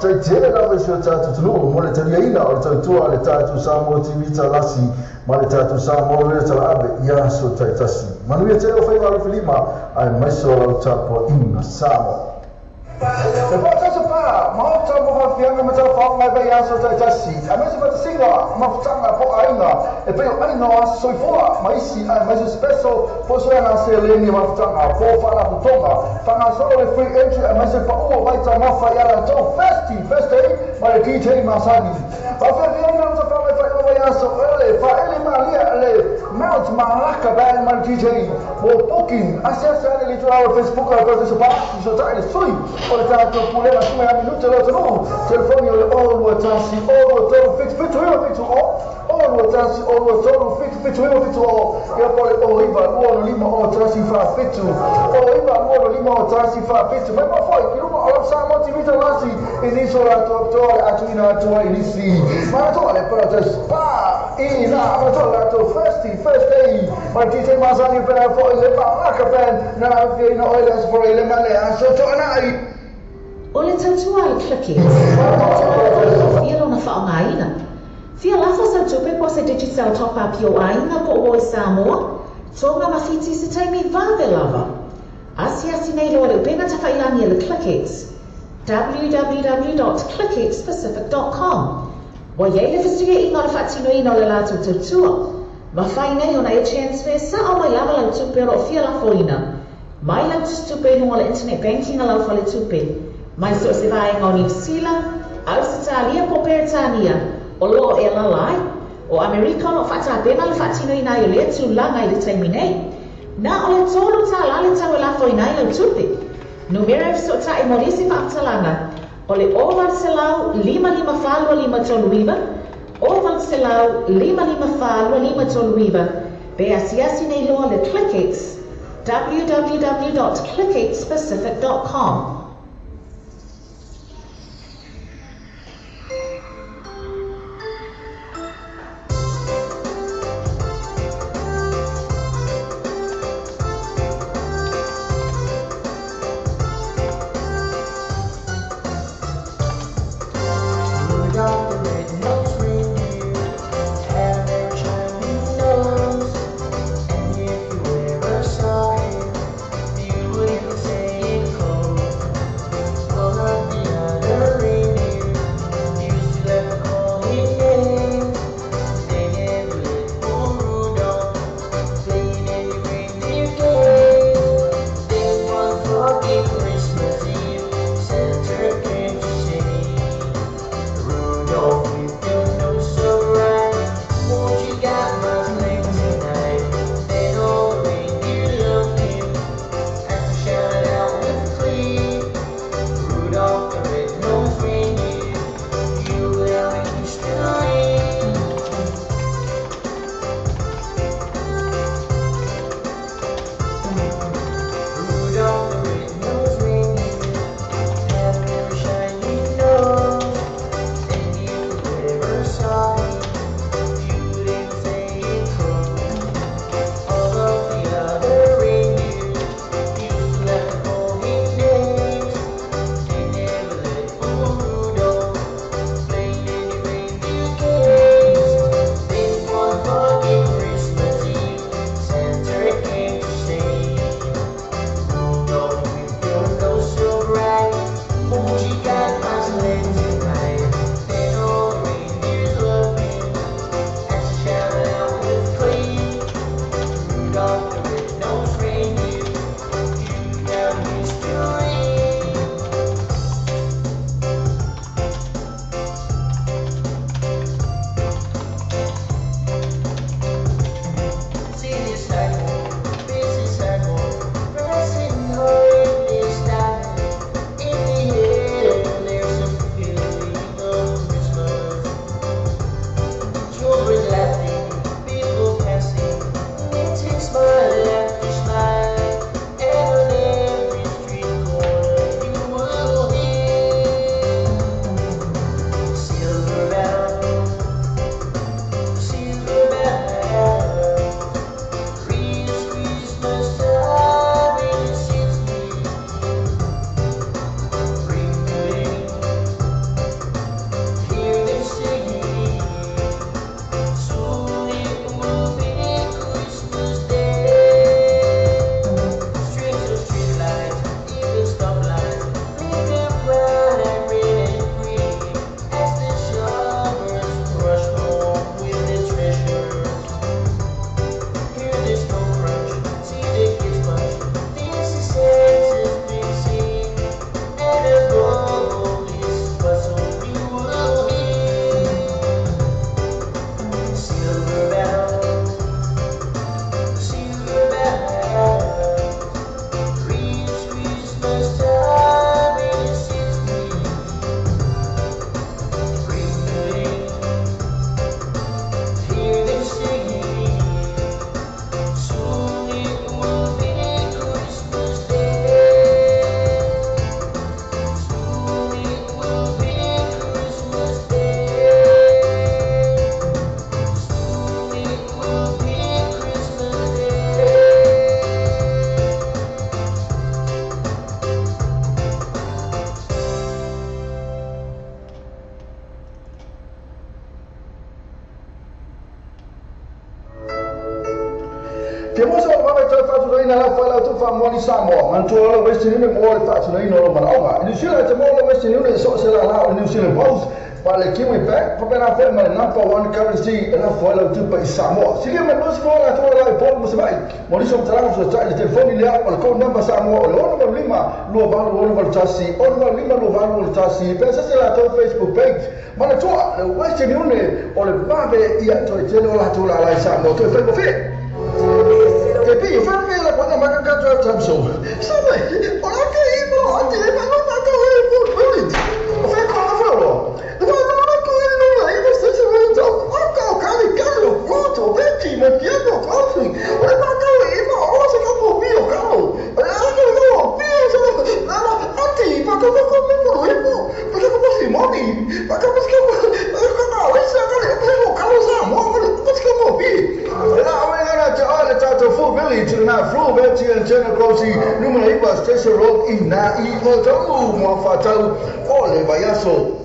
tai te la va so tatu tunu mo le tali ina o tatu ale tatu sa mo TV talasi ma le tatu sa mo le tala ave ia so tai tasi manu ia te o fai ma filima ai mai so la tapo ina samo se pode se para mal tá mo fianga mas ela fala vai ia so tai tasi a mas vai singa ma tanga po ainga e pelo ainga so fora mas si mas o special po so na se le ni ma tanga po fala putonga tanga so le free entry mas pa o vai tá ma fa ia to first mas DJ Masani pa fa vianga mas fala vai ia so ele fa ele malia ele Mount Malaka band man DJ po booking acessa ele to our Facebook a coisa so pa so tá ele sui ora tá to pule mas uma minuto lo no telefone o o tasi o to fix o tasi o to fix o eu pode o iba o lima o tasi fa fix o iba o lima o tasi fa fix mas não foi que uma hora só motivita lá se início lá to atuina to inici mas to le para spa e na mas to first day mas DJ Masani para foi le para capen na vi no olhas por ele male so to na o le tautua le clicky fia lona whaongaina fia lafa sa tupe po se digital top up yo aina po o Samoa tonga mawhiti se taimi vave lava asi nei loa le upenga ta whailangi le ClickX www.clickxpacific.com wa yei le fisuia ino le whaatino ino le lato tautua ma whai nei ona e transfer sa o mai lava lau tupe ro fia lafoina mai lau tupe nunga le internet banking a lau whale tupe mai so se vai ngau New Zealand, Australia po Peritania, o lo e lalai, o Amerika no fata pena le fatino ina yo le tu langa i le taimi nei. Na o le tolu ta la le tau la fo ina i le tupe. Numero so ta i morisi fatalanga. O le oval selau 55 tolu riva, oval selau 55 tolu riva. Be asiasi nei loa le ClickX, www.clickxpacific.com. te mo so ma ta fa tu ina la fa la tu fa mo ni sa mo man tu la west ni mo fa tu ina no ma au ni sila te mo la west ni no so se la New Zealand boss pa le kiwi back pa na fa ma number 1 currency la fa la tu pa Samoa sili me no so la tu la po mo se vai mo ni so tra so ta le telefoni le al ko number Samoa lo no lima lo va lo tasi o no lima lo va lo tasi pe se la tu Facebook page ma na tu west ni no o le va be ia to te lo la tu la Samoa to fa mo fe e poi fa me la quando manca cazzo al Samsung sai ora che io oggi ma non ma che io fa cosa farò ma che io stesso vedo ho caricato foto vecchi ma chiedo così ora ma che io ho se capo mio caro no anche ma come ma che come si muovi ma come si ma essa che caro Samoa ma che muovi to full village na flow beti and channel crossing numero iba station road ina I moto mo fatau ole bayaso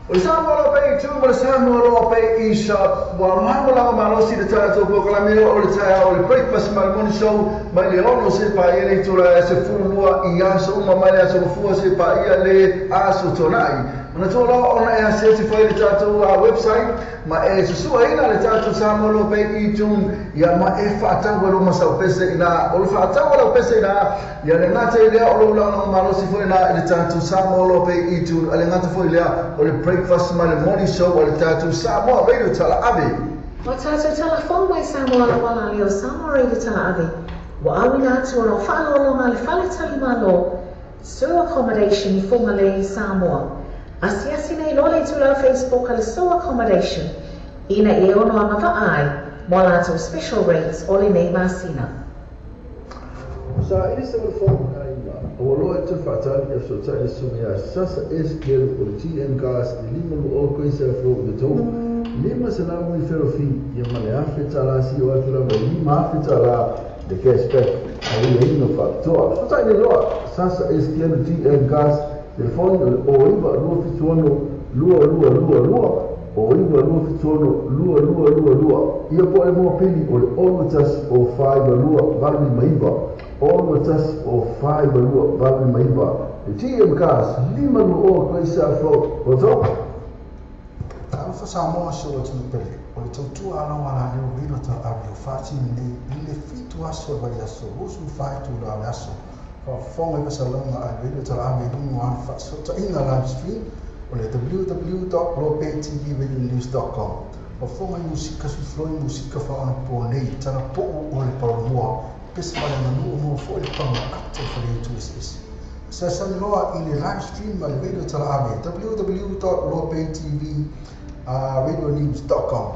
O le Samoa lo pe tu mo le Samoa lo pe I shop wa mo la malosi de tata po kala me o le taya o le breakfast ma morning show mai le ono se pa ele tu la se fulua I aso uma mai le aso fu se pa ia le aso tonai ona to lo ona e se se foi le tata a website ma e se sua ina le tata Samoa lo pe I tun ia ma e fa tango lo masa pese ina o fa tango lo pese ina ia le ngata ile o lo la malosi foi na le tata Samoa lo pe I tun ale ngata foi le o le breakfast ma le morning show o le tatu Samoa radio tala ave. Wa tatu tala fong mai Samoa la wala leo Samoa radio tala ave. Wa awina atu o whalo ma le whale tali malo. So accommodation I fonga le Samoa. Asi nei lole tu la Facebook ale so accommodation. Ina e ono anga ai. Mo la atu special rates o le nei masina. Sa ini se mo fong ai ma. O lo e te fatali e so tai sumia sasa eskel o TN gas I lima lu o koe se fo de to. Lima se la mo I ferofi ia male afe tala si o atu la mo lima afe tala de cashback. Ai e ino factor. So tai ne loa sasa eskel TN gas telefone o iva lua fituano lua. O iva lua fituano lua. Ia po e mo pili o le onotas o 5 lua valmi maiva. Onotas o 5 lua valmi maiva. E TM gas lima lu o koe se afro o to. Alfa Samoa so o tunu pele. O le tautua ala wala leo rino ta avio fati ni le fitu aso e bari aso. Usu faitu la le aso. Fonga ka salonga a rino ta ave dungu an fa so ta inga live stream. O le www.lopetvradioninews.com. O fonga musika su floi musika fa ona po nei tana po o le paramua. Pesa male na nuo mo fo le panga ate fa le tu is. Sa loa I le live stream al radio tala ave www.lopetvradioninews.com.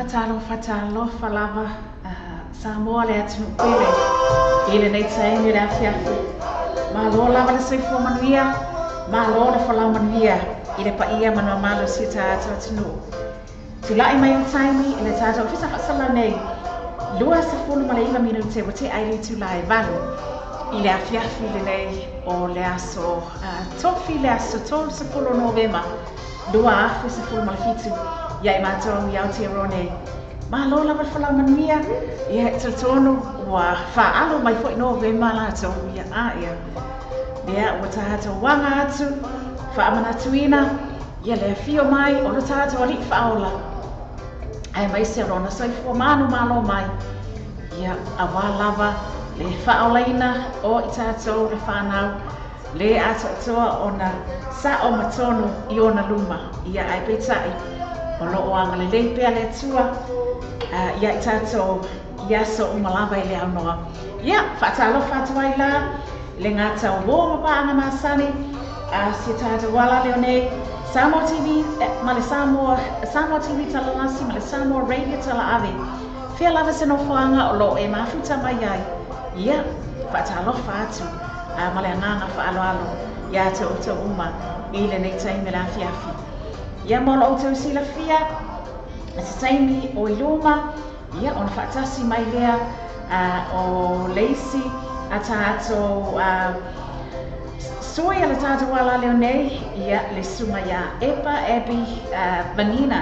fatalo falava Samoa le atu pele ile nei taimi le afiafi ma lo lava le seifo manuia ma lo le falau manuia ile pa ia manua malo si tātou atinu tulai mai o taimi ile tātou fisa fasala nei lua se fulu ma le iwa minute wa te aile tulai valu ile afiafi le nei o le aso tofi le aso tol se fulu novema lua afi se fulu ma le fitu ia i mātou i Aotearoa ma lo lava le falau manuia ia tatono wa fa'alo mai fo novema la tau ia ia ua tātou wanga atu whaamanatuina ia le fio mai o no tātou ali whaola ai mai se rona saifua manu malo mai ia awa lava le whaolaina o i tātou le whanau le atoa o na sa o matono i ona luma ia ai petai o lo oanga le leipea le atua ia i tātou ia so umalava i le aunoa ia whaatalofa atu ai la le ngata o wōma paanga masani si tātou wala leo nei Samoa TV ma le Samoa TV talalasi ma le Samoa Radio tala ave fia lava se no whaanga o lo e mafuta mai ai ia whaatalofa atu ma le anganga whaaloalo ia te o te uma i le nei taimi la fiafi ia mo lo te usila fia se taimi o iluma ia on whaatasi mai lea o leisi a tātou soi ala tātou wala leo nei ia le suma ia Epa Ebi Vanina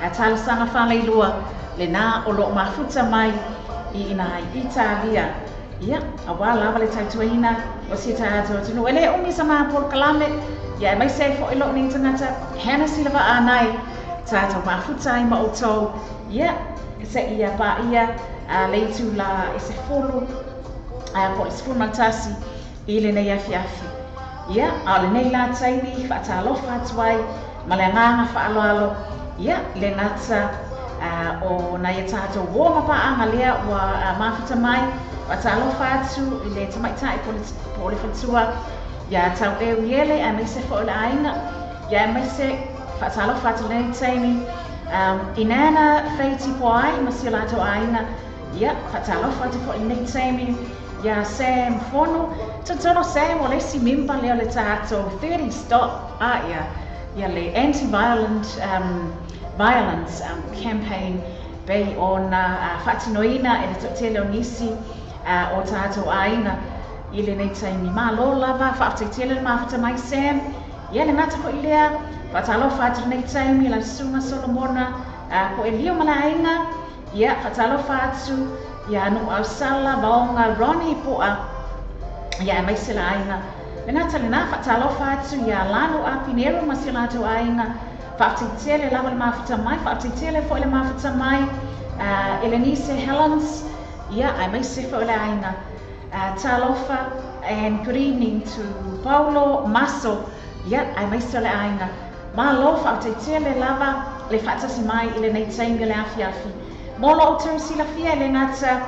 a talasanga whaleilua le nā o lo mafuta mai i ina i Italia ia a wala le tautuaina o si tātou tunu ele umi sa maa por kalame ia mai se fo ilo ni tangata hana silava anai tātou mafuta i ma o tau ia se ia pa ia leitu la e se fulu po le sifuru matasi i le nei afiafi ia a le nei la taimi whaatalofa atu ai ma le nganga whaaloalo ia le ngata o na ia tātou wōma paanga lea ua mafuta mai whaatalofa atu i le tamaitai po le whatua ia tau eu iele a mai se fo le ainga ia mai se whaatalofa atu le nei taimi inana feiti po ai ma si lato ainga ia whaatalofa atu fo le nei taimi ia Sam Fono tatono Sam o le si mimba leo le tātou 30 stop ia le anti-violence campaign bei ona whatinoina e le totele o nisi o tātou aina i le nei taimi malo lava whaafteitele le mawhata mai Sam ia le ngata ko i lea whaatalofa atu nei taimi la sunga Solomona ko e lio mala ainga ia whaatalofa atu ia no au sala vaonga Ronnie poa ia mai sila ainga le ngata le na whaatalofa atu ia lano a Pinero ma sila atu ainga whaafteitele lava le mawhata mai whaafteitele fo le mawhata mai Elenise Helens ia mai se fo le ainga talofa and good evening to Paulo Maso ia mai sila ainga ma lo whaafteitele lava le whaatasi mai i le nei taimi le afiafi Molo o tau sila fia le ngata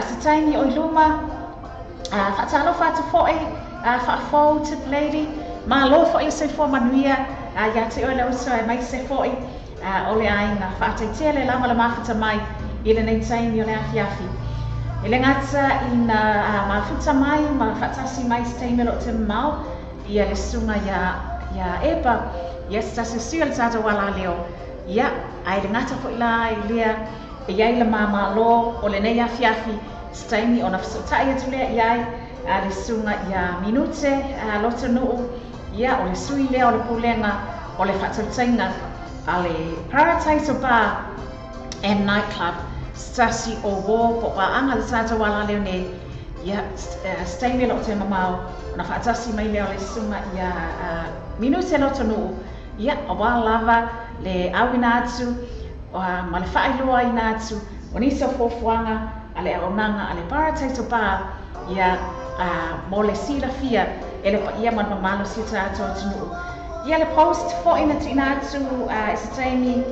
se taimi o iluma whaatalofa atu foe whaafou tip lady ma lo foe se fo manuia ia te ole o so mai se foe o le ainga whaataitea lava le mawhata mai i le nei taimi o le afiafi i le ngata ina mawhata mai ma whaatasi mai se taimi lo te mau ia le sunga ia Epa ia se tasi sio le tata wala leo ia ai le ngata fo ila i lea iai le mamalo o le nei afiafi staimi ona fesotai atu lea iai le sunga ia minute loto nuu ia o le sui lea o le pulenga o le whatautainga a le Paradise Bar and Nightclub stasi o wō po paanga le tata wala leo nei ia staimi lo te mamau ona whaatasi mai lea o le sunga ia minute loto nuu ia o wā lava le awina atu ma le whaeloa i nātu o nisa fōfuanga a le aonanga a le Paradise Bar ia mo le sila fia e le pa ia man mamalo si tātou atunu ia le post fo ina ti nātu e se taimi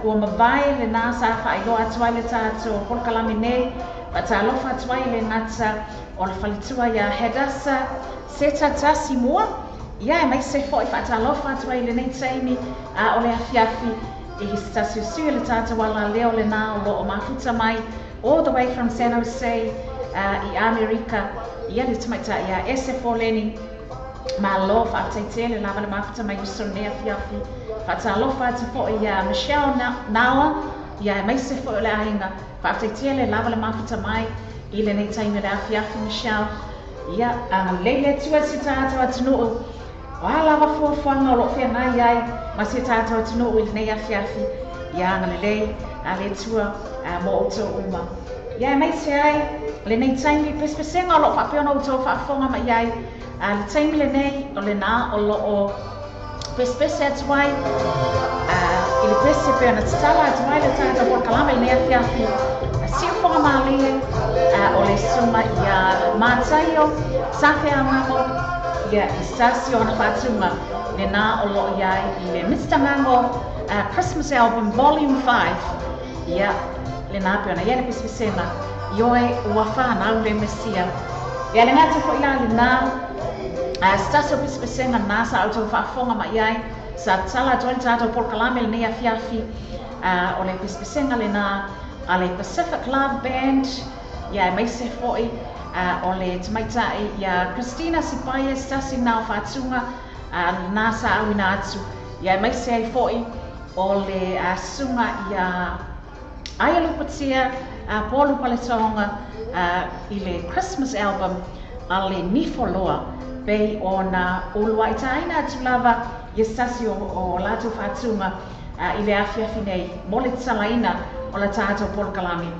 ua mawai le nasa whaeloa atu ai le tātou polkalami nei pa tālofa atu ai le ngata o le whalitua ia Hedasa Seta Tasi mua ia mai se fo i whaatalofa atu ai le nei taimi o le afiafi I stasi sui le tata wala leo le na o lo o mafuta mai all the way from San Jose I America ia le tamaita ia SFO leni ma lo whaataitele lava le mafuta mai uso nea fiafi whaatalofa te fo ia Michelle Nawa ia mai se fo le ainga whaataitele lava le mafuta mai I le nei taime le afiafi Michelle ia leile tua si tata atunuu wa lava fuafuanga o lo whenai ai ma se tata atunuu I le nei afiafi ia ngalelei le tua mo o tō uma ia mai se ai le nei taimi pespesenga o lo whapeona o tō whaafonga mai ai le taimi le nei o le nā o lo o pespese atu ai I le pese peona tatala atu ai le tata o kalama le nei afiafi siafonga malie o le suma ia mātaio safe a ngamo ia istasi o na whatunga le nā o lo iai I le Mr. Mango Christmas album volume 5 ia le nā peona ia le pespesenga ioe ua whanau le mesia ia le ngata ko ila le nā stasi o pespesenga nā sa auto whaafonga mai iai sa tala join tato por kalame le nei afiafi o le pespesenga le nā a le Pacific Love Band ia mai se foi o le tamaitai ia Christina Sipaia stasi nā whaatunga nā sa awina atu ia mai se ai foi o le sunga ia Aialupatia Polu Paletonga I le Christmas album a le Nifoloa bei o na ulua itaina atu lava ia stasi o lato whaatunga I le afiafi nei mo le talaina o le tātou Polokalami.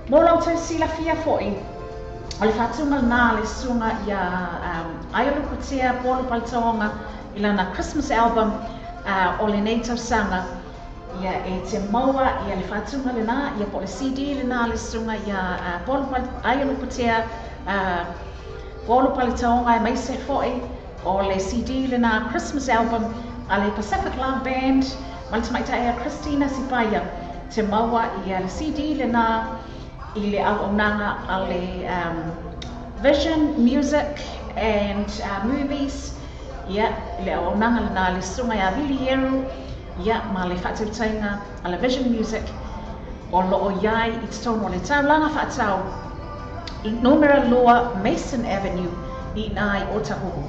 Mo lau tau sila fia foi o le whaatunga nā le sunga ia Aialupatia Polu Paletonga I lana Christmas album o le nei tausanga ia te maua ia le whaatunga le nā ia po le CD le nā le sunga ia Aialupatia Polu Paletonga e mai se foi o le CD le nā Christmas album a le Pacific Love Band ma le tamaita ia Christina Sipaia te maua ia le CD le nā I le auaunanga a le Vision Music and Movies ia le auaunanga le nā le sunga ia Vilieru ia ma le whaatutainga a le Vision Music o loo iai I te tono o le taulanga whaatau I numera loa Mason Avenue I nai o Tahuhu.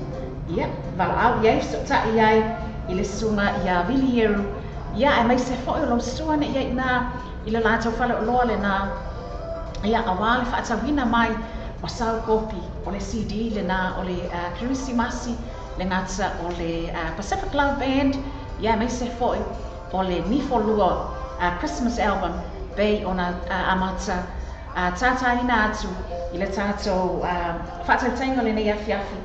Ia, wala au iai so iai I le sunga ia Vilieru ia e mai se foi o lo suana ia I nā I le lātou whale o loa le nā ia awale whaatawina mai o sau kopi o le CD le nā o le Kirisimasi le ngata o le Pacific Love Band ia mai se foi o le Nifolua Christmas album bei ona amata tataina atu I le tātou whaatautenga le nei afiafi.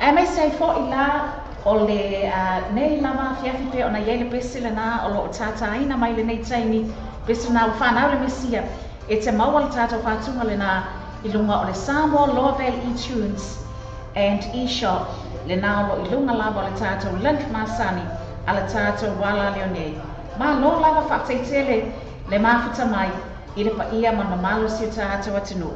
E mai se foi la o le nei lama afiafi pe ona iei le pese le nā o lo o tataina mai le nei taimi pese nā o whanau le mesia e te maua le tātou whaatunga le nā I lunga o le Samoa Lowvale eTunes and eShop le nā o lo I lunga lava o le tātou Link Masani a le tātou wala leonei. Ma lo lava whateitele le mafuta mai I le paia ma mamalo si o tātou atinu.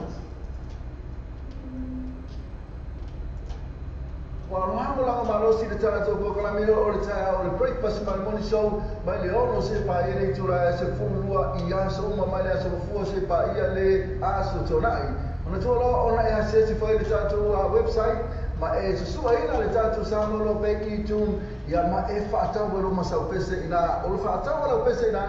Wanohango langa malosi le tātou Polokalami o le tae o le breakfast mai moni show mai le ono se pa ia nei tura se fulua I aso uma mai le aso fua se pa ia le aso tonai. Ona tōla ona e hase se whai le tātou website ma e susua ina le tātou samolo peki tūn ia ma e whaatau e roma sau pese ina o le whaatau e lau pese ina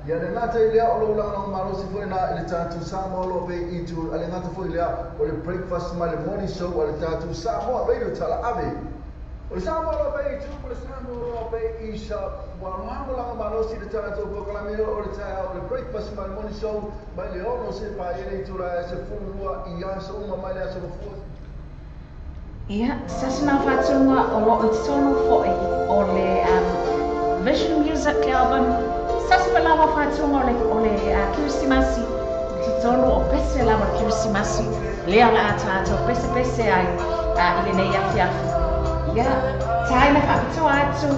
ia le ngata I lea o lo langa malosi fwoi na le tātou samolo peki tūn a le ngata fwoi lea o le breakfast mai le morning show o le tātou Samoa radio tala ave o le Samoa peki tūn o le Samoa peki shop wanohango langa malosi le tātou Polokalami o le tae o le breakfast mai le morning show mai le ono se pa ia nei tura se fulua I aso uma mai le aso fua. Ia, sasana whatunga o lo I tono foi o le Vision Music album. Sasana lawa whatunga o le Kirisimasi. Te tono o pese lawa Kirisimasi. Lea la atato, pese ai I le nei afiafi. Ia, taina whakatoa atu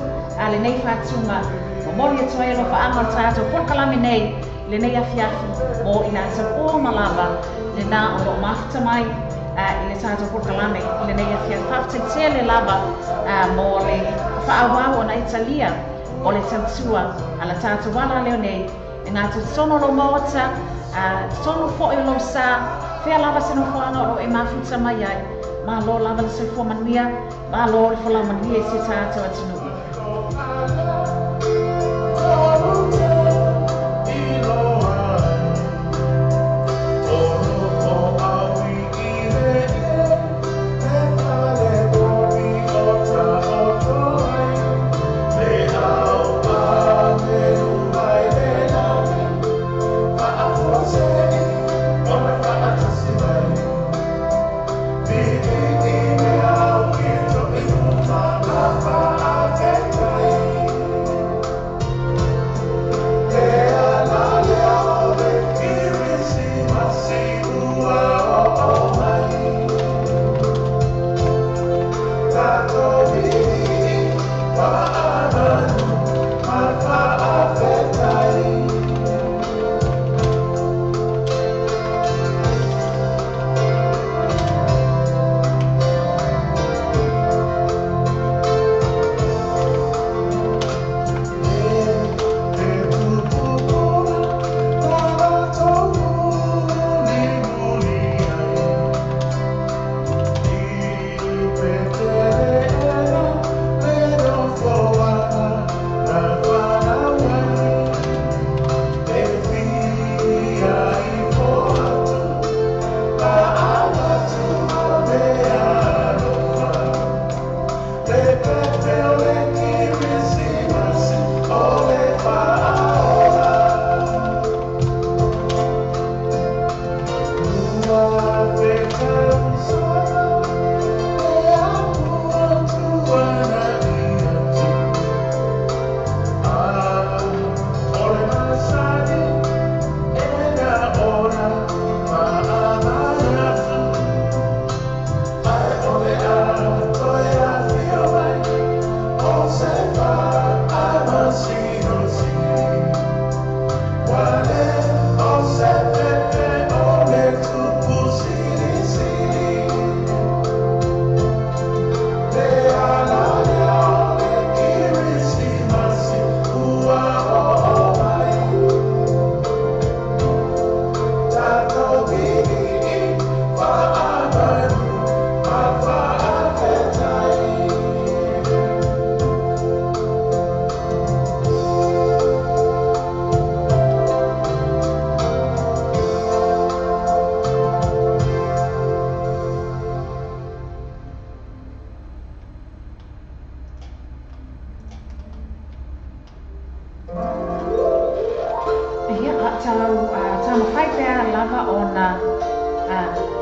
le nei whatunga. O mori atu e rofa amal tato, Polokalami nei le nei afiafi. Mo I nā tau o malava le nā o lo mafuta mai. I le tātou Polokalami I le nei afiafi. Whaftaitele lava mo le whaawau o na Italia o le tautua ala tātou wala leo nei e ngā sono lo mōta sono fo e lo sa whea lava seno whanga o e mafuta mai ai ma lo lava le soifua manuia ma lo le whala manuia e se tātou atinu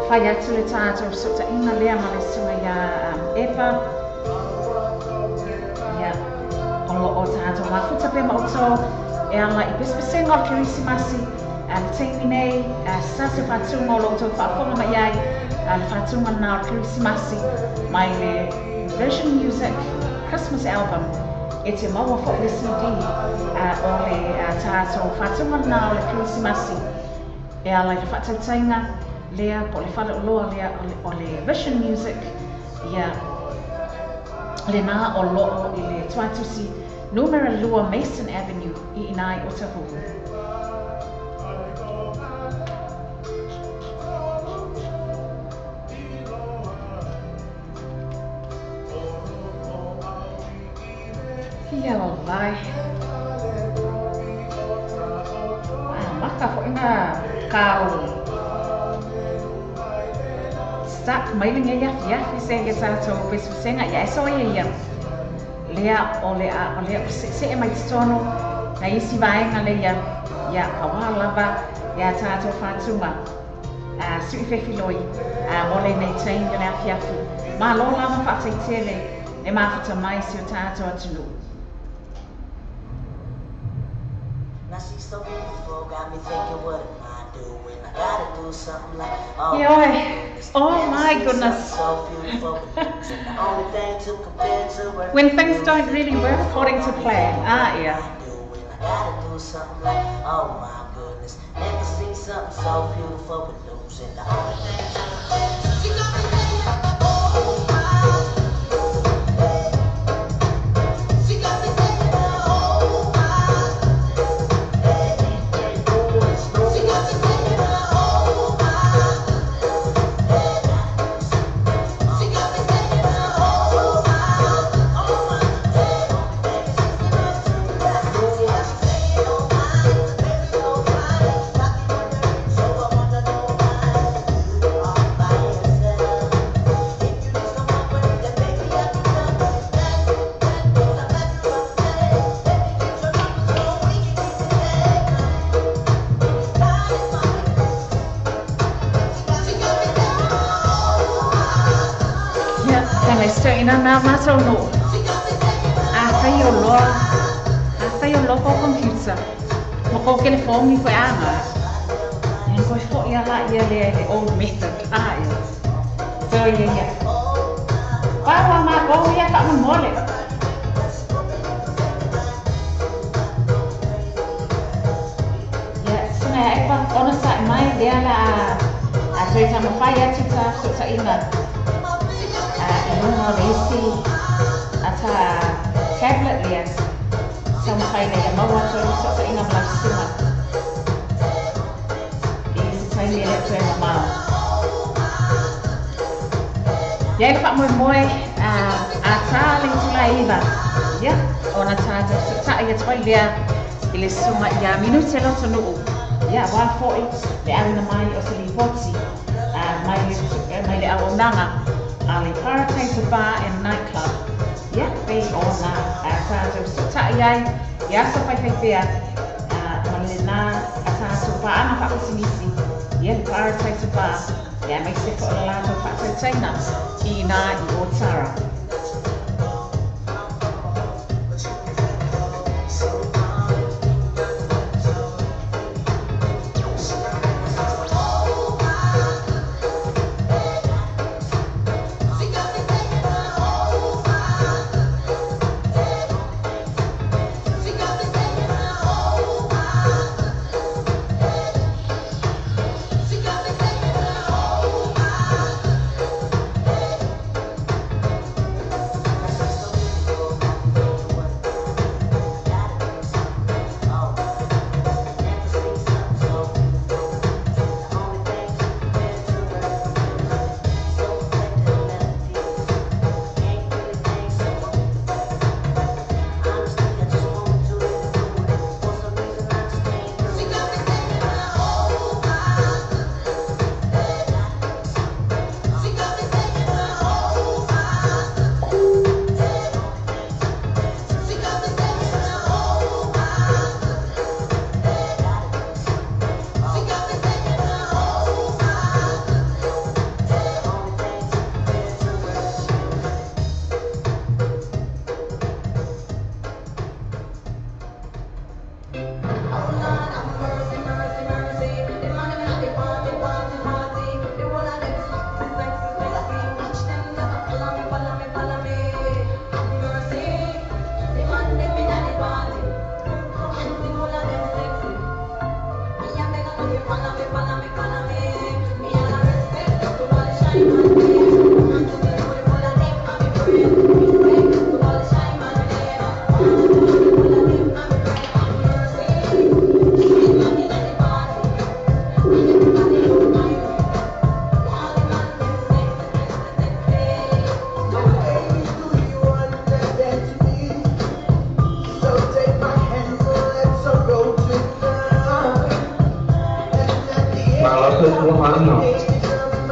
whai atu le tātou sota ina lea ma le sunga ia epa. Ia, olo o tātou mafuta pe ma oto e ala I pespesenga o Kirisimasi le teimi nei sase whatunga o loto whaakonga mai ai le whatunga nā o Kirisimasi mai le Vision Music Christmas album e te maua fo le CD o le tātou whatunga nā o le Kirisimasi e ala I whatautainga lea po le whala uloa lea o le Vision Music ia le nā o loo I le tuatusi numero 2 Mason Avenue I Inai o Tahuru. Ia o vai. Maka po ina kau Start mailing ia se ke tātou pespesenga ia so ia lea o lea se mai tono na isi vaenga lea ia awa lava ia tātou whatunga sui whewhiloi mo le nei tain le afiafu ma lo lava whataitere e mawhata mai si o tātou atunu. So beautiful, got me thinking, what am I doing? I gotta do something like, oh my goodness. So beautiful. The only thing to compare to her. When things don't really work according to plan, yeah. I gotta do something like, oh my goodness. Never seen something so beautiful but losing the only thing to compare to. She got me thinking, oh my. She got me thinking, oh. so ina na maso no. Afayo lo ko computer. Mo ko telefone ko ama. En ko fo ya la ya le old method. So ya. Para ma ko ya ka mo mole. Ya, sina e pa ona sa mai dia la a treta mo fa ya tita so sa ina. Ina resi ata tablet dia. Sama kayak yang bawa so sa ina bla sima. Ini sa ina le treta mau. Ya ina pa mo ata ling tulaiva. Ya, ona tata sa ya twai dia ile suma ya minuto lo tonu. Ya, wa foi le ana mai o se lipoti. Mai le awonanga ali Paradise Bar and Nightclub. Ya, be ona tata sa ya sa pai pia malina ata so pa ana pa sinisi. Ya, Paradise Bar. Ya, mai se ko la to pa China. Ina I Otara.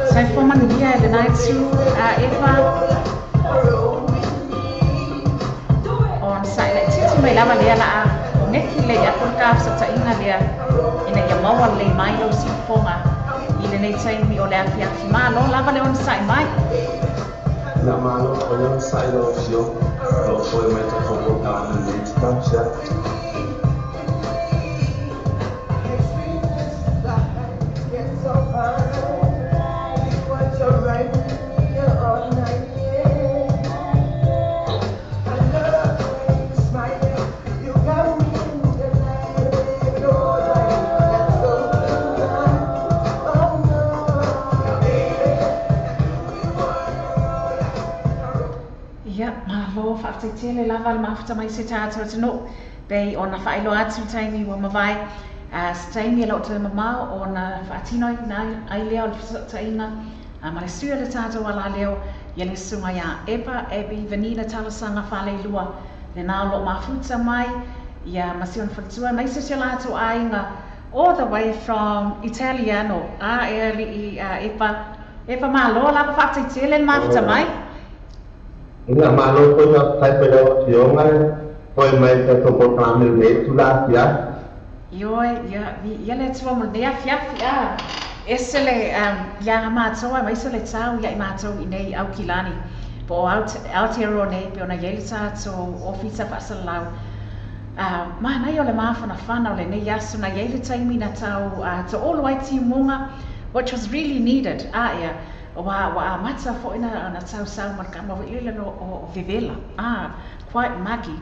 Saya forman dia the night su Eva on silent titi mai lama dia la neki le ya kon ka sa ina dia ina ya mawal le mai lo si fonga ile nei tai mi ole afia ma lo lava le on sai mai la mano on sai lo fio lo foi metto con la distanza. Tele lava le mafuta mai se tātou tano bei ona whaelo atu taimi wa mawai taimi alo te mamau ona whaatino na ai leo le taina ma le sua le tātou ala leo ia le sunga ia Epa Ebi Vanina talasanga whale lua le nā lo mafuta mai ia masiona whatua mai se lato ainga all the way from Italiano early Epa malo lava whaatitele le mafuta mai. Ina malo ko na tai pero yonga foi mai ka to ko kamel me tula ya ya le twa mo ne ya esele ya ma tsoa mai sele tsau ya ma tso nei au kilani po Aotearoa nei pe ona iai le tātou ofisa whaasalau. Mahana o le mawhanawhana o le nei aso na iai le taimi na tau to olo ai timunga, which was really needed. Wa mata fo ina na tau sau markama wa ile o vivela. Quite muggy.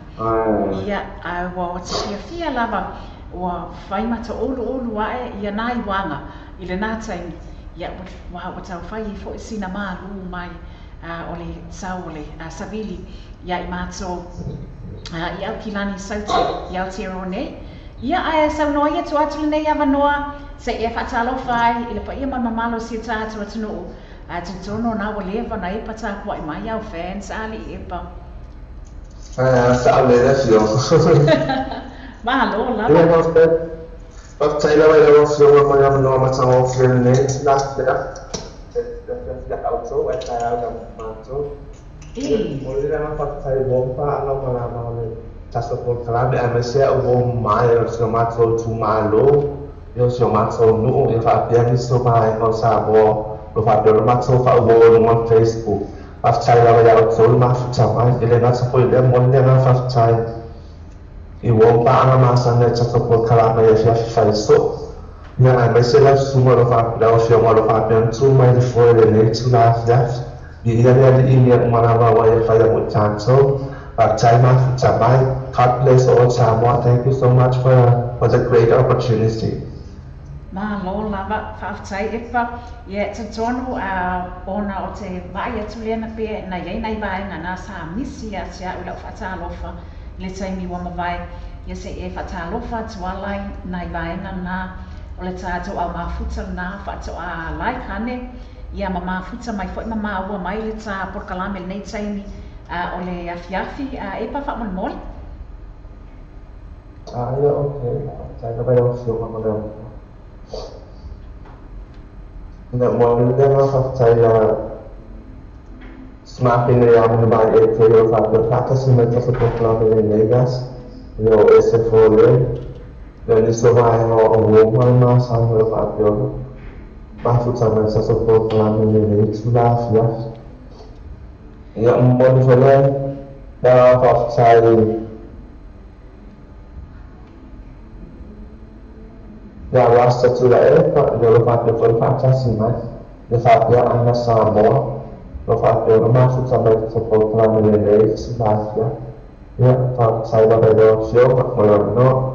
Ia wa fia lava wa whaima to olu wae ia nai wanga i le nā taimi. Ia wa tau whai fo i sina maa luu mai o le sau o le savili ia i mātou i au kilani sauti i Aotearoa nei. Ia ai sau noa ia tu atu le nei awanoa se e whatalofa ai i le pa ia mamalo si tātou atunuu. Tutono na wa lewa na epa tā kua i mai au fans ali epa. Sa le fio. Mahalo la. But Taylor, I also want my own normal of the names last year. The auto, I have a mantle. Only I'm a Thai wompa, and I'm on the Tasopol Club, and I say a warm mile, so much to my low. You're so much so no, if I be so by no sabo, if I don't much so far on Facebook. I've Taylor, I also much time, and that's a point them one day of time. I wompa ana masa na Tasopol Club, I have so. Yeah, I myself sumo of our Philadelphia, one of our men, 2 miles for the next last death. The other Indian one of our fire with Tanto, but China, Chabai, Cutlass, or Samoa. Thank you so much for the great opportunity. Mahalo lava whaafatai epa, ia te tonu ona o te vai atu lena pe na iei nei vai ngā sa misi a tia ula o whatalofa le taimi wa mawai, ia se e whatalofa tualai nei vai ngā o le tātou au mafuta nā whaato a laikane, ia ma mafuta mai fwoi ma ua mai le tā porkalame le nei taimi o le afiafi epa whaamon moli. Ia, okay. Taika bai o fio ma mareo. Ina moli le ma whaatai smapping le amu mai e te o whaato whakasi mai tasa porkalame le negas, o SFO le. Dan is vai o woman na sang o papio. Mafuta mai sa so plan ni tula fia. Ya mon fele da hoftai. Da rasta tula e pa do papio for fantasima. De papio ana samo. Do papio mafuta mai sa plan ni tula fia. Ya pa sai da do fio pa no.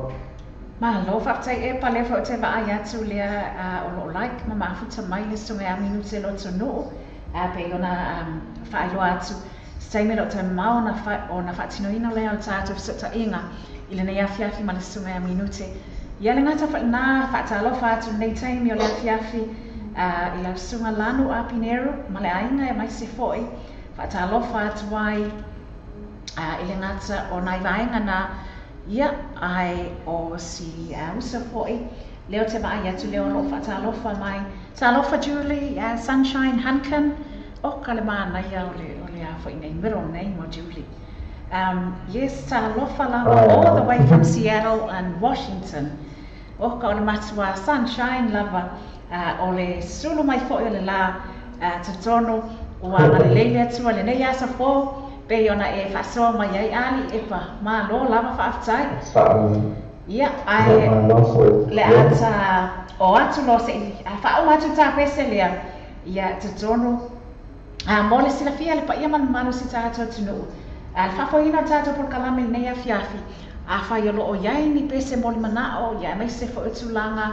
Mahalo whaatai e pa lewa o te wa ai atu lea o lo like ma mafuta mai le sunga a minute lo tonu pe ona whaailoa atu staime lo te mao na whaatinoina lea o tātou fsota inga i le nei afiafi ma le sunga a minute ia le ngata nā whaatalofa atu nei taimi o le afiafi i la sunga lanu a Pinero ma le ainga e mai se foi whaatalofa atu ai i le ngata o nai vaenga na ia ai o si usa foi leo te mai atu leo lo whaatalofa mai talofa Julie Sunshine Hankin o kalemana ia o le a foi nei middle name o Julie yes talofa lava all the way from Seattle and Washington o ka o le matua Sunshine lava o le sulu mai foi o le la tatono ua malelele atu le nei asa fo pe ona e faso mai ai ali epa ma lo lava whaafatai ia ai le ata o atu lo se wha o atu tā pese lea ia te tono mo le sila fia le pa ia manu si tātou tunu le whafoina tātou por kalame nei a fiafi a whai o lo o iai ni pese mo le manao ia mai se fo utu langa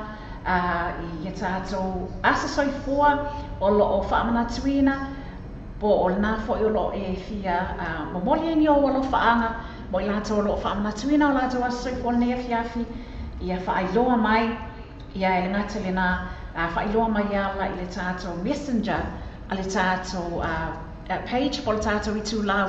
ia tātou asa soifua o lo o whaamana tuina po o lana fo i lo e fia momoli ni o lo faanga mo la to lo fa na tuina o la to so fo ne fiafi ia fa i loa mai ia e ngata lena fa i loa mai ia la i le tato messenger a le tato page po le tato i tu lau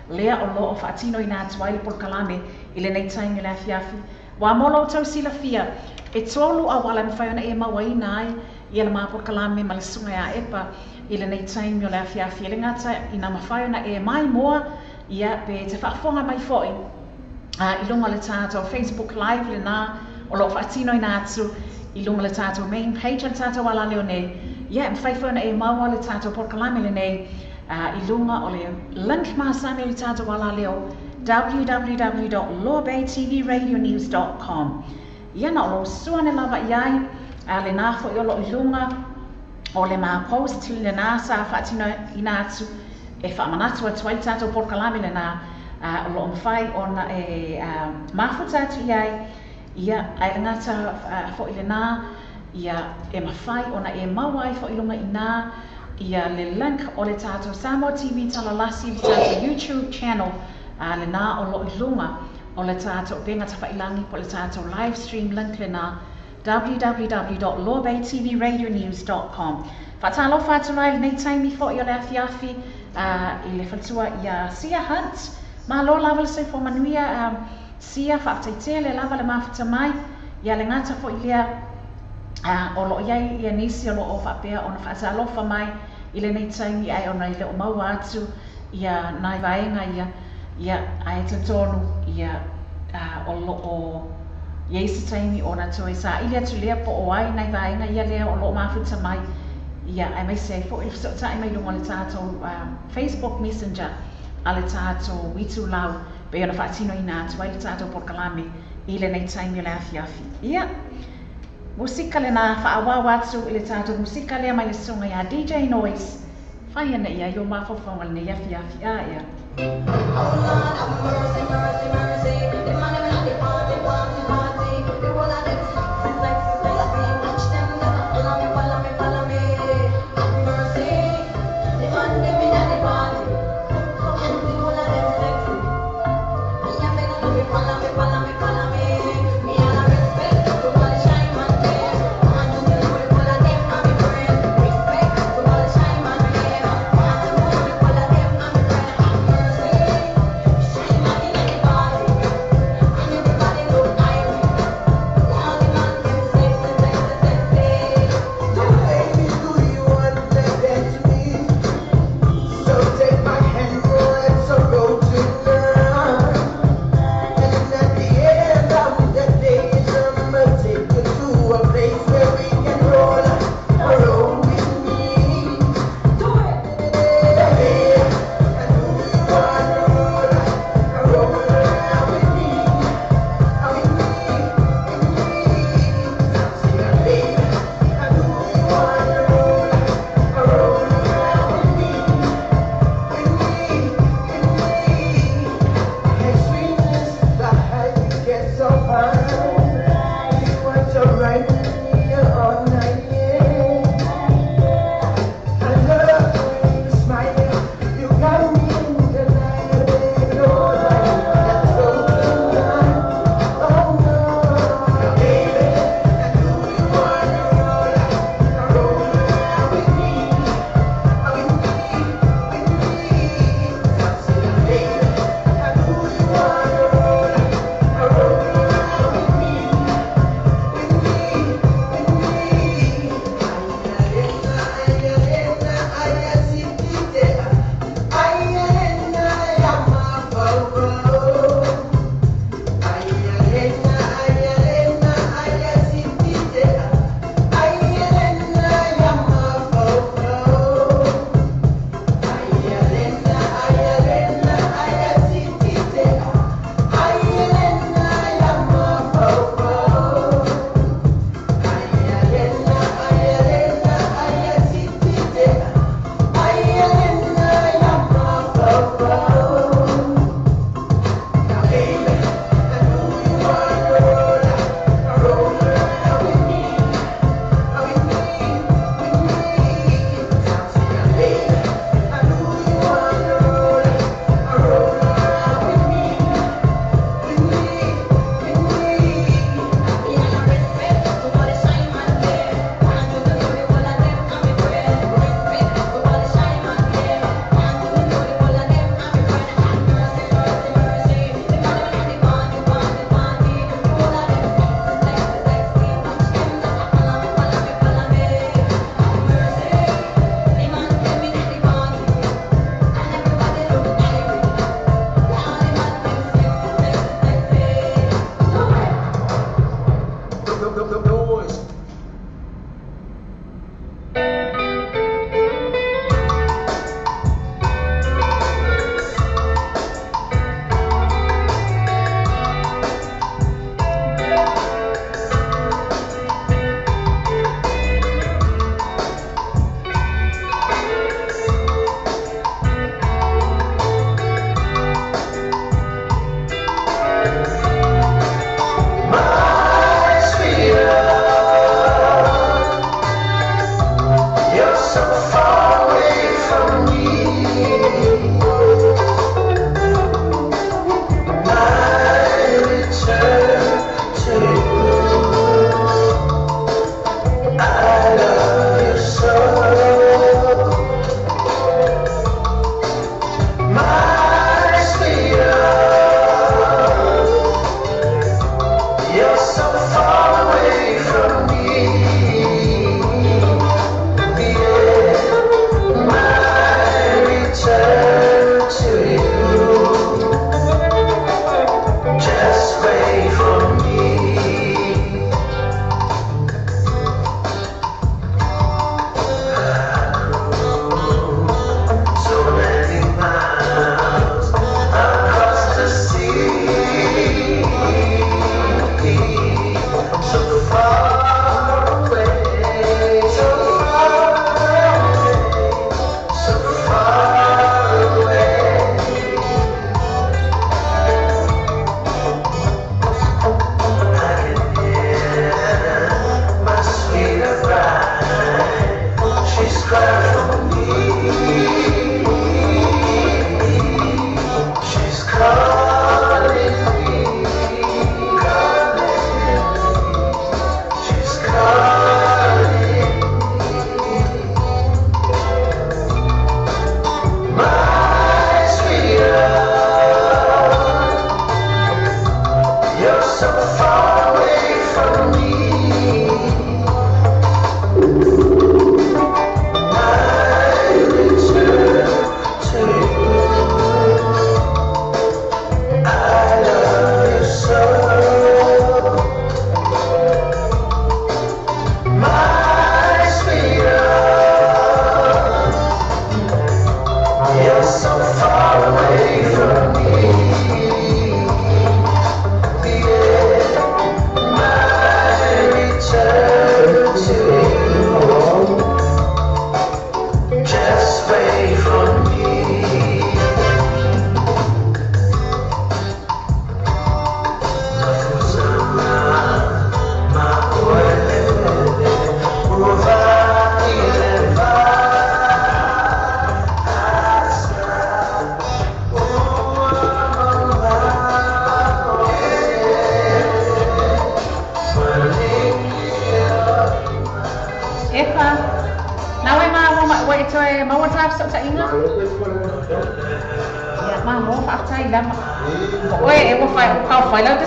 lea o lo o fa tino ina tuai po kalame i le nei taimi le fiafi wa mo lo to sila fia e tolu a wala na fa ona e mawai nai ia le ma po kalame ma le sunga ya epa i le nei taimi o le afiafi le ngata i na mawhai ona e mai moa ia pe te whaafonga mai foi i lunga le tātou Facebook live le nā o lo whaatino i nātu i lunga le tātou main page le tātou wala leo nei ia mwhai whauna e maua le tātou porkalame le nei I lunga o le link mahasani o le tātou wala leo www.lawbaytvradionews.com. Ia na o lo suane lava iai le nafo i o lo i lunga o le maa post tili le nā sa whaatino i nā atu e whaamanatu atu ai tātou porkalami le nā o lo mwhai o na mafuta atu iai ia ai ngata fo i le nā ia e mawhai o na e mawai fo i lunga i nā ia le link o le tātou Samoa TV talalasi le tātou YouTube channel le nā o lo i lunga o le tātou benga tawhailangi po le tātou live stream link le nā www.lawbaytvradionews.com. Whatalo whāturai nei taimi fo i o le awhiawhi i le whatua i a Sia Hunt. Ma lo lava le se fo manuia Sia whaataitea le lava le mawhata mai i a le ngata fo i lea o lo iai i a nisi o lo o whapea o na whaatalofa mai i le nei taimi ai o na i le o maua atu i a nai vaenga i a ai te tonu i a o lo o Ia isi taimi o na toi sa ili atu lea po o ai nai vaenga ia lea o lo mafuta mai ia ai mai sei fo i so tai mai lunga le tātou Facebook Messenger a le tātou witu lau pe ona whaatino i nā atu ai le tātou porkalame i le nei taimi o le awhiawhi. Ia, musika le nā whaawawa atu i le tātou musika lea mai le sunga ia DJ Noise whai ana ia i o mawhawhaunga le nei awhiawhi a ia. Oh Lord, have mercy, mercy, mercy. The man in the party, party, party. The whole of them sexy, sexy, sexy. Watch them gonna follow me, follow me, follow me. Have mercy. The man in the party, and the whole of them sexy. Me and me gonna be follow me, follow me, follow me. Me and I respect to all the shine man there. And to the whole of them and me friend. Respect to all the shine man there. And to the whole of them and me friend. Have mercy. Shine man in the party, and everybody know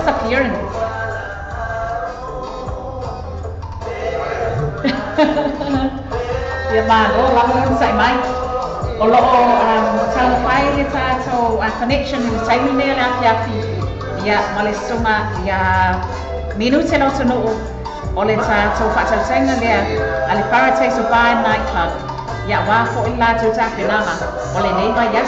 disappearing. Yeah, man, lắm sai mai. Olo telephone kita atau connection ni sai ni lah api. Ya, Malaysia ya minute lo tu oleh tu faktor tengah dia ali Paradise Bar nightclub. Ya, wah kau ilah tu tak kenapa. Oleh ni bayar.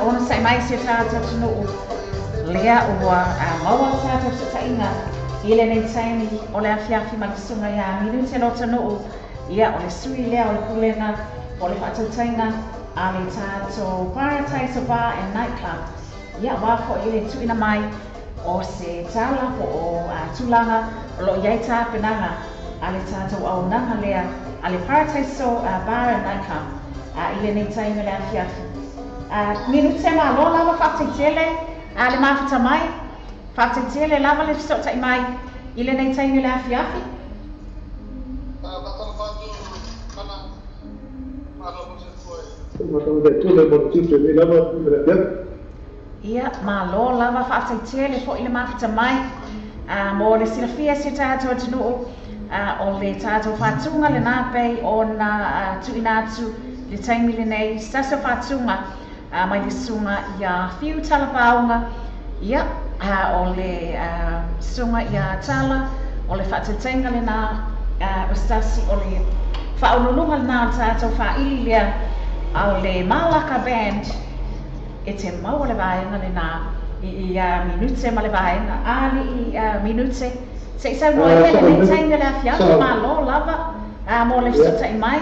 Ona sai mai se tata tunu lea ua maua tata se tainga ile nei taimi ole afiafi malisunga ya minu te lo tunu ia ole sui lea ole kulenga ole fatu tainga ale tato Paradise Bar and Nightclub ia wafo ile tuina mai o se tala po o tulanga o lo iai tāpenanga a le tātou aunanga lea a le Paradiso Bar and Nightclub i le nei tainga le afiafi. Minute malo lava whakteitele a le mawhata mai, whakteitele lava le fisota i mai i le nei tainga le afiafi. Ia, malo lava whakteitele fo i le mawhata mai mo le silafia si tātou atunuu o le tātou whatunga le nāpei o na tuinatu le taimi le nei sasa whatunga mai le sunga ia whiu talapaunga ia o le sunga ia tala o le whatatenga le nā ustasi o le whaunulunga le nā tātou whaili lea o le Malaka Band e te maua le vaenga le nā i minute ma le vaenga ali i minute se isa no ia le nei tainga le afiafi malo lava mo le fisota i mai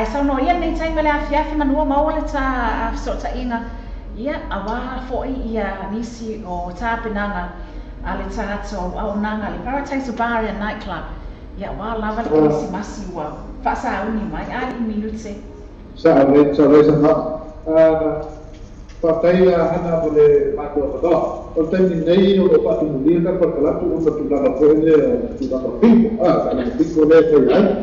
e sa no ia nei tainga le afiafi manua maua le ta fisota inga ia awa foi ia nisi o tāpenanga a le tātou aunanga le Paradiso Bar and Nightclub ia wa lava le nisi masi ua whasa uni mai ali i minute sa papai hana boleh mato apa o tani nei o patu mulia ka perkalatu o patu lava poele tu lava pingo kana pingo le foi ai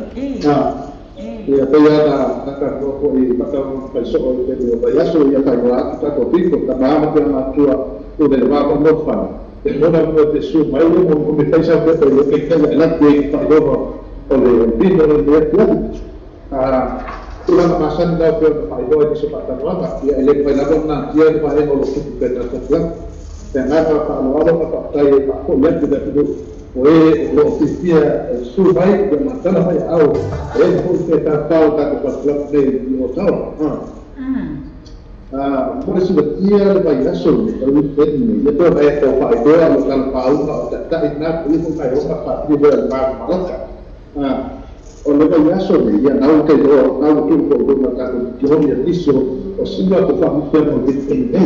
ia paya na ka ko i pata pai so o te o pai so ia pai wa ta ko pingo ka ma te matua o le va ko no fa e mona mo te su mai o me pai sa ko o ke ke la te pa do o le pingo le tu Tulang masan dah berfaidah di sekitar mana? Ia elok pelabur nanti ia berfaidah kalau kita berkata dengan kalau orang tak percaya tak kau lihat tidak dulu. Kalau kita survive dengan masalah yang awal, pun kita tahu tak dapat ni tahu. Mungkin sebetulnya lebih asal kalau ini itu ayat berfaidah kalau tak ingat ini pun kaya orang tak boleh malah. O le vai aso le ia nau te do nau tu ko do na ka ko ia diso o singa ko fa mo mo de te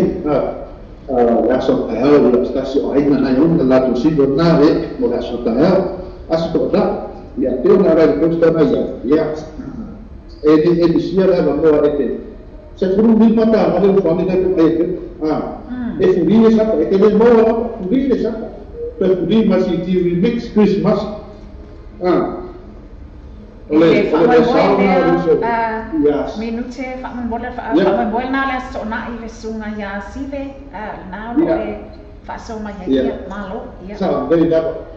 aso ai o stasi o ai na eu la tu si do na e mo aso ta aso to da ia te na ra ko sta na ia e di sia ra mo a te se furu mi mata ma le fa mi na ko e furi le sa e te le mo furi le sa pe furi ma si ti remix Christmas Oleh minute boleh na le so na i le sunga ya sive na le faso ma ya malo ya sa dei da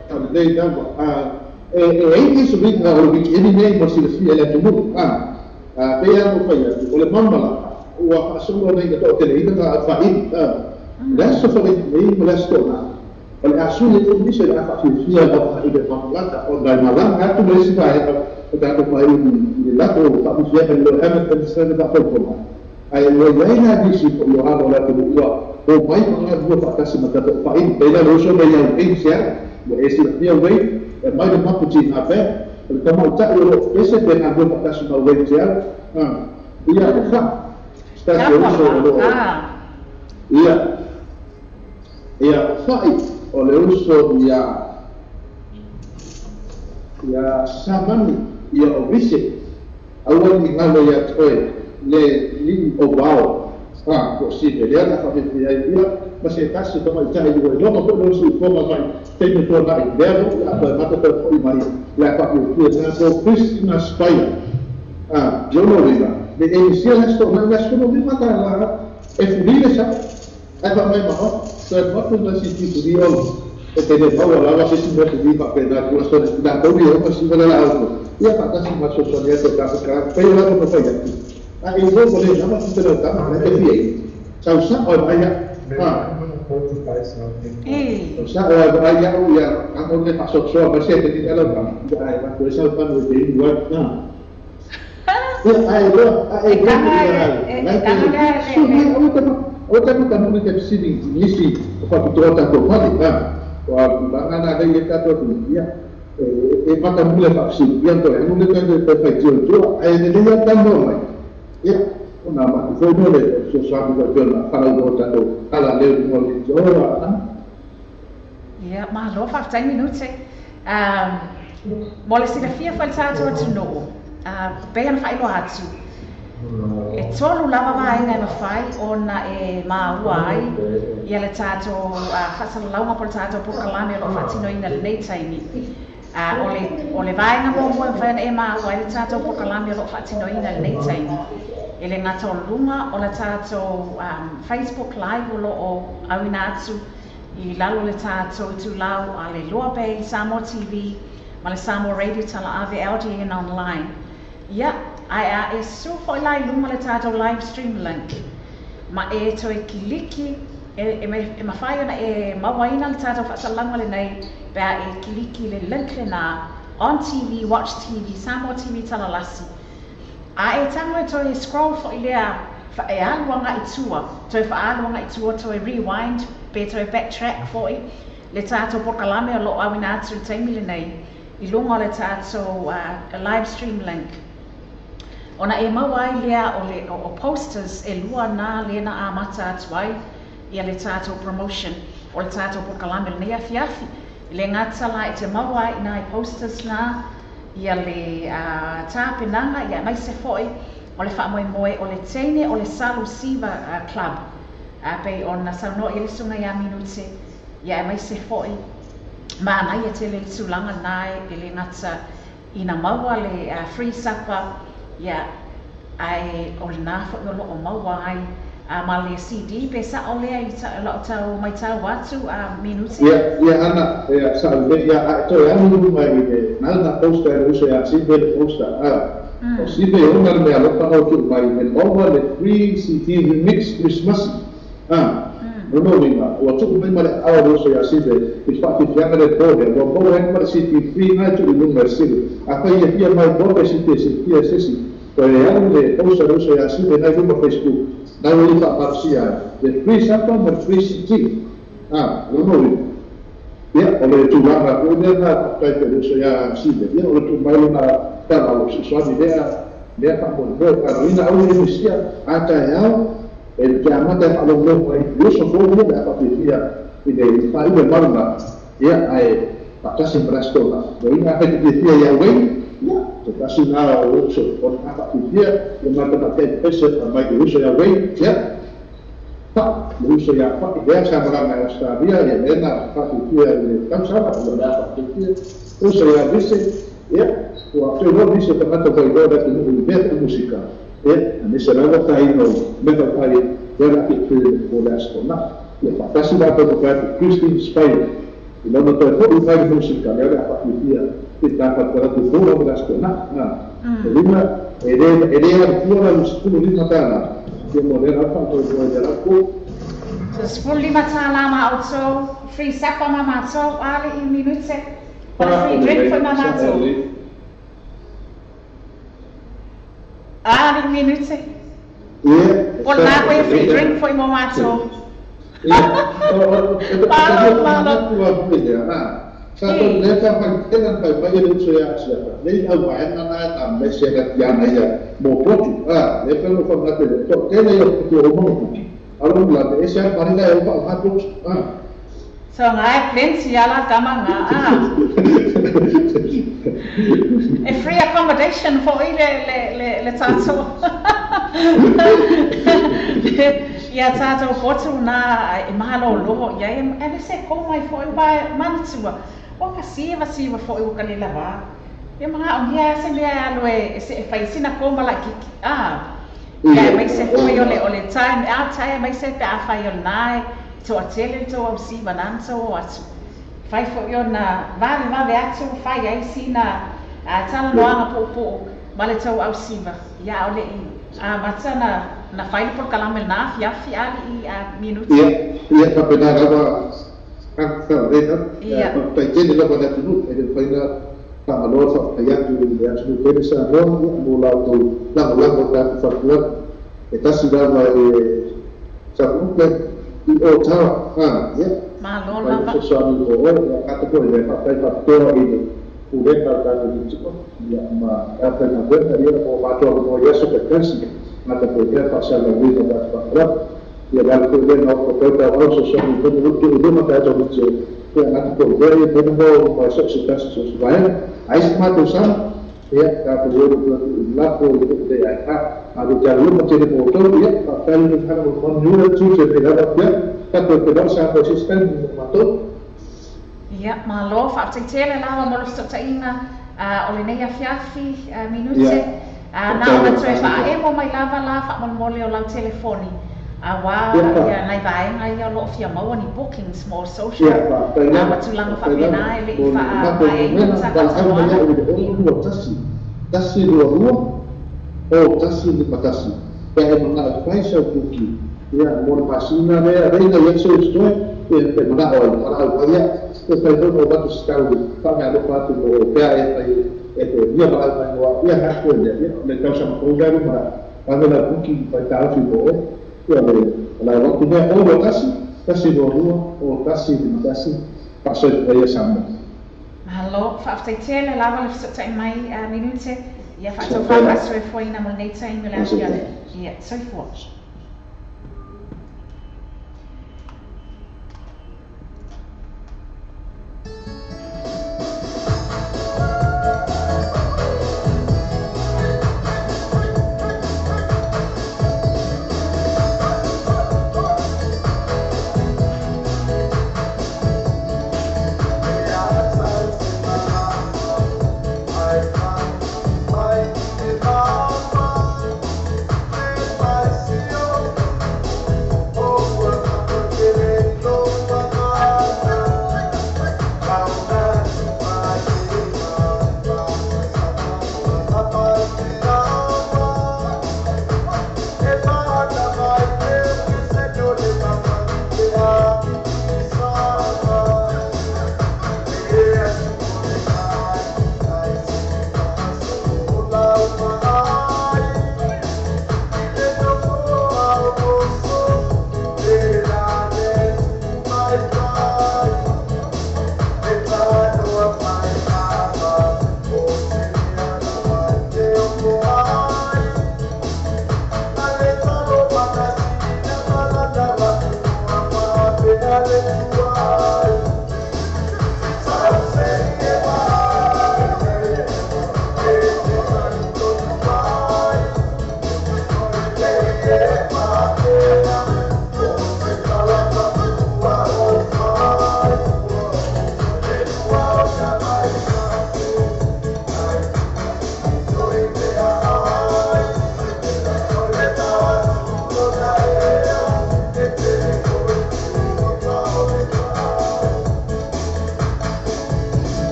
e subit na o bit ini nei mo si le tumu pe ya mo fa ya ole mamba wa faso mo nei to te le ita fa in la so fa nei mo la sto na ole asu le tu mi se la fa fi ya ba i de mamba o dai mala ha tu le si fa Kita tu mahu dilakukan tak mesti akan lepas concern tak apa. Ayat lain lagi sih kalau ada orang tu buat. Oh, baik orang buat tak kasih mata tak faham. Bila lusuh bayar pensiun, berisi dia baik. Mai dah mampu cina apa? Kalau tak lusuh pensiun dengan buat tak kasih mau pensiun. Ia tak. Stasiun lusuh. Ia faham. Oleh lusuh ya saman ia obisi awal ni ngalo ya toy le lin obao ko si dia nak apa dia masih kasih tu macam itu dia nak buat lusu ko mai temu tu nak dia apa mata tu mai la apa tu dia so Christmas spy jono riba de inicial esto na nasko no mata la efudile sa apa mai maho so apa tu si dia Porque de nuevo hablaba así sin recibir papel, la teoría es así de la auto. Y aparte sin más sostenía de cada pero la no fue aquí. Y luego le llama a pero estamos en el pie. Sausa o vaya. O sea, vaya ya cuando le pasó solo a ver si te quita la otra. Ya pues al pan de igual no. Otra no te sini misi apa tu otak tu mati Wah, bagaimana ada yang kata tu dia, mata mula vaksin, yang tu, yang mula kan dia pakai jual, ayat dia yang tambah lagi, ya, nama itu boleh sesuatu kerja, kalau dia tu, kalau dia boleh jual, Ia, mahalo whakatai minute. Mo le silafia whai tātou atu noo. Pea na whailo atu. E tolu lava vaenga e mawhai ona e maua ai. Ia le tātou whasalaunga po le tātou pokalame lo whatino ina le nei taimi. O le vaenga mo mo e whaena e maua ai le tātou pokalame lo whatino ina le nei taimi. E le ngata o lunga o le tātou Facebook live o lo o awina atu I lalo le tātou I tūlau a le Loa Bay, Samoa TV, ma le Samoa Radio tala ave LDN online. Ia, ai e sufo I lai lunga le tātou live stream link. Ma e to e kiliki, e mawhai ona e mawaina le tātou whaasalanga le nei, bea e kiliki le link le nā, on TV, watch TV, Samoa TV tala lasi. A e tango e to e scroll fo I lea, e aluanga I tua, to e whaaluanga I tua, to e rewind, pe to e backtrack fo I, le tātou pokalame o lo awina atu taimi le nei, I lunga le tātou live stream link. Ona e mawai lea o posters e lua nā lena a mata atu ai, ia le tātou promotion, o le tātou pokalame le nei afi. Le ngata la I te mawai nā I posters nā, ia le tāpenanga, ia mai se foi, o le whaamoe o le teine o le Salu Siva Club. Pei ona sauno I le sunga ia minute, ia mai se foi, maanai e te le sulanga nai e le ngata ina maua le free supper, ia ai o le nafo I o maua ai, ma le CD, pe sa o lea I tau mai tau watu minute. Ia ana, sa o lea, a to e anu mai I nalna poster e uso ia sibe le poster, o sibe o ngar mea lopa o tu mai, en over le free CD remix Christmas, no minga, o tu mai male awa uso ia sibe, I fati fianga le pode, o boa en mare CD free na tu I number sibe, a kai ia pia mai boa sibe se pia sesi, o e anu le poster uso ia sibe na luma Facebook, na uli pa parsia, le free supper ma free CD, no minga. Ia, o le tūlanga, o lea kai te uso ia sibe, ia o le tu mai luna tala o si swani lea pa mo le karoina au le misia, ata e au, e te amata e alo lo mai, uso fōu le a papifia, I le whaiwe marunga, ia ai patasi mbrastola, o ina kai te fia ia wei, ia, te kasi nā o uso, o a papifia, le mata kai pese, a mai te uso ia wei, ia, le uso ia whaki lea sa maranga e Australia, ia lena papifia le tausama, o lea papifia, uso ia vise, ia, o a teo no vise tamata vai roda te nuhu I mea musika, ia, nese rana tai no meta tai vera ki te o le astona, ia whakasi nā tō kati Christine Spire, I lona toi hoʻi vai musika, lea rea papifia, te tāpatara te fōra o le astona, e lima, e rea tua la usikulu lima tāna, ia mo lea rapa toi toi ia rako. So sepuluh lima tāna ma auto, free supper ma mato, ali I minute, free drink for ma mato. Ali minute. Por nā koe free drink for ma mato. Sa to le ka pa tena pa mai le so ya sia. Le au wa na na ta me se ga ya na ya mo potu. Le pelo fa na te to tena yo to mo mo. Alo la de esa parida e pa ha to. So ngai plenty ala kamanga. A free accommodation for le tato. Ia tato potu na I mahalo loho ia e se ko mai foi ba mantua. O ka siva foi o kanila va. Ia mga o ia se le alo e se fai sina ko mala kiki. Ia mai se foi ole time out time mai se pe a fai o nai to atele to o siva nan so atu. Fai fo yo na vale atu fai ai sina tala loanga po male to au siva. Ia ole matana na fai por kalamel na fiafi ali I minuto. Ia ka pena rawa ka reta. Ia pa tene la bona tunu e fai na ka alo fa ia tu le atu pele sa no mo la to la ka fa kuat e tasi dava e sa kupe I o ta ia ma lo la pa so ami o ka te ko le fa fa to I ule ka ka ni tiko ia ma ka te na veta ia o ma to mo yeso pe kasi mata poder passar a vida da sua ia dar o que não o que o so so no que o não tá já muito Ia ngati ko le pena mo ma so se tas so vai. Ai se ma tu sa. Ia ka ko la ko de ai ka. A do jalu mo te ko to ia pa tal ni kana mo nu tu se te la ia. Ka ko te sa ko system ma to. Ia ma lo fa te tele la mo lo so taina o le nei afiafi minute. Na o te fa e mo mai lava la fa mo le o la telefoni. Awa ia nai vai ngai o lo fia mau ni bookings more social. Na ma tu langa fa pena ele I fa ai no sa ka o tasi rua o tasi ni patasi. Pe e mana ka sa buki. Ia mo pasina le reina ia so sto e pe mana o ia e pe no ba tu skau fa me alo pa tu o pe e pe ia ba al no ia ha ko le ka sa mo ga ma pa la buki pa ta fi bo la waktu dia o kasi rua o kasi matasi pasal dia sama. Halo, fa'aftai tele lava le fsota mai minute ia fa'atau fa'aso e foi na mo nei tai me la ia ia so forte.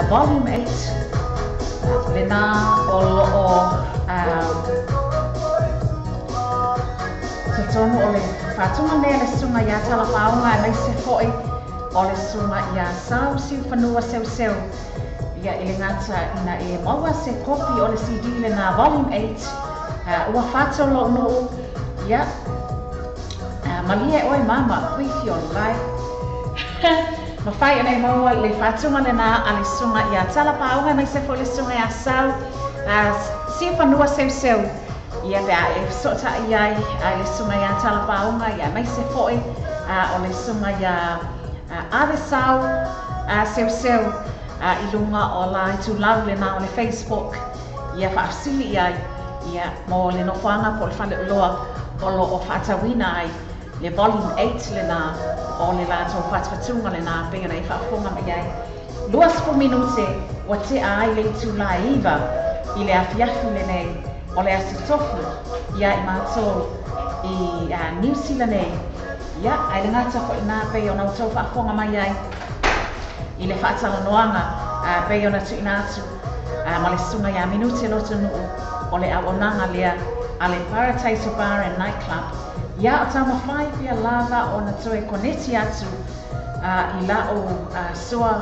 Volume 8 lena o tono o le whatunga ne le sunga ia tala paunga nei se foi o le sunga ia sau siu whanua seu ia ele ngata ina e maua se kopi o le CD lena Volume 8 ua whato lo no ia malia oi mama kuifi on lai ma fai nei maua le whatunga lena a le sunga ia tala paunga nei se foi le sunga ia sau siu whanua seu ia le e sota ia ai le sunga ia tala paunga ia mai se foi o le sunga ia ave sau seu I lunga o la tu lau le na o le Facebook ia whaafsili ia mo le no whanga po le whale uloa o lo o whatawina ai le Volume 8 le na o le la tau whatwatunga le na penga nei whaafonga mai ai 2 minute o te ai le tu la iwa I le afiafu le nei o le asitofu ia I mātou I New Zealand nei ia ai le ngata ko ina pe o na tau whaafonga mai ai I le whaatala noanga pei ona tu ina atu ma le sunga ia minute loto nuu o le awonanga lea a le Paradise Bar and Nightclub ia o tama whai pia lava o na toe koneti atu I la o soa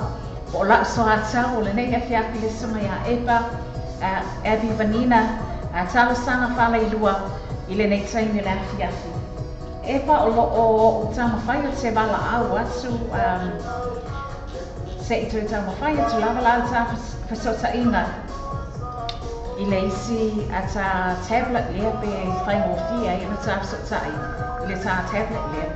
o la soa atau o le nei afiapi le sunga ia epa Abby Vanina talo sanga whala I lua I le nei taimi le afiafi e pa o o tama whai o te wala au atu se i tui tama whai atu lava lau ta whasota inga i le isi a ta tablet lea pe whai ngofia i na ta whasota i le ta tablet lea.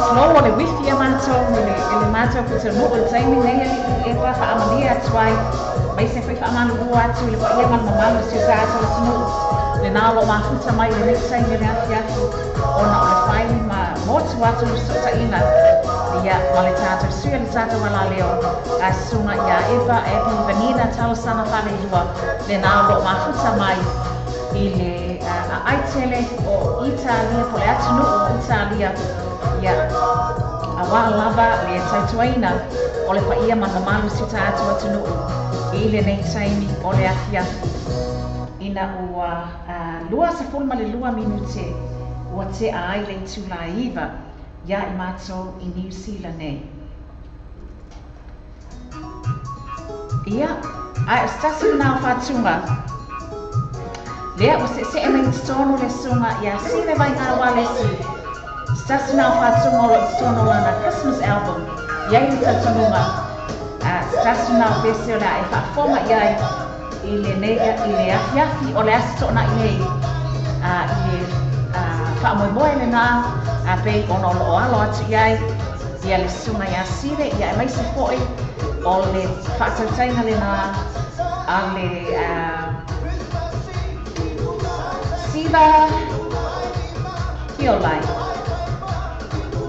Slow le wifi manto le manto ko te no le timing nei e pa fa amania twai mai se fa amana bua tu le pa ia mama mama se ka to no le na lo ma futa mai le sai le afia ona le fai ma mo tu atu so ta ina ia male tato su le tato mala leo asuma ia e pa e venina talo sana fa le na lo ma futa mai ile ai tele o Italia po le atu no Italia ia awa lava le taituaina o le paia manamalu si tātu atu nuu i le nei taimi o le afia ina ua lua sa fulma le lua minute ua te ai le tūlaiva ia i mātou i New Zealand nei. Ia, ai o stasi nao whātunga lea o se e mei tono le sunga ia sine vai ngā walesi stasi nao whātunga o le tono lana Christmas album iai ni tatununga stasi nao bese o la e whaafonga iai i le nega i le afiafi o le asitona i hei i le whaamoemoe le nā pei ono lo alo atu iai ia le sunga ia sire ia e maise foi o le whaatautaina le nā a le siva hiolai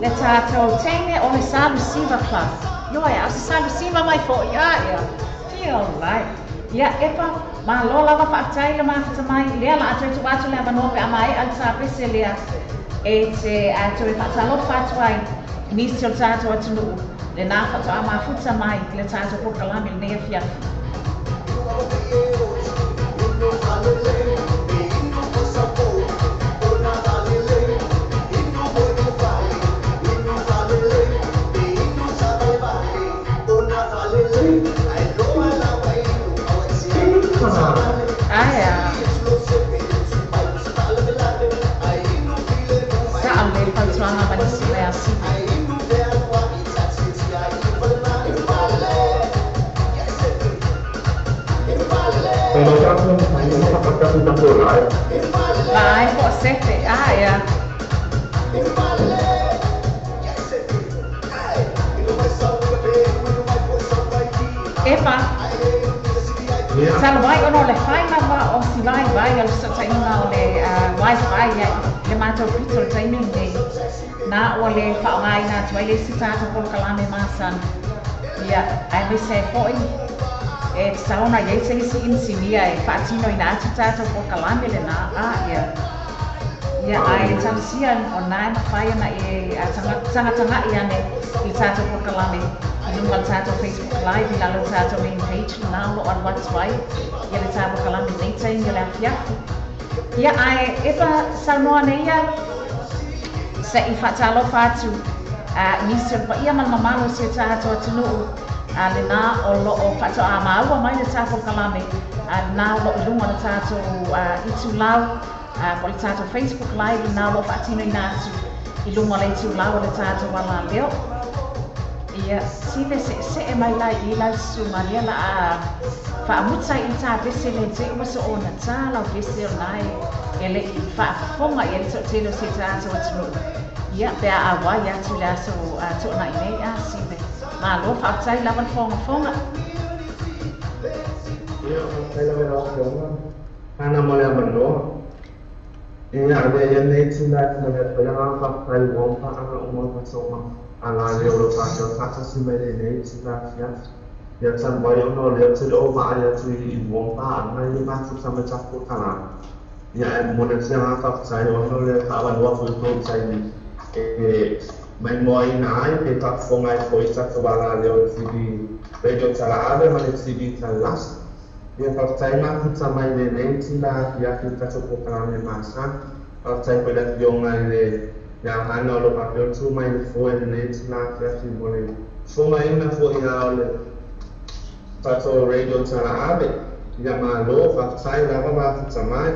le tātou teine o le Salu Siva Club. Ioe, au se Salu Siva mai fo, ia. Hiolai. Ia, epa, ma lo lava whaatai le māwhata mai, lea la atu e tu atu le avanoa pe amai, al tā pese lea e te atu e whaatalo whātuai, nisi o le tātou atu nuu, le nā whatu a māwhuta mai, le tātou pokalami le nea fiafi. Vai, kok sete, ya. Epa, salwai ono le fai lava o si vai al sataina o le wifi ya le mato pito timing de na o le whaongai na tuai le sitata por kalame masan ya ai me se foi e sauna ye se si insinia e fatino ina atata por kalame le na ya ai tansia online fai na e tanga ia ne i tata por kalame Nungal tato Facebook Live, lalo tato main page, nalo on WhatsApp, ia tato kalami neita inga le afiafi. Ia ai, epa sanoa neia, sa i whatalo whatu, nisio pa ia man mamalo si tato atunuu, le nā o lo o whato a maua mai le tato kalami, nā o lo ilunga le tato itu lau, po le tato Facebook Live, nā lo whatino i nātu, ilunga le itu lau le tato wala leo. Ia, sile se e mai lai I lai sumaria la whaamuta I tā bese le te umaso o na tā lau bese o nai e le I whaafonga I le tōtelo se tā ato atunu. Ia, pea a wai atu le aso tōna I nei a sile. Mā lo whaatai lawan fonga. Ia, whaatai lawan o fonga. Hana mo le amanoa. Ia, ane ia nei tu lai tana le whaia whaatai wampa ana o mua pasoma. ala leo lo pasio tata si mele nei si la fia ya tan mai ono le te o ma ya tu I wonga na I ma tu sama chapo kala ya mo le sia na fa sai ono le ka wa no fu to sai ni mai moi na ai pe ta fonga I foi sa to bala leo si di radio tala ave ma le si di talas ya fa sai na tu sama le nei si la ya tu ta to kala le masa fa sai pe la yonga le ya hana lo papel tu mai foi nei si la ya si mo le fonga ina foi ya le Pato radio tala ave ya malo fa sai lava ma samai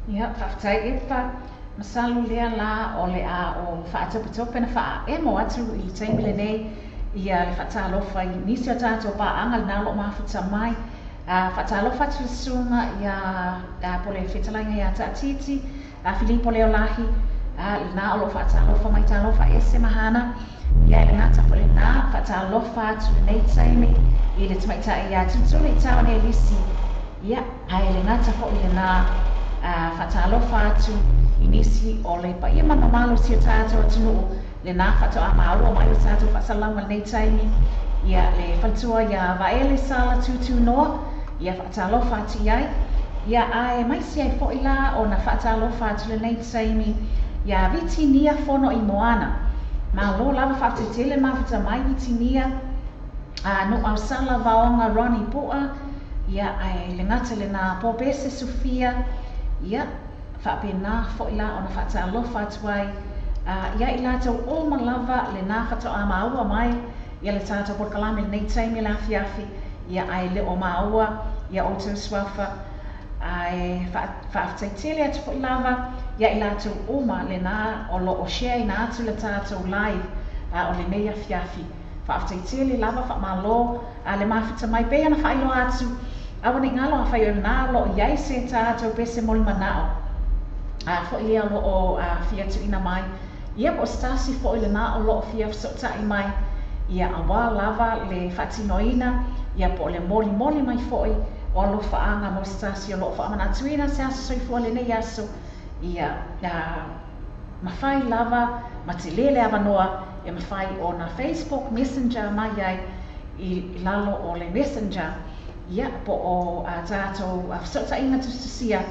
ya fa sai ipa masalu lea la o le a o fa tope na fa e mo atu I taimile nei ia le fa talo fa nisi tato pa angal na lo ma fa samai fa talo fa tu sunga ia pole fitalainga ia tatiti Filipo le olahi na o lo fa talo fa mai talo fa ese mahana ia na ta pole na fa talo fa tu nei taimi I le tamaita ia tutule tau ne lisi ia ai le ngata fo I na fatalo fatu inisi o le pa ia mana malo si tato tunu le na fato a maalo mai tato fa salama nei taimi ia le fatua ia vaele sala tutu no ia fatalo fatu ia ai mai si ai fo ila o na fatalo fatu le nei taimi ia vitinia fono I moana malo lava fatu tele ma fata mai vitinia no au sala vaonga Ronnie Poa ia ai le ngata le na popese Sofia ia whapena fo ila o na whata alofa tuai ia I lato o malava le na whata a maua mai ia le tātou porkalame le nei taimi la fiafi ia ai le o maua ia o tau swafa ai whaaftaitele atu fo ilava ia I lato oma le na o lo o share ina atu le tātou live o le nei a fiafi Whaaftaitele lava whaamalo le mawhita mai pēa na whailo atu awa ni ngalo a whaio na lo iai se tātou pese moli manao fo ia lo o fiatu ina mai ia po stasi fo ile na o lo fia sota I mai ia awa lava le whatinoina ia po le moli mai fo I o lo whaanga mo stasi o lo whaamana tuina se aso soi fo le nei aso ia mawhai lava matilele avanoa e mawhai o na Facebook Messenger mai ai I lalo o le Messenger ia po o tātou sota inga tustusia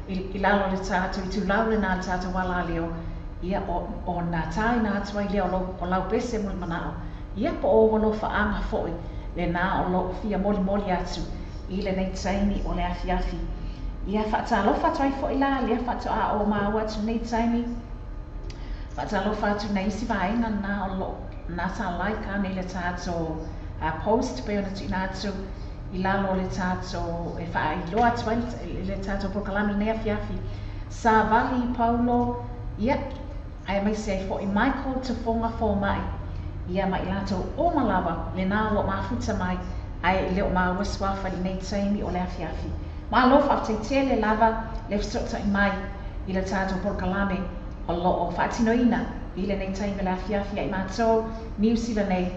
I lalo le tātou I tūlaure nā le tātou wala leo ia o nā tāi nā tuai leo o lau pese muli manao ia po o wano whaanga foi le nā o lo fia moli atu I le nei taimi o le afiafi ia whaatalofa tuai foi la lea whaatoa o māua atu nei taimi Whaatalofa atu nei isi vaenga nā o lo nā tā laika nei le tātou post pe ona tina atu I lalo le tātou e wha I loa atu le tātou prokalame nei afiafi Sa vali Paulo ia ai mai se fo I Michael te fonga fo mai ia mai lato o malava le nā lo mafuta mai ai leo maua swafa I nei taimi o le afiafi ma lo whaaftaitele lava le fsota I mai I le tātou prokalame o lo o whaatinoina I le nei taimi le afiafi ai mātou New Zealand nei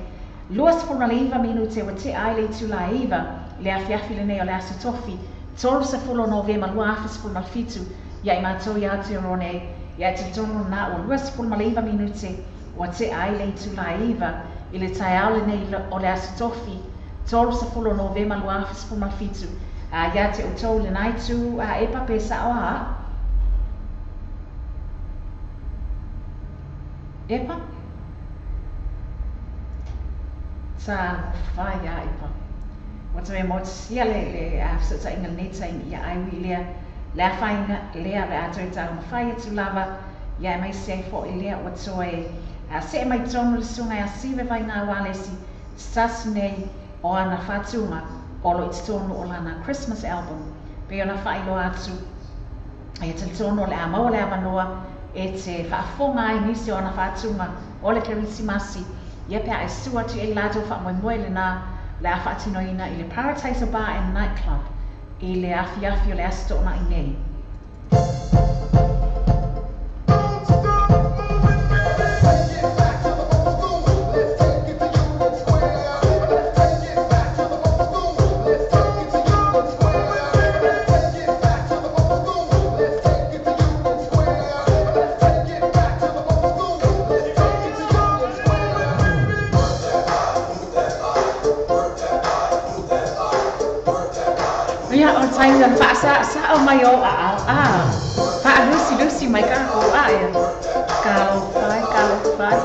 Luas formaliva minute wa te ai le tula iva le afiafi le nei o le aso tofi tolu sa fulo novema lua afis formalfitu ia I mātou ia te rone ia te tono na o luas formaliva minute wa te ai le tula iva I le tai au le nei o le aso tofi tolu sa fulo novema lua afis formalfitu ia te o tau le naitu e pape sa oa epa sa fai a ipa wata me mo sia le afsata inga nei taimi ia ai wi le fainga le ave ato ta ma fai tu lava ia mai se fo ile wata e se mai tono le sunga ia sive vai na wale si stas nei o ana fatunga o lo ittono o lana Christmas album pe ona fai lo atu ia te tono le ama o le avanoa e te whaafonga ai nisi o ana fatunga o le kerisimasi ia pia e sua tu e lato wha le na le a whaatinoina I le Paradise Bar and Nightclub I le afiafi o le astona I nei. Ia o tai dan sa o mai o fa Lucy mai ka ko ia kalau fai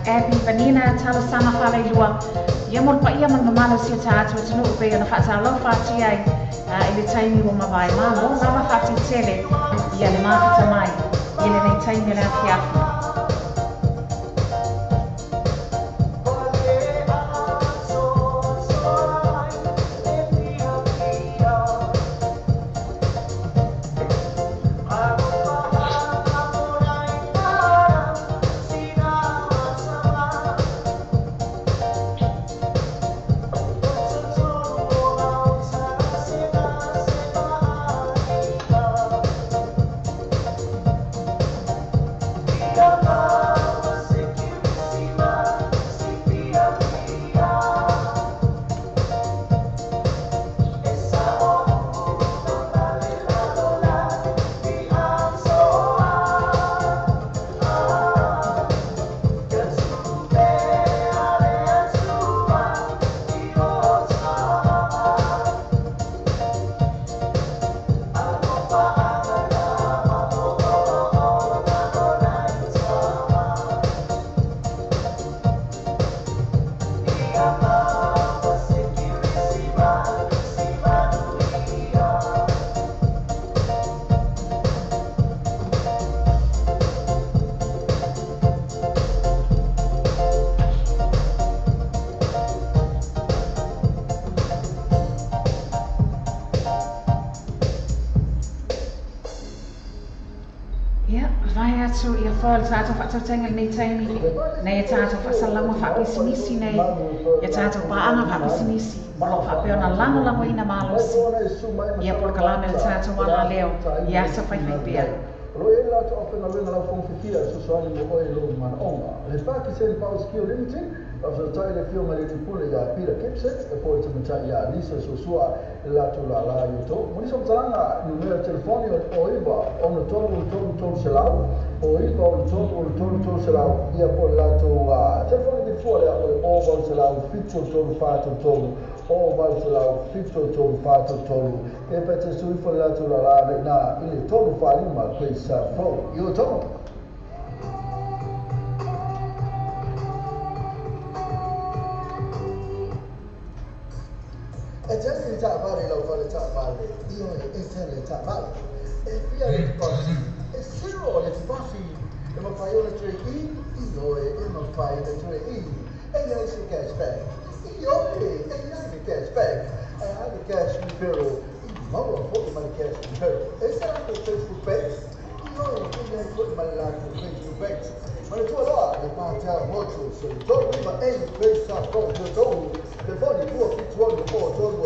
Abby Vanina tala sama fala ilua ia mon pa ia man mamalo sia taatu tunu pe na fata lo fati ai ile taimi wo mavai malo lava fati tele ia le mafita mai ile nei taimi la fiafu So ia fol tato fa tengel nei taimi nei tato fa salama fa pisinisi nei ia tato paanga fa pisinisi lo fa pe ona langa la moina malos ia por kalame tato wala leo ia sa fai fai pia Roi e la to na vena la fonfitia so so ani mo e lo man onga le fa ki sen paus ki limited of the tile fio ma le pule ya pira kipset e poi te mcha ya lisa so sua la to la yuto mo so tanga numero telefoni o iba on to selau o iba on to selau ia por la to telefoni fuori o volse la ufficio tolu fatto tolu o volse la ufficio tolu fatto tolu e per te sui fuori la tolu la na il tolu fali ma questa fo io tolu e già si sta fare lo fa le vale io e se le vale e via le cose e se lo le passi e ma fai una tre io e ma fai una tre e io si cashback io e io si cashback e anche cash però ma lo poi ma cash però e sarà che Facebook page io e io poi ma la Facebook page ma le tue là le parte molto se torni ma è questa cosa tu le voglio due fittuano o torno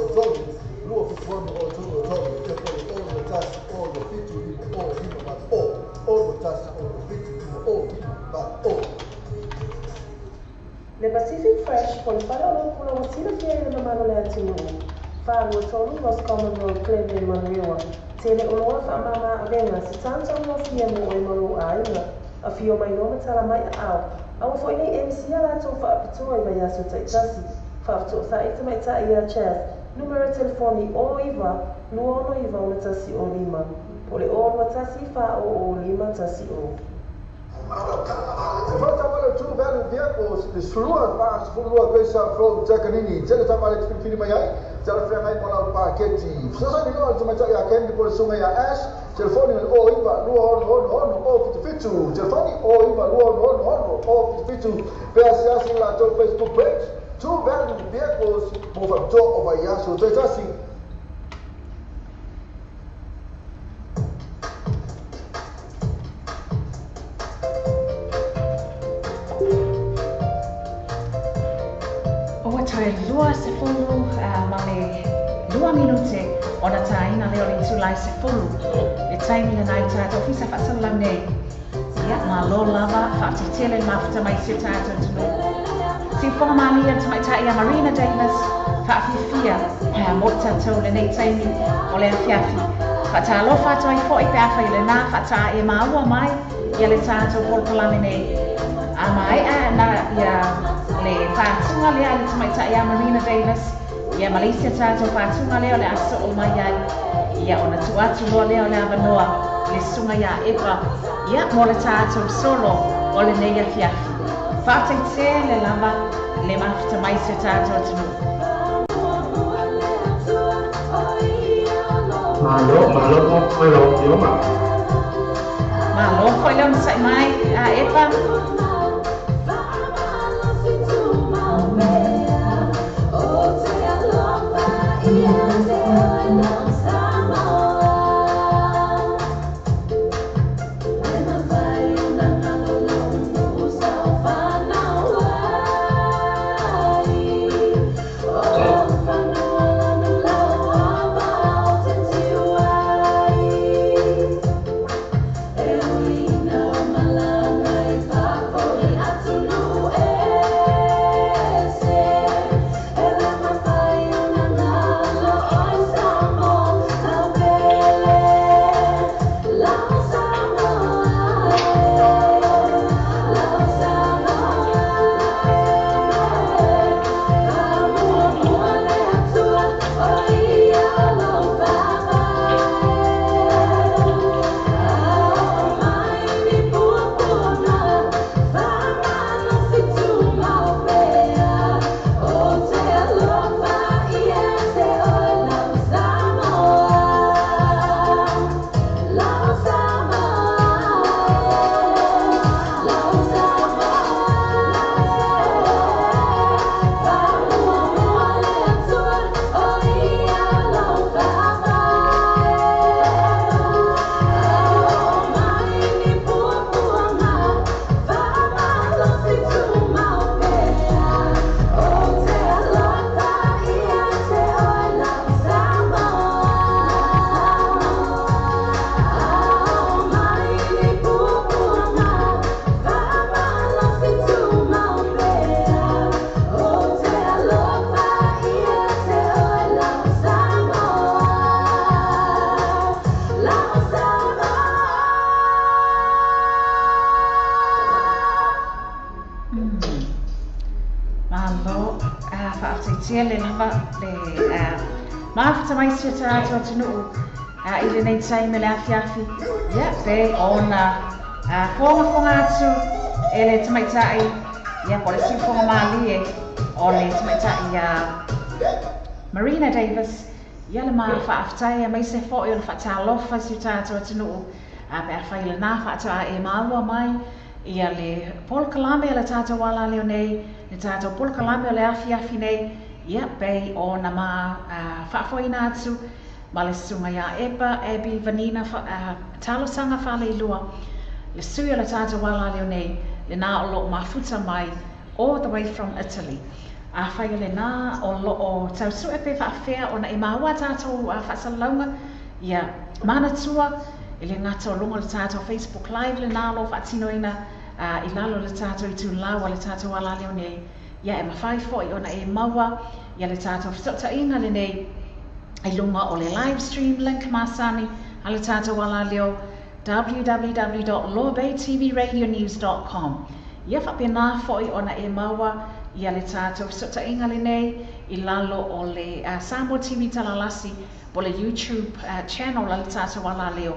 due fittuano o torno e poi o le tasse o le fittuano o di ma o le tasse o le fittuano o di ma o Le Pacific Fresh por falo pulo wasila fiere na mano le atinu. Fa wo tolu was common road cleve manrewa. Tele ulwa fa mama abenga si tanto mo fie mo e malu aina. A fio mai no matala mai au. Au foi nei MC ala to fa apito e vai aso tai tasi. Fa to sa ita mai ta ia chef. Numero telefoni o iva, luono iva una tasi o lima. Pole o tasi fa o lima tasi o. Se volta agora tu velho vehicles, destrua as fulua coisa from Jacanini, já está mais de filho mai ai, já foi mai para o paquete. Só sabe não, tu já ia querer por sunga ya ash, telefone o iba no o fitu, telefone o iba no o fitu, peça assim lá do Facebook page, tu velho vehicles, move up to over ya, so tá assim. Lua se fulu male 2 minute ona taina leo le tulai se fulu le taimi le nai tata ofisa fasala nei ya ma lo lava fati tele mafuta mai se tata tuno si foma mani ya mai ta ya Marina Davis fa fia mota tole nei taimi ole fiafi fata lo fata ai foi pe afa ile na fata e ma wa mai ya le tata por kalame nei amai na ya le fatunga le ale mai ta ya Marina Davis ya Malaysia tato fatunga le ole aso o mai ya ona tuatu lo le ole avanoa le sunga ya Eva ya mola tato solo ole ne ya fiafi fata tse le lava le mafta mai se tato tunu malo ko pero yo ma malo ko le on sai mai a Eva whaafetaitia le lava le mafutamaisi o tātou atunuu I le nei taime le afiafi ia pe ona fonga atu e le tamaitai ia po le sifonga mali e o le tamaitai ia Marina Davis ia le maa whaafetai mai se fo i o le whaatalofa si o tātou atunuu pe a whai le nā whaatua e maua mai ia le Paul Kalame o le tātou wala leo nei le tātou Paul Kalame o le afiafi nei ia pe ona maa whaafoina atu ma le sunga ia Epa, Abby, Vanina, talosanga whaleilua. Le sui o le tātou wala leo nei, le nā o loo mafuta mai, all the way from Italy. A whai le nā o loo tausu e pe whaafea o na i maua tātou whaasalaunga, ia mana tua, i le ngata o lunga le tātou Facebook Live le nā lo whaatinoina, i lalo le tātou i tū lawa le tātou wala leo nei, ia e mawhai fo i ona e maua, ia le tātou whasota inga le nei, ai lunga o le live stream link masani ala tātou wala leo www.lawbaytvradionews.com ia whapena foi ona e maua ia le tātou sota inga le nei I lalo o le Samoa TV talalasi po le YouTube channel ala tātou wala leo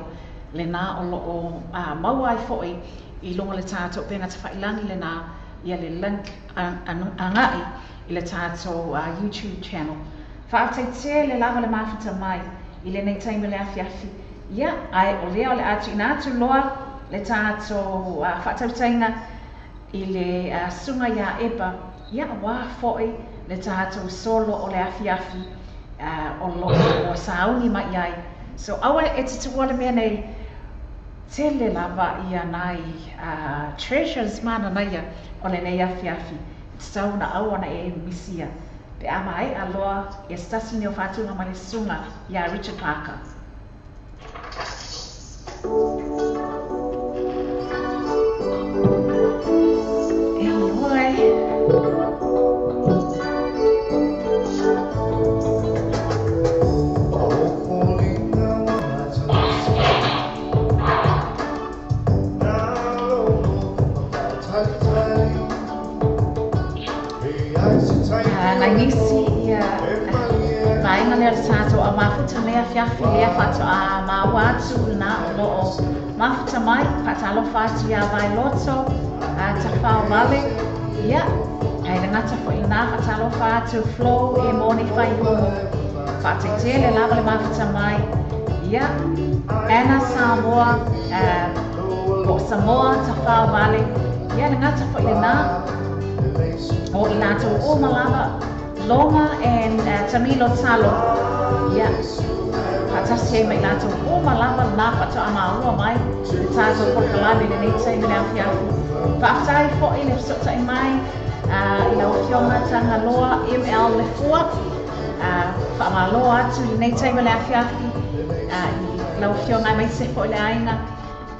le nā o loo maua ai foi I lunga le tātou pena te whailangi le nā ia le link angai I le tātou YouTube channel Whaataitea le lava le mafuta mai I le nei taime le afiafi. Ia, ai o leo le atu ina atu loa le tātou whaatautainga I le sunga ia Epa. Ia wā foi le tātou solo o le afiafi o lo o saungi mai ai. So awa e te tuwa le mea nei te le lava ia nai treasures mana naia o le nei afiafi. Sauna awana e misia. Pe ama ai aloa e stasi neo whātunga ma le sunga ia Richard Parker. E aloa e. Nisi ia vainga lea tātou a mafuta mea fiafi lea whātua a mawatu na o mafuta mai whātalo whātu ia vai loto ta whao vale ia ai le ngata fo ina whātalo whātu flow e moni whai homo whātaitea le lava le mafuta mai ia Anna Samoa o Samoa ta whao vale ia le ngata fo ina o I lātou o malava Longa and Tamilo Talo. Ia. Patasi e mai lātou o malava nā whatu a maua mai. Le tātou pokalami le nei taimi le awhiafu. Whaatai fo I le whasota I mai. I lau whionga tanga loa ML le fua. Whaamaloa atu le nei taimi le awhiafu. I lau whionga mai se fo I le aina.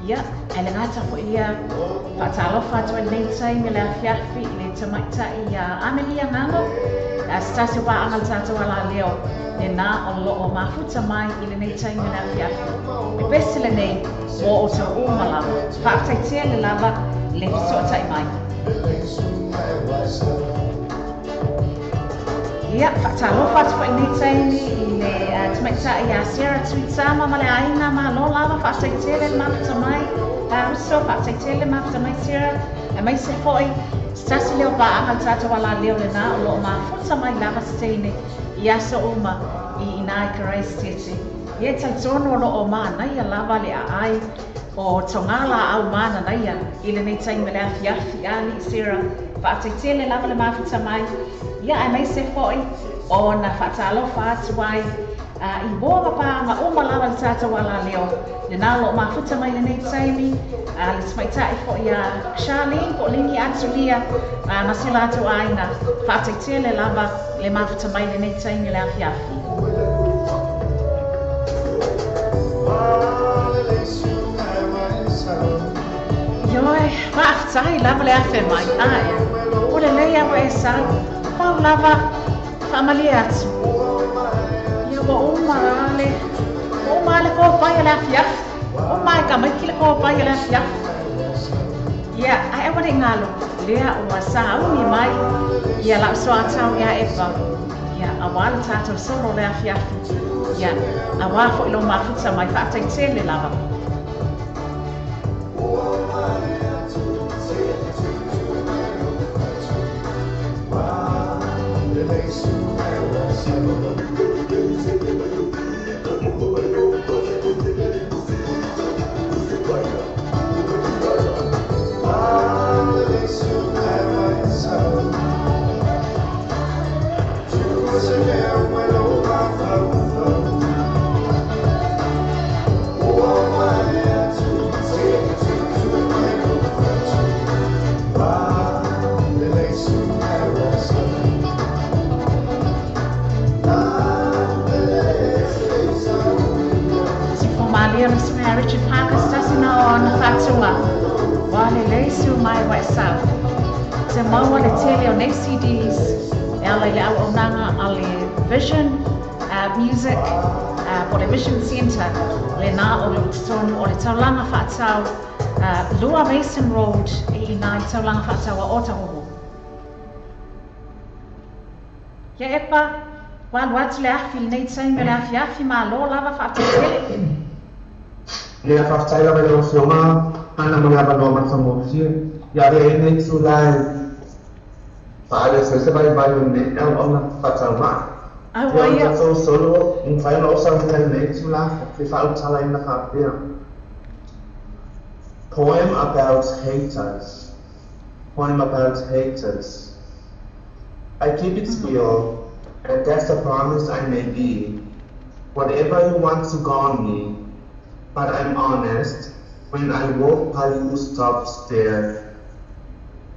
Ia. E le ngata fo ia. Whaatalofa atu le nei taimi le awhiafu. I le tamaita I Amelia Ngamo. Stasi wa angal tātou ala leo le nā o loo mafuta mai I le nei taimi le awhiafu. E besi le nei o o tau o malava. Whaataitea le lava le whasotai mai. Ia, whaatalofa atu I nei taimi I le tamaita I a Sarah Tuitama ma le aina ma lo lava whaataitea le mafuta mai. Russo whaataitea le mafuta mai Sarah. E mai se foi Stasi leo pa angal tātou ala leo le nā o loo mafuta mai lava steine I aso uma I inai karais tete. Ie taitono o loo mānaia lava le ai o tongala au mana naia I le nei taimi le awhiafi ali Sarah. Whaataitea le lava le mafuta mai. Ia ai mai se foi o na whaatalofa atu ai I boga pa ma uma lava le tātou ala leo. Le nā loo mafuta mai le nei taimi. Le tmaitai fo ia Charlene po lingi atu lia masila atu aina. Whaataitea le lava le mafuta mai le nei taimi le awhiafi. Ioi, whaafitai lava le awhi mai. Aia, o le leia wa e sa. Whau lava whaamali atu. Ia wa umarale. Umale ko pai le awhiafi. O mai ka mai kile ko pai le awhiafi. Ia, ai wana ngalo. lea ua sauni mai ia la soa tau ia epa ia awala tātou solo le afiafi ia awa fo ilo mafuta mai whaataitele lava. Richard Parker stasina on Fatua wale leisu mai wa south se mawa le tele on CDs ala ya onanga ale Vision Music for the Vision Center le na o le son o le taulanga Fatau Lua Mason Road e na taulanga Fatau o Otahoho ya epa wan wat le afi nei tsai me le afi ma lo lava Fatau Le afaftaila vai lo fioma ana mga banoma sa mofi ya re nei sulai para se vai ne el ona fatalma ya so solo un fai no sa nei sulai fi fa utala in the hapia poem about haters. I keep it real, and that's the promise I may be. Whatever you want to go on me, but I'm honest. When I walk by, you stop stare.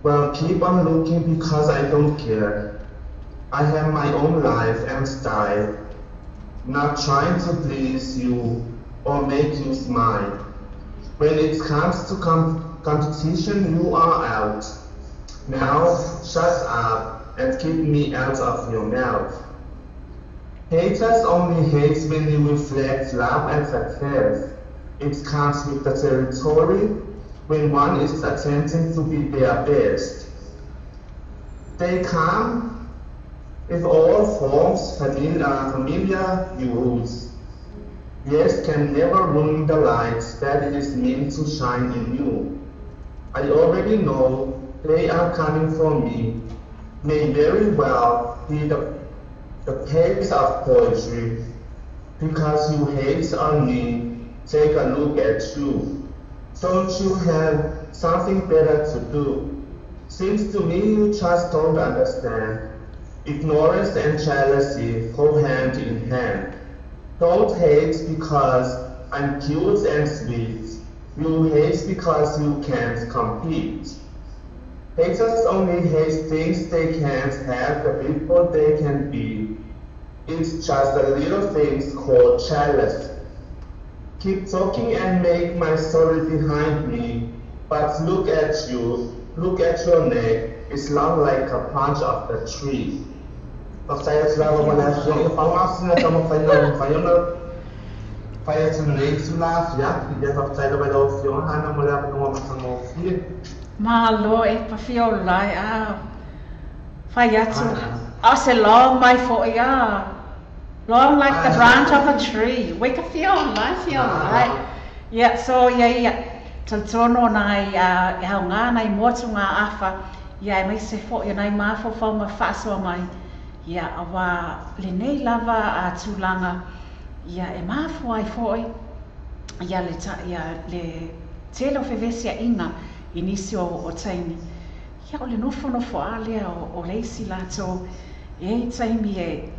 Well, keep on looking because I don't care. I have my own life and style, not trying to please you or make you smile. When it comes to competition, you are out. Now, shut up and keep me out of your mouth. Haters only hate when you reflect love and success. It comes with the territory when one is attempting to be their best. They come with all forms, familiar rules. Yes can never ruin the light that is meant to shine in you. I already know they are coming for me. May very well be the pace of poetry. Because you hate on me, take a look at you. Don't you have something better to do? Seems to me you just don't understand. Ignorance and jealousy go hand in hand. Don't hate because I'm cute and sweet. You hate because you can't compete. Haters only hate things they can't have, the people they can be. It's just the little things called jealousy. Keep talking and make my story behind me, but look at you, look at your neck, it's long like a punch of the tree. Saya selalu menasihati pengawasan atau faya tunai sulaf ya, dia saya pada opsiun hanya melihat pengawasan sama opsi. Malo pa fiolai faya tu ase long mai for ya. Long like the branch of a tree. Wake a fiolai. Yeah, so tantono nai haunga nai motu nga afa. Ya mai se fo ya nai mafo fo ma faso mai. Ya awa le nei lava tulanga. Ya e mafo ai foi. Ya le telo fevesia inga inisio o taimi. Ya o le nofo ale o leisi lato. E taimi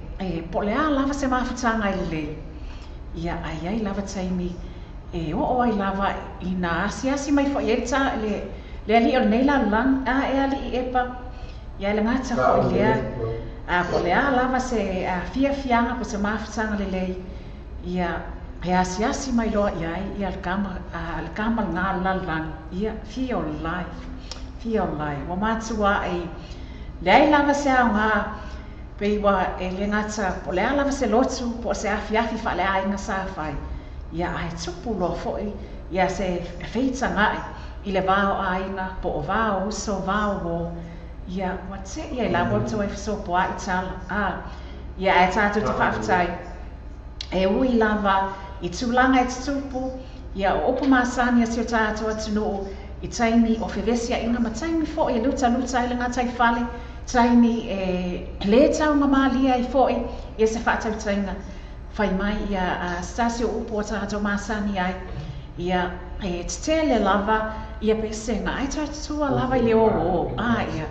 po lea lava se mafutanga i le. Ia ai lava taimi o ai lava ina asiasi mai fo yeta le ali o nei la lang ali epa. Ia le ngata fo lea. Po lea lava se fianga po se mafutanga le. Ia asiasi mai loa iai ia le kama ngā lalang. Ia fio lai. Wa matua le ai lava se au ngā peiwa le ngata po le ala se lotu po se afiafi fa le ai nga sa fai ia ai tupu lo foi ia se feita ngai i le vao ainga po o vao uso vao wo ia wate ia la wo to e so po ai tala ia e tātou te whaafitai e ui lava i tūlanga e tupu ia o opo masani si o tātou atu no i taimi o whiwesia inga ma taimi fo i luta i le ngatai whale taimi le tau ngā mālia i fo i se whaatau tainga whai mai ia stasio upo o tātou masani ai ia e tele lava ia pese ngā ai tātua lava i le o ia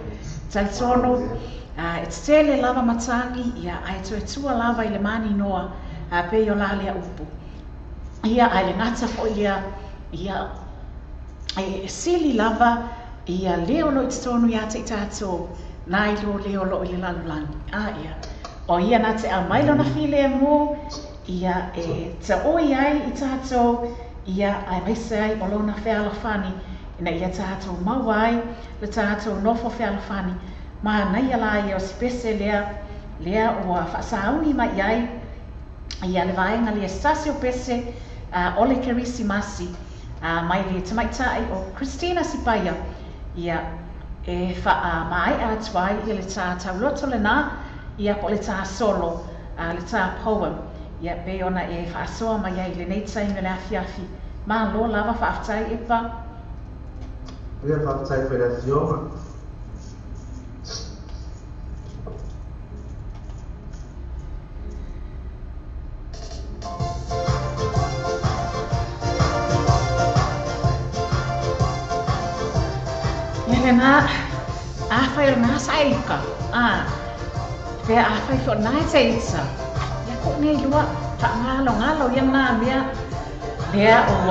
taitono e tele lava matangi ia ai tātua lava i le mani noa pe o lalea upo ia ai le ngata fo ia e sili lava ia leo lo i tonu ia te tātou nai lo leo lo i le lalulangi ia o ia na te a mailo na file e mo ia e te oi ai i tātou ia ai maise ai o lona whealawhani ina ia tātou mawai le tātou nofo whealawhani ma nei ala ia o sipese lea o whaasauni mai ai ia le vaenga lea stasio pese ole Kerisimasi mai le tamaitai o Christina Sipaia ia e mai atuai ia le tātou loto le nā ia po le tā solo le tā poem ia pe ona e whaasoa mai ai le nei taimi le afiafi ma lo lava whaafitai e pa ia whaafitai whai le fioma na afai na saika pe afai fo na tsaitsa ya ko ne lua ta ngalo yang na mia lea o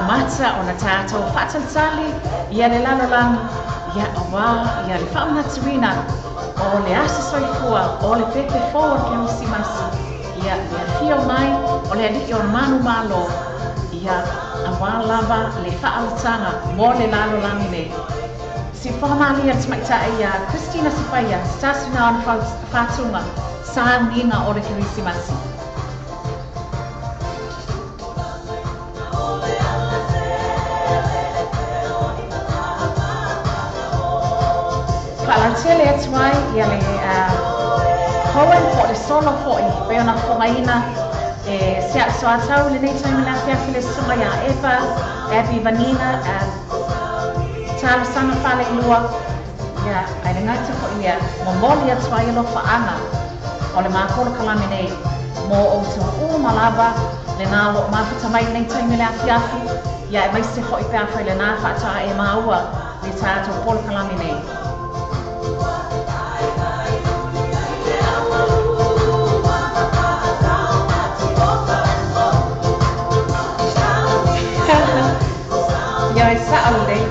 matsa ona tatou whaataltali ia le lalolangi ia awa ia le whaamaturina o le asa soifua o le pepe fōa Kerisimasi ia le fio mai o le aliki o manu malo ia awa lava le whaalatanga mo le lalolangi ne si whamali at maitai ia Christina Sipaia stasina ona whātunga sa nginga o le Kerisimasi. Palantele atuai ia le poem po le solo fo'i pe ona whangaina se so atau le nei taimi la fiafi le sunga ia Eva Abby Vanina tala sana whale ilua ia ai le ngaita fo'i ia momoli atuai lo whaanga o le mākoro kalame nei mo o te malava le nā lo māwhita mai nei taimi la fiafi ia e maise fo'i pe awhai le nā whaata e maua le tātou polo kalame nei. Yeah, it's Saturday,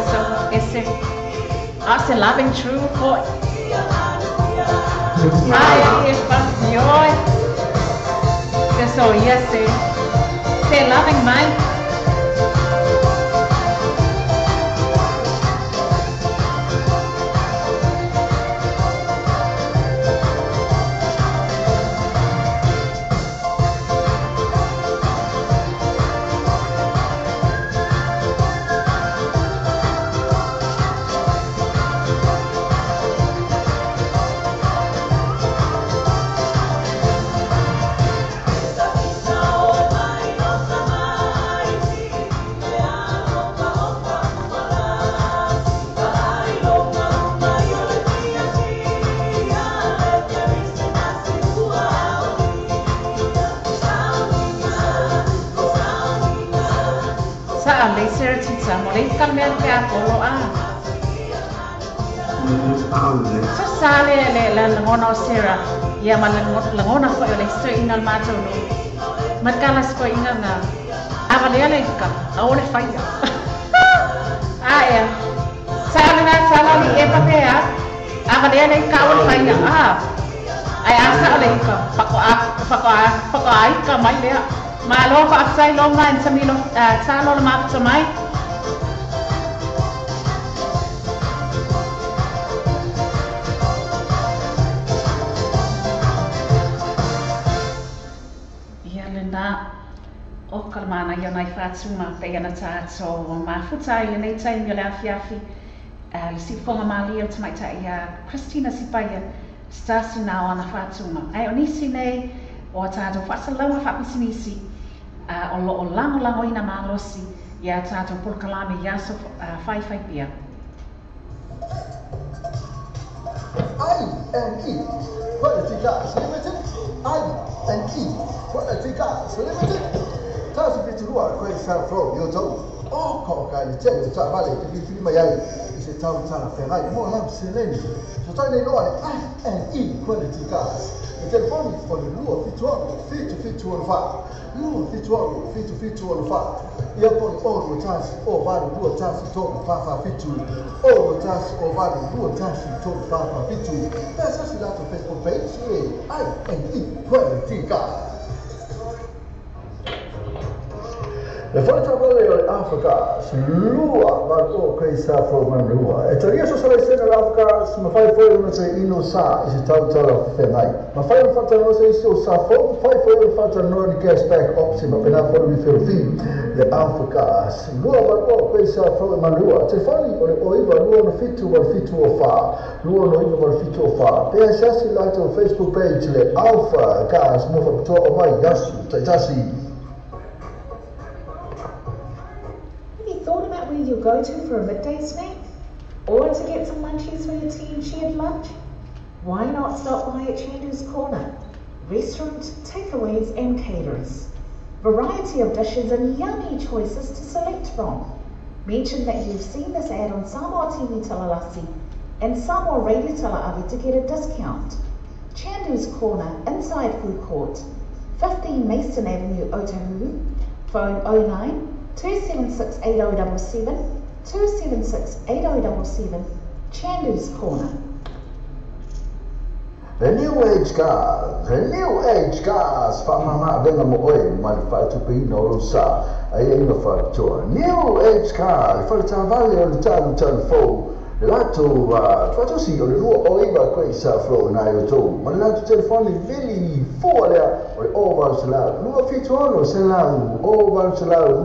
so it's a loving true for so yes, say loving mind. So sale le langona sera ia malangona fo le sto inal mato no marcalas ko inga na avale ka aole faia ya sala li e papea avale ka aole faia ai asa ole ka pako ai ka mai le malo fa sai lo man samilo salo ma to mai o kalamana ia nai whātunga pe ana tātou mafuta i nei taimi o le awhiawhi le sifonga malia o tamaita ia Christina Sipaia stasi nao ana whātunga. Ai o nisi nei o tātou whasalama whapisinisi o lo lango ina malosi ia tātou pulkalame ia so whai pia. I&E Quality Gas Limited. I&E Quality Gas Limited. Tasu piturua koe sa flow yo tau. O ko ka i te ta vale te fili mai ai i se tau tala Ferrari mo na seleni. So tai nei loa I&E Quality Gas. I telefoni o le lua fitu on fa. Lua fitu on fa. Ia poi o tasi o vale lua tasi to fa fitu. O tasi o vale lua tasi to fa fitu. Pesa si dato Facebook page I&E Quality Gas. Le forza vale Africa, lua ma o che sa forma lua. E teoria so sala scena l'Africa, ma fai fuori una sei ino sa, si sta tala femai. Ma fai un fatto no sei so sa fai fuori un fatto no di cashback option, ma per fuori mi fi le Africa. Lua ma o che sa forma lua. Te fai o iva lua no fitu o fa. Lua no iva o fitu o fa. Per se like on Facebook page le Alpha Gas mo fa to o mai yasu, tasi. Thought about where you go to for a midday snack? Or to get some munchies for your team shared lunch? Why not stop by at Chandu's Corner? Restaurant, takeaways and caterers. Variety of dishes and yummy choices to select from. Mention that you've seen this ad on Samoa TV Talalasi and Samoa Radio Talaavi to get a discount. Chandu's Corner, inside food court, 15 Mason Avenue, Otahuhu. Phone 09 276 8077, 276 8077, Chandu's Corner. The New Age Gas, Famama venga mo oi, ma fa tu pino sa, ai no fa to. New Age Gas, fa ta vale o tan fo. Lato fatto sì, o iva questa flow na io to. Ma lato telefoni veli fuori o va lo fituono se la o va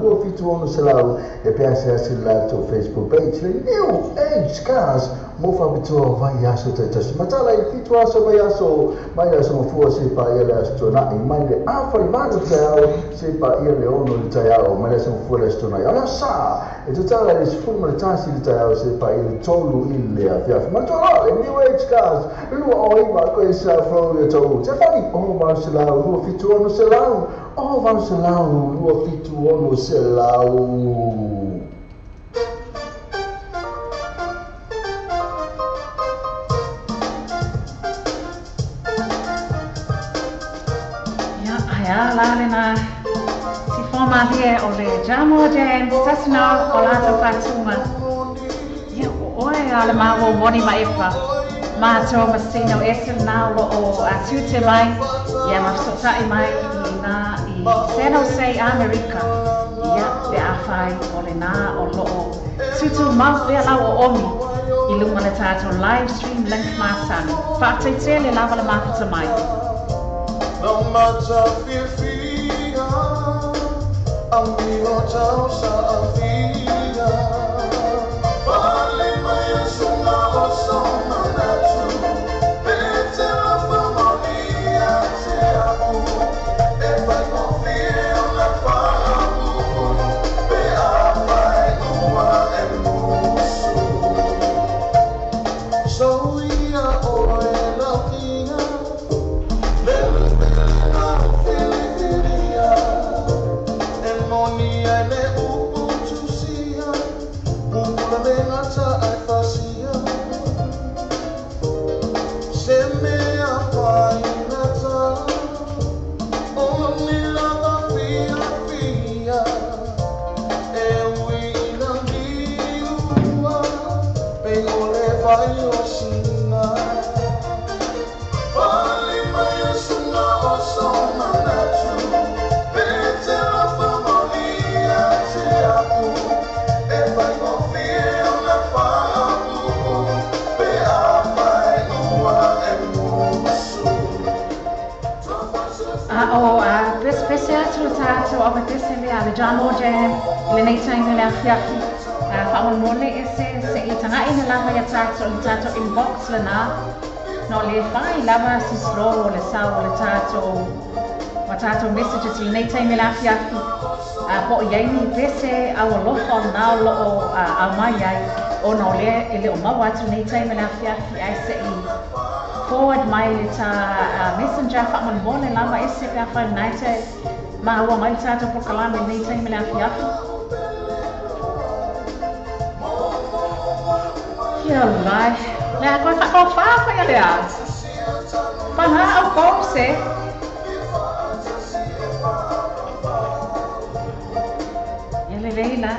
lo fituono se la e pensa se lato Facebook page New Age Gas mo fa bito vai aso tata ma tala il fituo so vai aso mai aso fu se pa ia sto na in mai le afa rimago se pa ia le ono il taiao mai aso fu le sto na ala sa e totale le sfumo le tassi il taiao se pa il tolu il afia ma tolo il New Age Gas lu o iva questa flow le to se fa di o va se la lu fituo se la o va se la lu fituo se la Lana si forma here o le jamo jen sasna o la fatuma ya o ala ma wo moni ma efa ma to masino esel na o atute mai ya ma sota mai na I San Jose America ya de afai o le na o lo tutu ma be la o omi I lunga le tato live stream link ma sami fa te tele la vala ma fata mai. No matter if amigo chao sabia vale mais uma oração manatu pete la familia se amo e vai confiar na palavra be a vai uma emoção so ia o ela tinha Monia le uputusia Pese atu le tātou awa tese lea le John Moore Jam, le nei taimi le awhiaki. Whaamamole se I tangai na lava ia tātou le tātou inbox le nā. No le whai lava si slow o le sau o le tātou, wa tātou messages le nei taimi le awhiaki. Po iaini pese au aloha o nā o loo au mai ai, o no le ele o mau atu nei taimi le awhiaki ai se I. Forward mai le ta messenger whaamamole lava ese pe awha United. Ma ua mai tātou pokalame nei taimi le awhiaki. Kia lai, lea koe whakawhawha ia lea. Whanga au kōse. Ia le leila.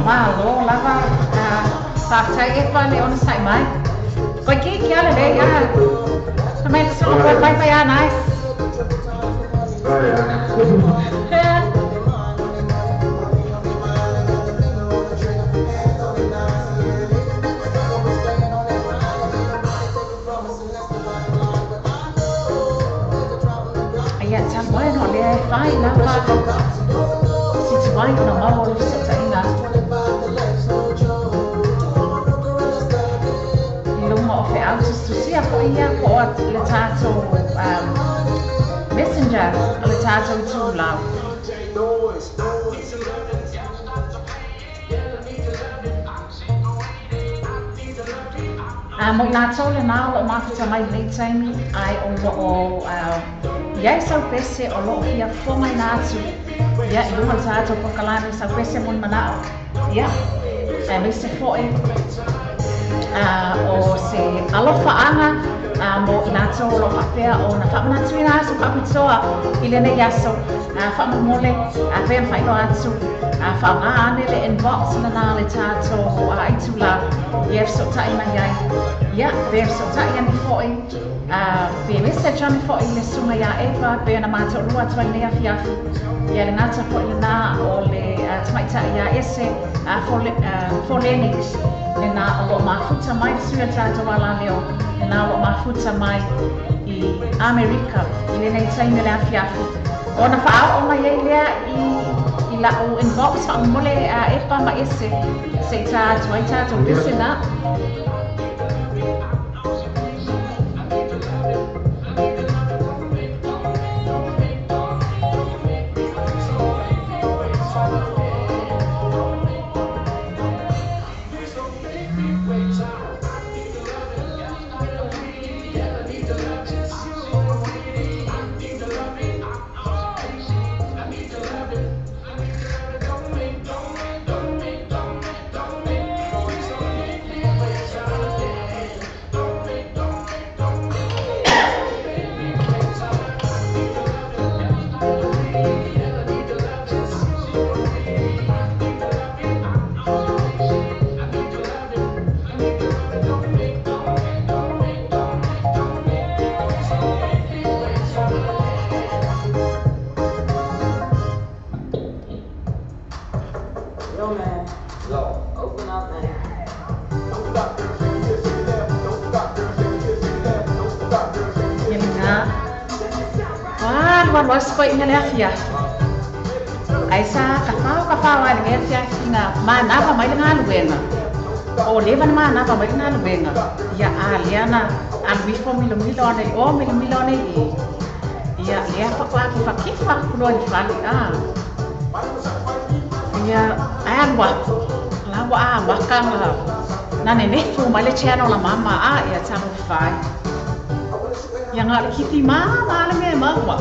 Wow, lava whātai e wha le ona sai mai. Koe ki kia le le ia. Ka mai le solo koe pai pai a nice. Ia ta moe no le whai lava. Si te wai kuna mau le sa ina. Po ia po le tātou messenger le tātou tūlau. Mo I nātou le nā o mawhita mai nei taimi ai o iai sau pese o loo hia whongai nātu. Ia I lunga le tātou pokalani sau pese mun manao. Ia, me se foe. O se alofaanga mo I nātou o loa pēr o na whamanatu I nāsu whapitoa I le nei aso whamamole pēr whaino atu whaunga ane le inbox na nā le tātou I tūla I so tai mai ai ia pēr so tai ani fo'i pēr message ani fo'i le sunga ia ewa pēr na mātou rua tuai nei afi afi ia le ngata fo'i le nā o le tamaita ia ese foleni le nā o lo mafuta mai sua tātou ala leo le nā o lo mafuta mai I Amerika I le nei taimi le afi afi o na whaau o mai ei lea I la o inbox wha mole e pa ma ese se tātou ai tātou listen up Koi ina le afia. Aisa ka pau ai le afia kina ma na pa mai na luenga. O leva na ma na pa mai na luenga. Ya aliana an wi fo milo nei o milo nei I. Ya le fa pa ki fa kuno ni fali Ya ai wa la wa kang la. Na ne fu mai le channel la mama ya channel 5. Yang ngā kiti mā le mea maua.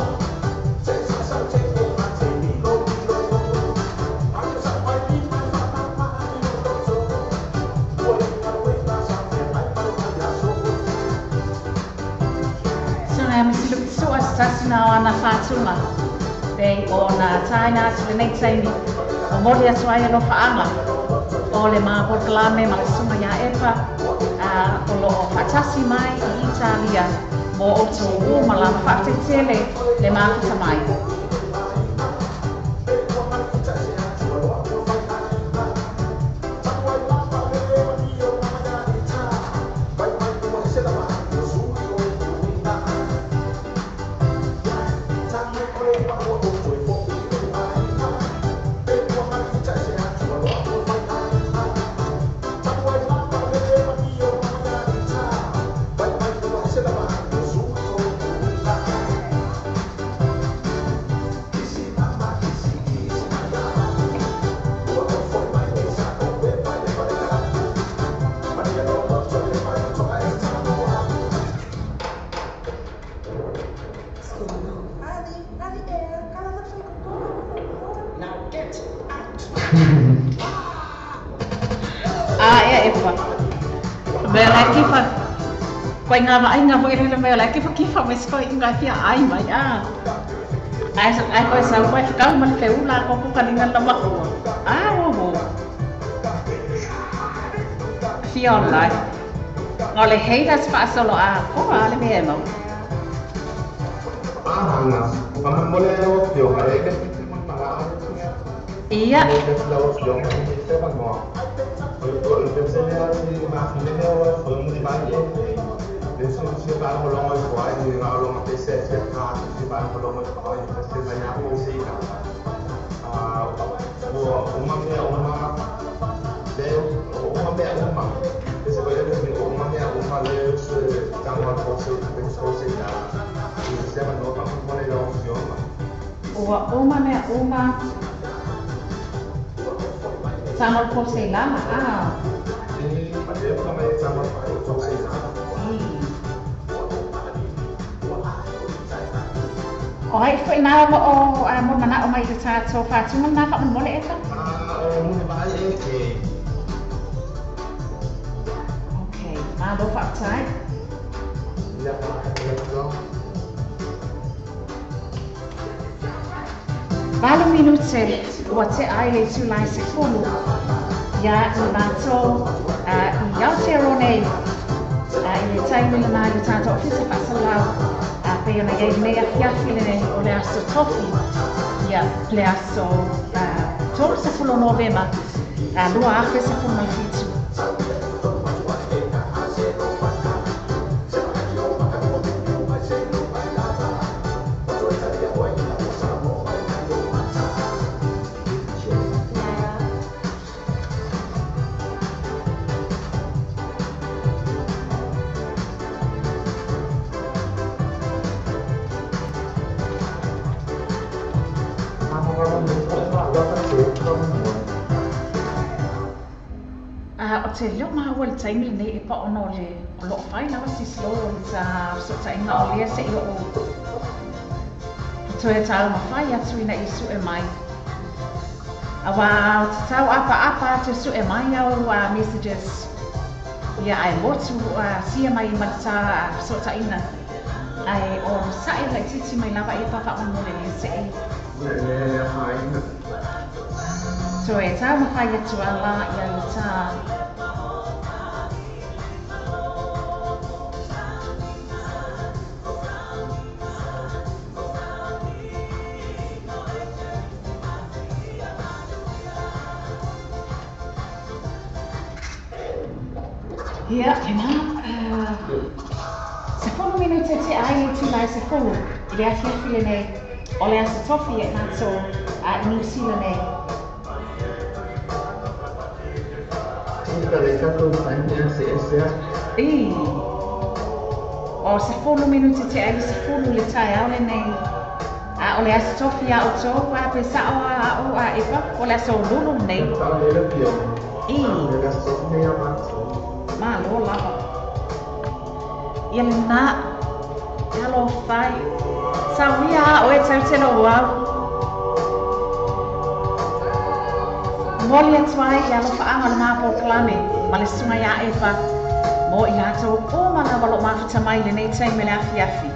Sasina o ana whātunga. Pei o nā taina atu le nei taimi. O mori atu ai alo whaanga. O le mā porkalame ma sunga ia epa. O lo o whatasi mai i Italia. Mo o tō ma la whaatetele le mā kita mai. Kau ngā ngā mo ilo me la kifa me sko inga fia ai mai ai ko sa ko ka ma le ula ko ku kaninga la ma wo fia online ngole haters pa solo ko ale me mo nga ma mo le lo yo ale ke mo para iya Adesso si parla con l'uomo qua, e l'uomo che si è cercato, si parla con l'uomo qua, e si parla con così. Uma mea uma, e se voglio dire uma mea uma, le stiamo al posto da, e stiamo andando a fare le opzioni. Uma mea uma, stiamo al posto da, Sì, ma io come stiamo al posto da. O hai ko ina mo mo mana o mai ta so fa tu na ka mo le eta mo ba e okay ma do fa tai ya pa ko Valo minute o te ai le tu lai se fulu ya na to ya te rone le taimi le mai ta to fisa fa salau Pei ona iei mea fiafi le o le aso tofi ia le aso tolu se fulo novema lua afe se fulo mai fitu. O te leo maha ua le taimi le nei e pa ono le lo fai na wasi slo ta so ta inga o lea se i o to e tau ma fai atu ina i su e mai awa o te tau apa te su e mai au messages ia ai motu sia mai i mata so ta ina ai o sa e lai titi mai lava e papa ono le se e so e tau ma fai atu ala ia i ta Ia, e nā, se whanu minute te ai tu lai se whanu, i le afi afi le nei, o le asa tofi e nā tō New Zealand nei. Ika le tato whainea se esea? O se whanu minute te ai se whanu le tai au le nei, o le asa tofi a o tō, pe sa o a epa, o le asa o lulu nei. Tau le le pio. Le asa tofi nei a mātou. Ma lo lava. Ia le nā, ia vai. Sawia o e tau wau. Moli atuai ia lo faanga le mapo klane, ma le sunga ia efa. Mo i lato o mana walo mafuta mai le nei tai me le afi afi.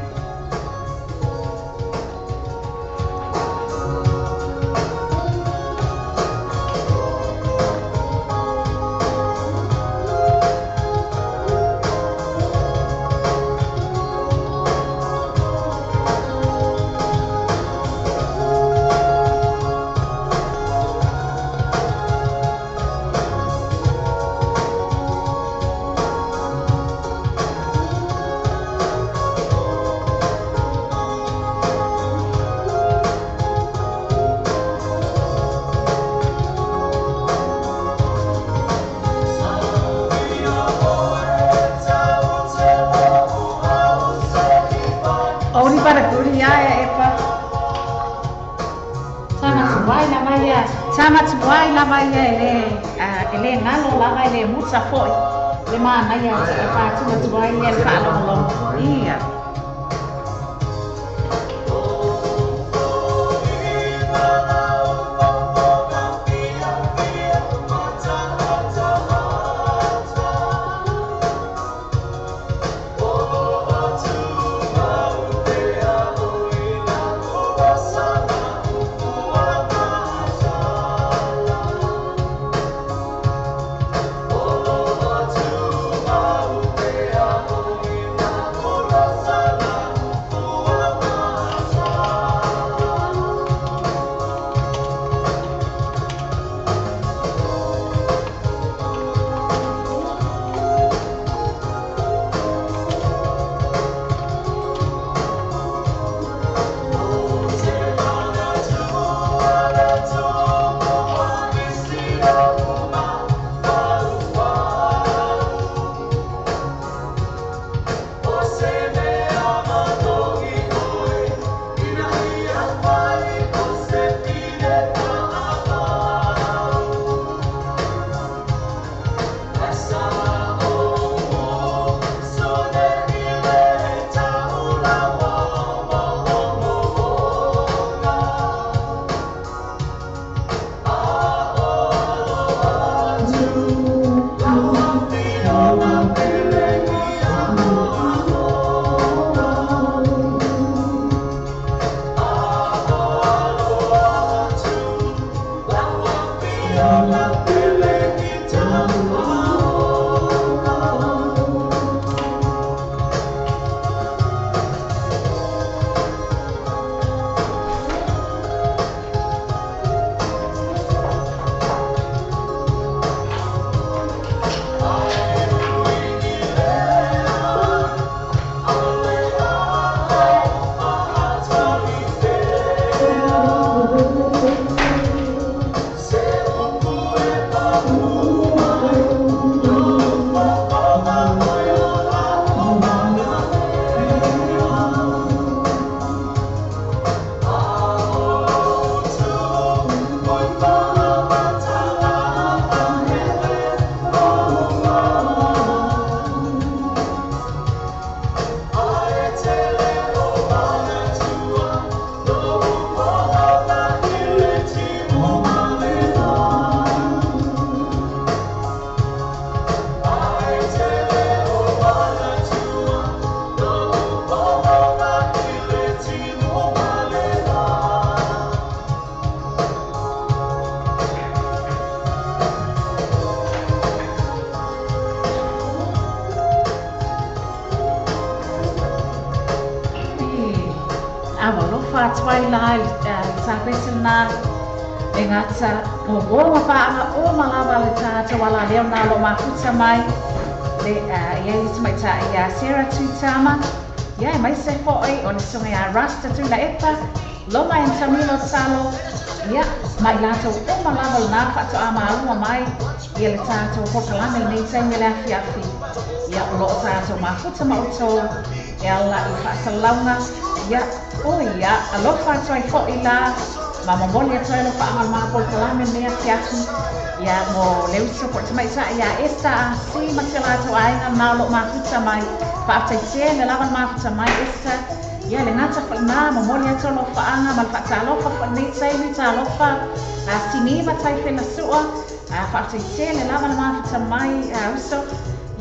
Ele ngalo lava ele musa foi le mana ia fa tuna tuai ia fa lo ia Twilight Sabesina Engata Ogo Pa O Malava Tata Wala Leona Lo Mafuta Mai Le Yais Maita Ya Sierra Tutama Ya Mai Se Foi on Sunga Ya Rasta Tula Eta Loma and Tamilo Salo Ya Mai Lato O Malava Nafa to Ama Mai Yele Tato Hokalame Nita Milafi Afi Ya Lo Tato Mafuta Mauto Ela Ifa Salanga Ya oh ya alofa toi fo ila mamongoli atu e lo whaangal maa pol kalame mea te aku ia mo leusa po te maisa ia esta a si matila atu ainga nao lo mafuta mai whaatai te le lawan mafuta mai esta ia le ngata whaina mamongoli atu lo whaanga mal whaatalofa whanei taimi talofa sini matai whena sua whaatai te le lawan mafuta mai uso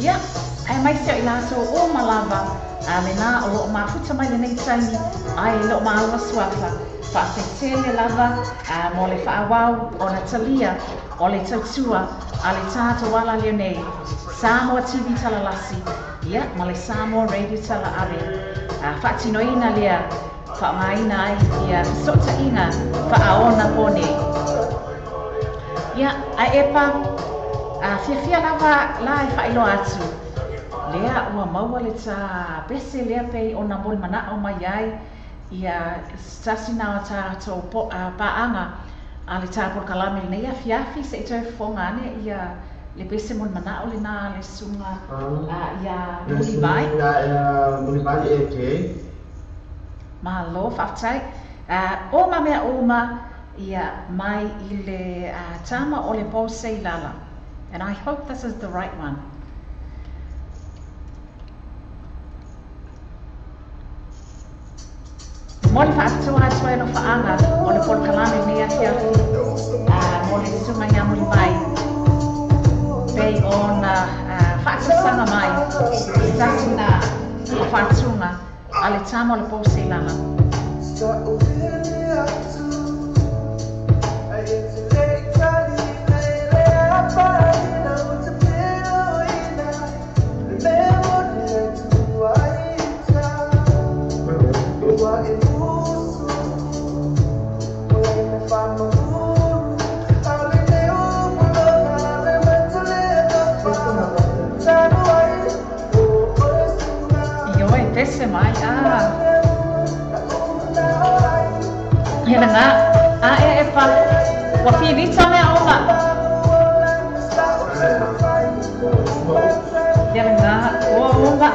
ia ai mai seo i lato o malava me nā o lo mafuta mai le nei taimi ai lo maaua suafa whaafetele lava mo le whaawau o na talia o le tautua a le tātou wala leo nei Samoa TV talalasi ia ma le Samoa Radio tala are whaatinoina lea whaamaina ai ia sota inga whaaona pone ia ai epa fia lava la e whailo atu lea ua maua le tā pese lea pei o na mori mana o mai ai ia stasi na o tātou paanga a le tāpol kalame le nei a fiafi se i tau whonga ane ia le pese mori mana o le nā le sunga ia muli mai muli mai e ke mahalo whaftai o ma mea o ma ia mai i le tama o le Posei Lala and I hope this is the right one. Mo le whaatua atua e no whaanga o le pol kalame mea kia mo le sunga ia muli mai pei o na whaatasanga mai i tasi na o whaatunga a le tama o le Posei Lala. Pese mai Hena nga e pa wa finita me ona Hena nga ona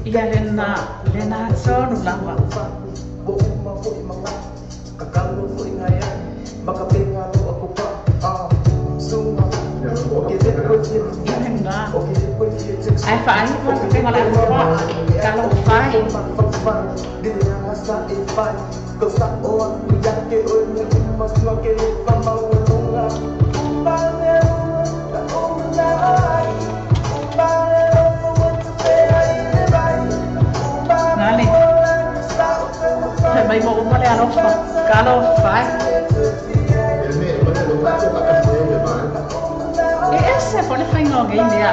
Ia lena sonu lava. Ai fai quando tengo la roba, calo fai. Mai mo mo le anofa calo fai e esse pode fai no game dia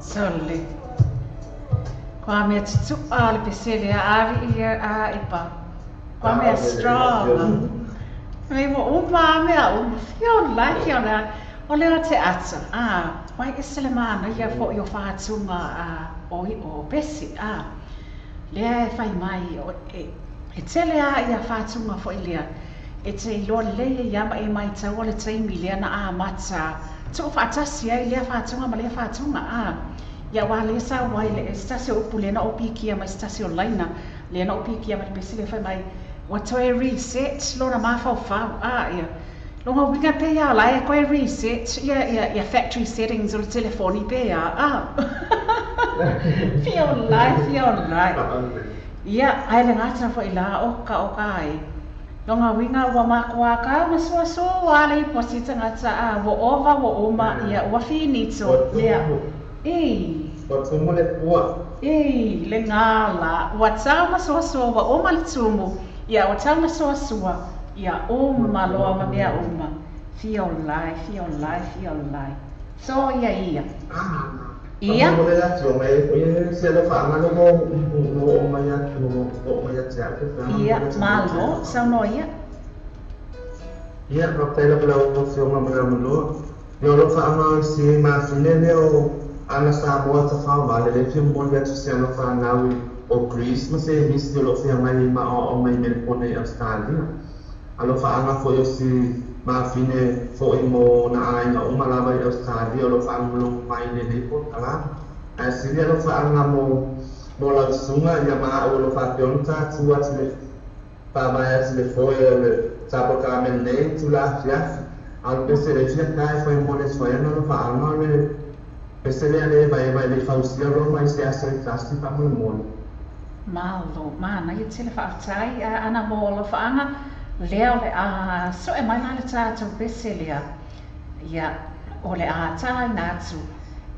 Sole. Kwa mea tutu ale pesele ari ia a ipa. Kwa mea strong. Mei mo uma mea fio like ona. O lea te ata. Mai esele mana ia fo yo whātunga o pesi. Lea e whai mai e tele a ia whātunga fo i lea. E te iloa leia iama e mai tau le teimi lea na a mata. Tuku whaatasi ai lea whātunga ma lea whātunga Ia wā lea sa wai le stasi o upu lea na opi kia mai stasi o laina. Lea na opi kia mai pesi le whai mai. Watoe reset lona mawhau whau. Ia. Longa winga pe ia la e koe reset. Ia factory settings o le telefoni pe ia. Fio lai. Ia ai le ngata fo i la oka ai. Longa winga wa makuaka ma so wale i posi tangata wo ova wo oma ia wa finito lea. Watumu le pua. Le ngala. Watau ma soa wa oma le tumu. Ia watau ma soa. Ia oma loa ma mea oma. Fio lai. So ia. Ia? Mo le atu mai se le fa ngalo mo oma ya tia. Ia malo sa no ia. Ia pa pela o se oma mo Yo lo fa ama si ma finele o ana sa boa ta fa vale le fi mo le se ana fa na o Christmas e mis de lo fa mai ma o mai me pone Australia. Alo fa ana fo yo si ma fine fo i mo na ai na o malava i Australia lo fa mo mai le po kala. A si lo fa ana mo la sunga ya ma o lo fa pionta tu at le pa mai at le fo le sa po ka men ne tu la ya. Al pesele fia kai foi mo le soia no fa alma le pesele ale vai le fausia ro mai se asa tasti pa mo mo malo mana ia tele fa tai ana mo lo fa anga leo le so e mai na tata pesele ia o le tai na tu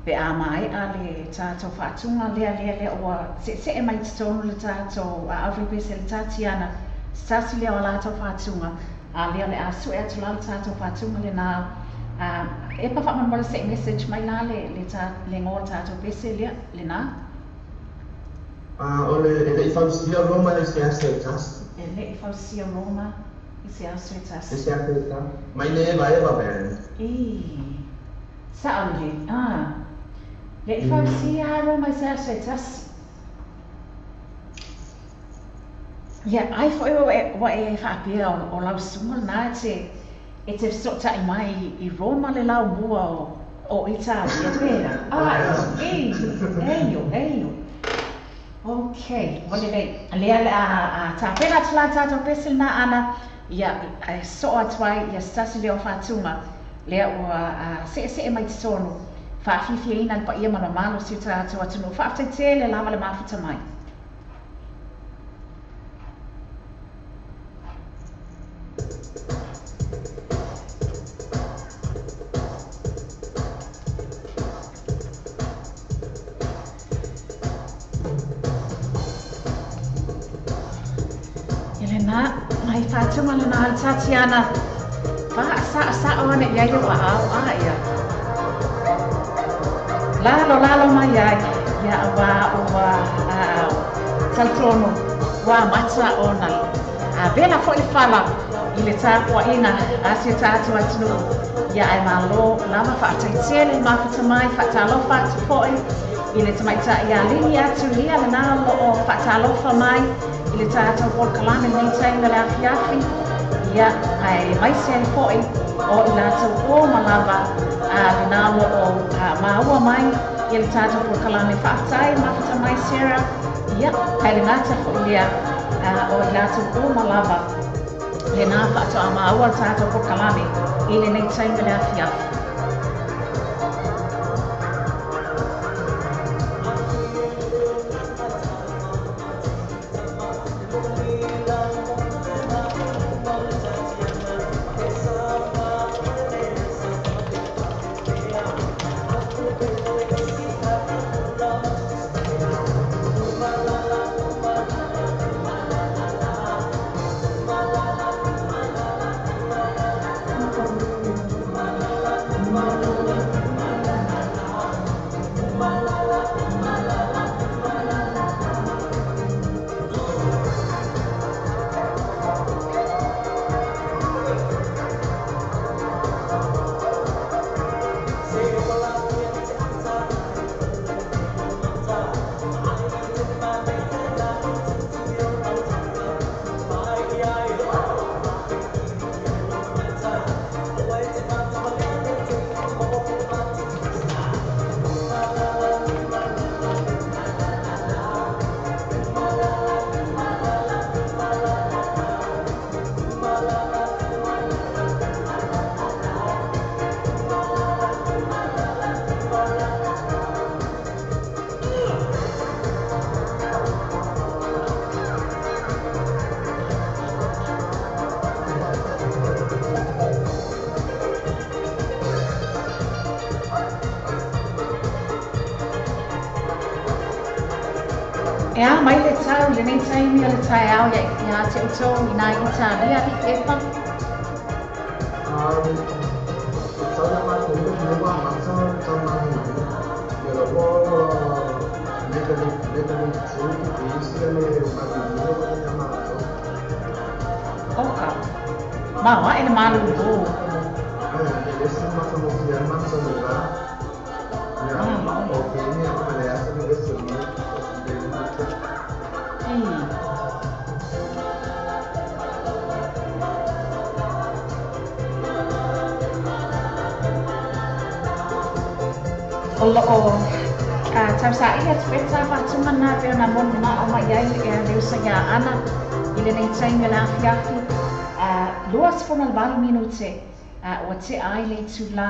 pe mai ale tata fa tunga le o se e mai tonu le tata avri pesele tatiana stasi le ala to fa tunga lea le asu e atu lalo tātou whātunga le nā e pa whamanwara se message mai nā le ngō tātou pese le nā o le i whausia Roma i se ase e tas le i whausia Roma i se ase e tas mai le e vai band sa aule le i whausia Roma i se ase e tas Ia, ai foi wa e whapea o lau sunga nā e te sota i mai i Roma le lau mua o Italia pēra. Eio. Ok, wale lea tā pēra tala tātou pesel nā ana ia so atuai ia stasi leo whātunga lea o se mai te sonu whawhiwhia ina pa ia mana malo si tātou atunu whaatai te le lava le mawhita mai. Mai whātunga le nā Tatiana. Sa ona ia wa au ia. Lalo mai ia. Ia wa taltono wa mata ona. Vela fo i fala i le tāpua ina a se tātu atunu. Ia ai malo lama whaataitele mawhita mai whaatalofa atu foi. I le tamaita ia lini atu lia le nā lo o whaatalofa mai. I le tātou o kalame nei tainga le awhiawhi. Ia ai mai se ai foi o i lātou o malava le nālo o maua mai. I le tātou o kalame whaatai mawhita mai Sarah. Ia ai le ngata fo lea o i lātou o malava le nā whaato a maua le tātou o kalame i le nei tainga le awhiawhi. Ea, mai le tau, le nei taimi o le tae au ia te uto I nā Italia I kepa. Oka. Mau, ene malu bo. Tau sa ia te peta whatunga nā peo nā monu mā o mai ai leo sa ia ana I le nei taimi la fiafi. Lua sifona le walu minute o te ai le tu la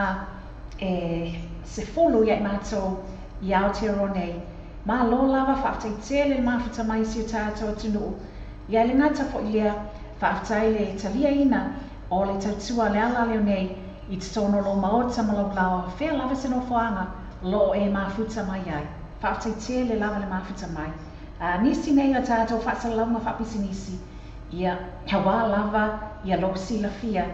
se folo ia I mātou I Aotearoa nei. Mā lo lava whaafitai tele le mawhita mai si o tātou atunu. Ia le ngata po I lea whaafitai le talia ina o le tautua le ala leo nei I te tono lo maota malaulau whea lava se no whaanga lo e mawhita mai ai. Whaafitai tele lava le mawhita mai. Nisi nei o tātou whaasalaunga whaapisi nisi. Ia hawa lava, ia lo sila fia.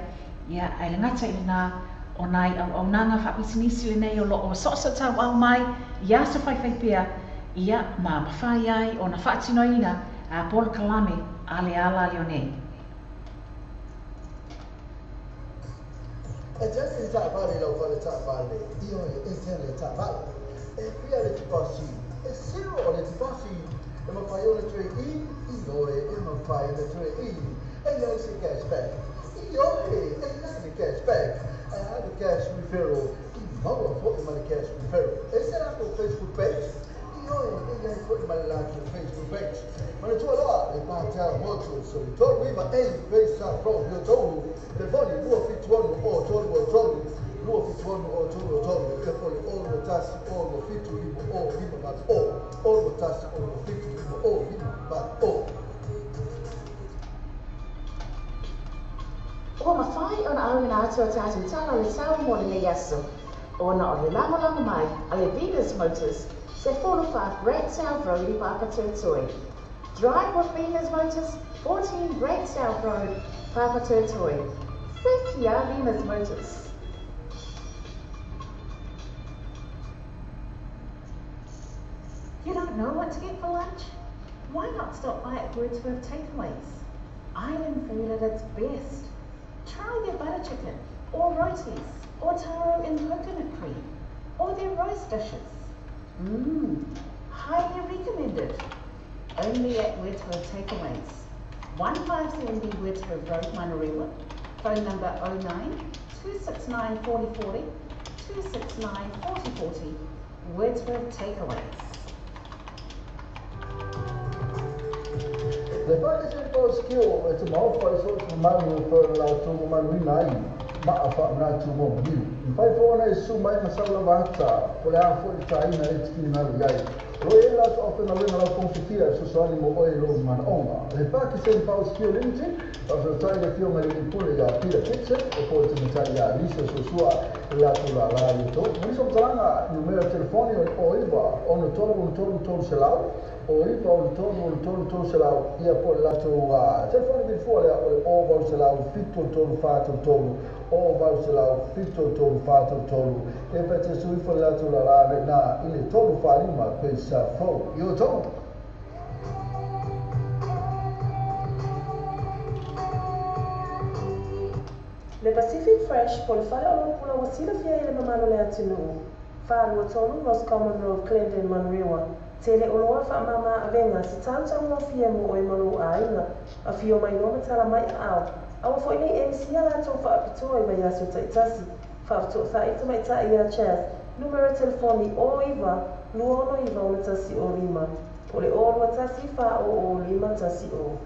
Ia ai le ngata I nā o nai au nanga whaapisi nisi le nei o lo o sosa tau au mai. Ia sa whaiwhai pia. Ia mā mawhai ai o na whaatino ina a Paul Kalame a le ala leo nei. E tēne I tā pāre lau whare tā pāre, I oi e tēne tā pāre. E pia le tipasi, e sero o le tipasi, e mawhai o le tue I oi e mawhai o le tue I. E iau se cashback. I oi e nani cashback. E hana cash referral, I maua poe ma le cash referral. E se rako Facebook page, I oi e iau poe ma le laki Facebook page. Ma le tua loa, e pātau motu, so I tolu ima e pesa from your tolu. Telefoni lua fituanu o tolu o tolu, lua fituanu o tolu o tolu. Telefoni olo tasi olo fitu limo o lima mat o, olo tasi olo fitu limo o lima mat o. O mawhai o na au ina atu o tātou tala le tau mo le nei aso. O na o le lamalanga mai, a le Venus Motors, se 45 Great South Road I Papatūtoi. Drive with Venus Motors, 14 Great South Road, Papatūtoi. Thank you, Venus Motors. You don't know what to get for lunch? Why not stop by at Wordsworth Takeaways? Island food at its best. Try their butter chicken, or rotis, or taro and coconut cream, or their roast dishes. Highly recommended. Only at Wordsworth Takeaways. 1570 Wordsworth Road, Manurewa. Phone number 09 269 4040 269 4040. Wordsworth Takeaways. Le pare se ko skill e te mau fai so te manu for la to manu nai ma fa na tu mo biu fai fo na su mai ma sala vanta po le afo I tai na e tiki na gai ro e la to ofena le na konfitia so so ani mo oi lo man ona le pare se pa skill limited pa so tai le fio mai in pole ya pila kitchen e po te mitai ya lisa so sua la to la la to mi so tranga numero telefoni o iba on tolu selau o ipa o tonu se lau ia po le lato telefoni mi fuori o vau se lau fito tonu fatu tonu o vau se lau fito tonu fatu tonu e pe te sui fuori lato la la na ile tonu farima pe sa fo io tonu Le Pacific Fresh po le whare o pula o sila fia I le mamano le atinu. Whāru o tonu Ross Common Road, Clendon, Manurewa. Tele o loa wha mama a venga si tāutau no fia mo o manu a inga a fio mai no tala mai a au. Awa fo inei MC a lato wha apitoa I mai aso taitasi. Wha apitoa wha ita mai ta I a chas. Numero telefoni o iwa, luono iwa o tasi o lima. O le o lua tasi wha o lima tasi o.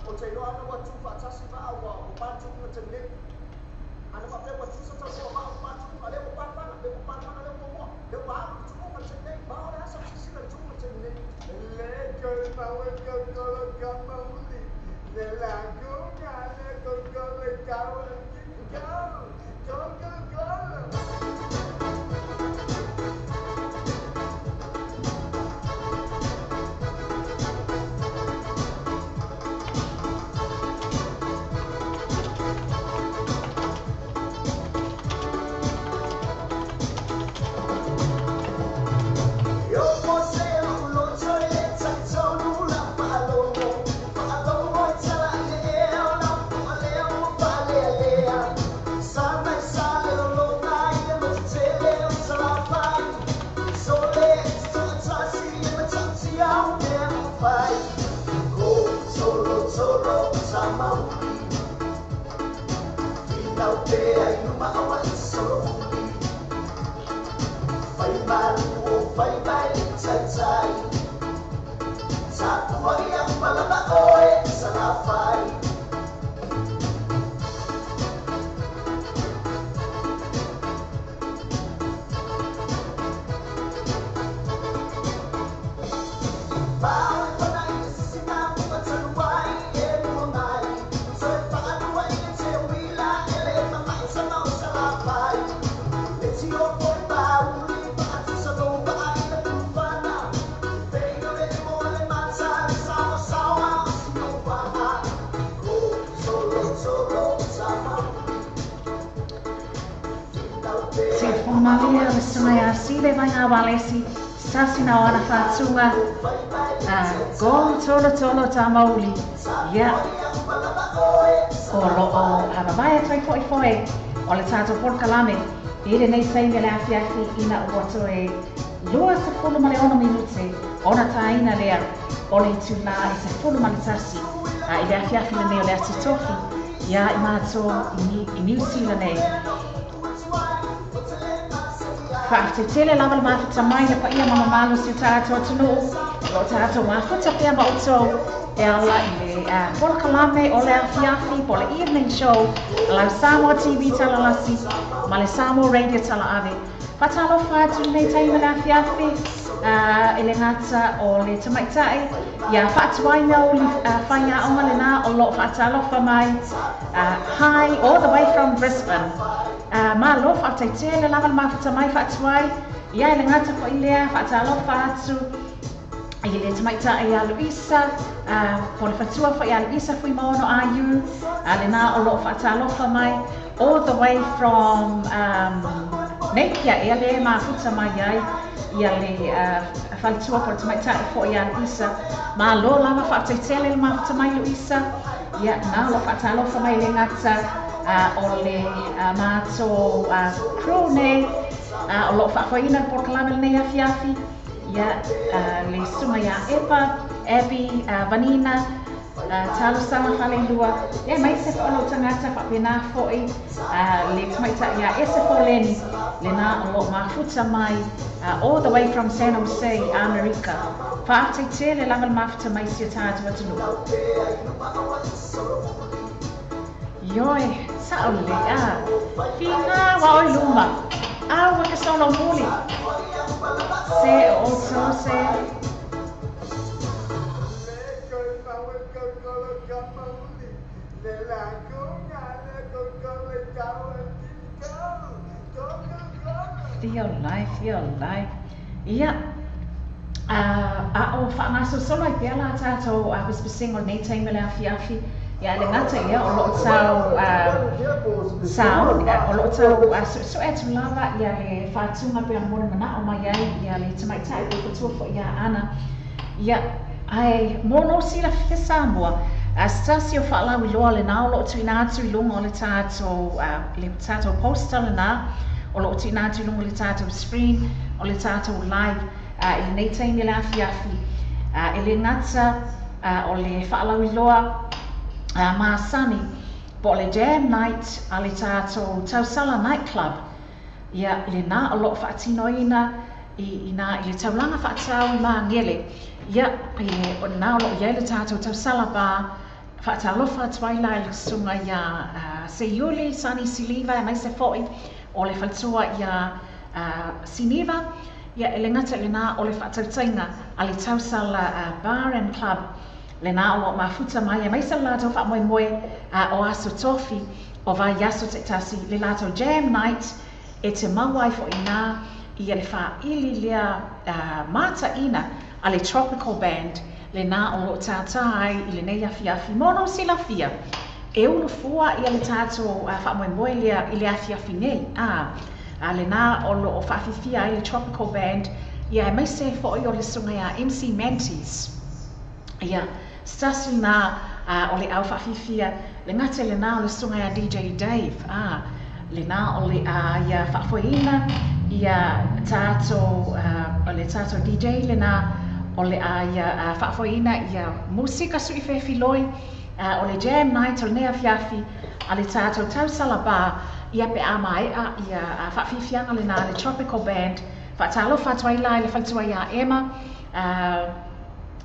O te loa ana watu whaatasi ma awa o pātu na te le. Ana ma pewa tu sa tau ma o pātu ma le o pāpana, le o pāpana le o moa. Le o āu tu mo ma te nei, ma o le asa sisina tu ma te nei. Le koi maua kokolo kamauli. Le la kunga le kokolo kawa. Go, go, go, go. Malia Maya Sile Vanga Valesi, Sassina Wana Fatsunga, Go Tolo Tamauli, Ya Olo Ababaya 344, Oletato Porcalame, Ede Nei Saime Lafiafi, Ina Uotoe, Lua Sefulu Maleona Minute, Ona Taina Lea, Oli Tuna, is a full Malisasi, Ida Fiafi and Neo Tofi, Ya Imato, in New Zealand. Tele lava mafuta mai na paia mama malu si tato tunu o tato mafuta pia mauto ela ile por kalame o le afiafi por le evening show la Samoa TV talalasi male Samoa radio tala ave fatalo fatu nei taima le afiafi ele ngata o le tamaitai ya fatu waina o fanya o le na o lo fatalo fa mai hi all the way from Brisbane. Ma lo fata tele lava mafuta mai fatuai ia ele ngata ko ilea fata lo fatu ile tamaita ia Luisa por fatua fa ia Luisa fui maono ayu alena o lo fata lo fa mai all the way from Napier ele mafuta mai ia le fatua por tamaita fo ia Luisa ma lo lava fata tele mafuta mai Luisa ia na lo fata lo fa mai le ngata ole mato crone o lo fafoina por kalame nei afiafi ya le suma ya Epa Abby Vanina talo sama hallelujah e mai se o tangata fa pena foi le tmaita ya esfoleni le na o mafuta mai all the way from San Jose America fa tele langal mafuta mai se tatu atunu Yoi, saule fina wa oi luma wa ke sono muli se also se feel life ia o fa na so solo ai pela tato a bisping on nei time la afiafi ya le ngata ia o lo tau o lo tau so et lava ia le fatunga pe amor mana o mai ia le tamaita ko tu fo ia ana ia ai mono sila fi Samoa Astasio fala wi lo le na o lo tuina tu lungo le tato postal na o lo tuina tu lungo le tato screen o le tato live il nei time la afiafi ele ngata o le fala wi loa Masani, po le jam night ale tato Tausala nightclub. Ia le na a lot whaatino ina i le taulanga whaatau I maa ngele. Ia o na a lot ia le tato Tausala ba whaatalofa twaila le sunga ia se yuli sani siliva mai se foi o le whatua ia siniva. Ia ele ngata le na o le whaatautainga ale Tausala bar and club. Le na o mafuta mai mai sa lato fa moi o aso tofi o vai yaso te tasi le lato jam night e te mawai fo ina I le fa ili lia mata ina ale tropical band le na o tatai I le nei afiafi mono sila fia e ulu fua I le tato fa moi lia I le afiafi nei le na o lo fa fifia I le tropical band ia mai se fo o le sunga ia MC Mentis ia Stasi na o le au whawhiwhia, le ngate le na o le sunga ia DJ Dave, le na o le ia whawhoina, ia tato, o le tato DJ, le na o le ia whawhoina, ia musika sui whewhiloi, o le jam night o le nea whiawhi, a le tato Tausala ba, ia pe a mai ia whawhiwhianga le nā le Tropical Band whaatalo whatuai lai le whatuai a Emma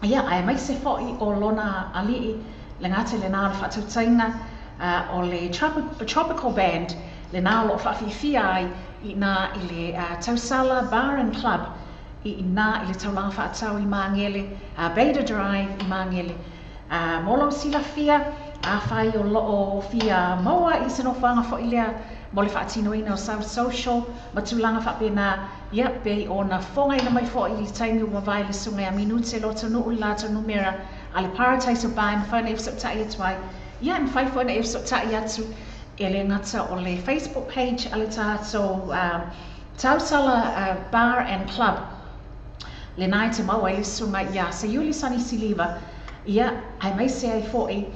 ia ai mai se fo'i o lona alii le ngate le nā le whaatautainga o le Tropical Band le nā lo whawhiwhia ai i nā i le Tausala Bar and Club i nā i le taulanga whaatau i Māngele Beta Drive i Māngele molo sila fia a whai o loo fia maua i se no whanga fo i lea mo le whaatinoina o South Social ma tūlanga whapena ia pei o na whonga ina mai fo i le taimi o mawai le sunga a minute lo tonu u la tonu mera a le Paradise o Bai mwhana e whasoptai atuai ia mwhai whana e whasoptai atu e le ngata o le Facebook page a le tātou Tausala Bar and Club le nai te maua i le sunga ia se Yuli Sani Siliva ia ai mai se ai fo'i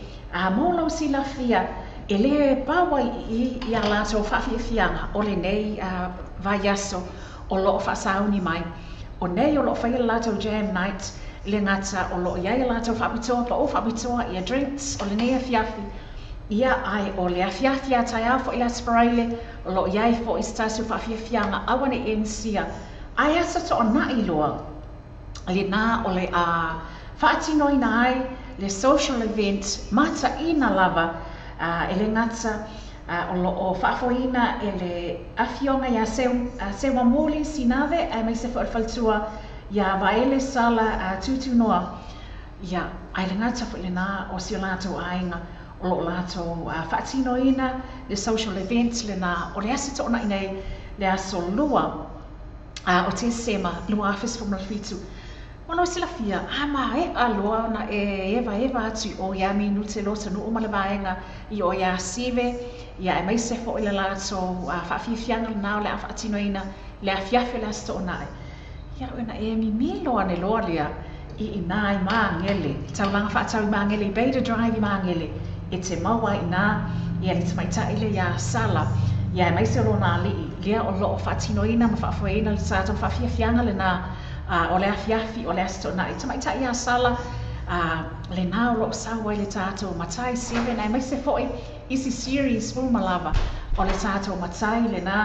molo sila fia e le pawa i a lātou whawhiwhianga o le nei vaiaso o loo whasauni mai o nei o loo whai lātou jam night le ngata o loo iai lātou whapitoa pa o whapitoa i a drinks o le nei a fiafi ia ai o le a fiafi a tai au fo i asparaile o loo iai fo i stasiu whawhiwhianga awane e nsia ai asa to o na i loa le nā o le whaatinoina ai le social event mata ina lava e le ngata o loo whaafoina e le awhionga ia sewa mōli sinave e mai se whaalfaltua ia vaele sala tutu noa ia ai le ngata fo le nā o sio lātou ainga o loo lātou whaatinoina le social event le nā o le asa tōna inei le aso lua o te sema lua afis fo malfitu Ono sila fia, ama aloa na eva atu o ia minute lo tanu o malabaenga i o ia sive ia e mai se fo i le lātou whawhiwhianga le nao le a whaatinoina le a fiafi le asto o nai. Ia oina e mi milo ane loa lea i nā i Māngele, taulanga whaatau i Māngele, i Beta Drive i Māngele, e te maua i nā, ia le tamaitai le ia sala, ia e mai se lo nā li, lea o loo whaatinoina ma whaafoina le tātou whawhiwhianga le nā o le afiafi o le asto nai tamaitai ia sala le nā o loo sawa i le tātou matai 7 ai mai se fo'i isi series fu malava o le tātou matai le nā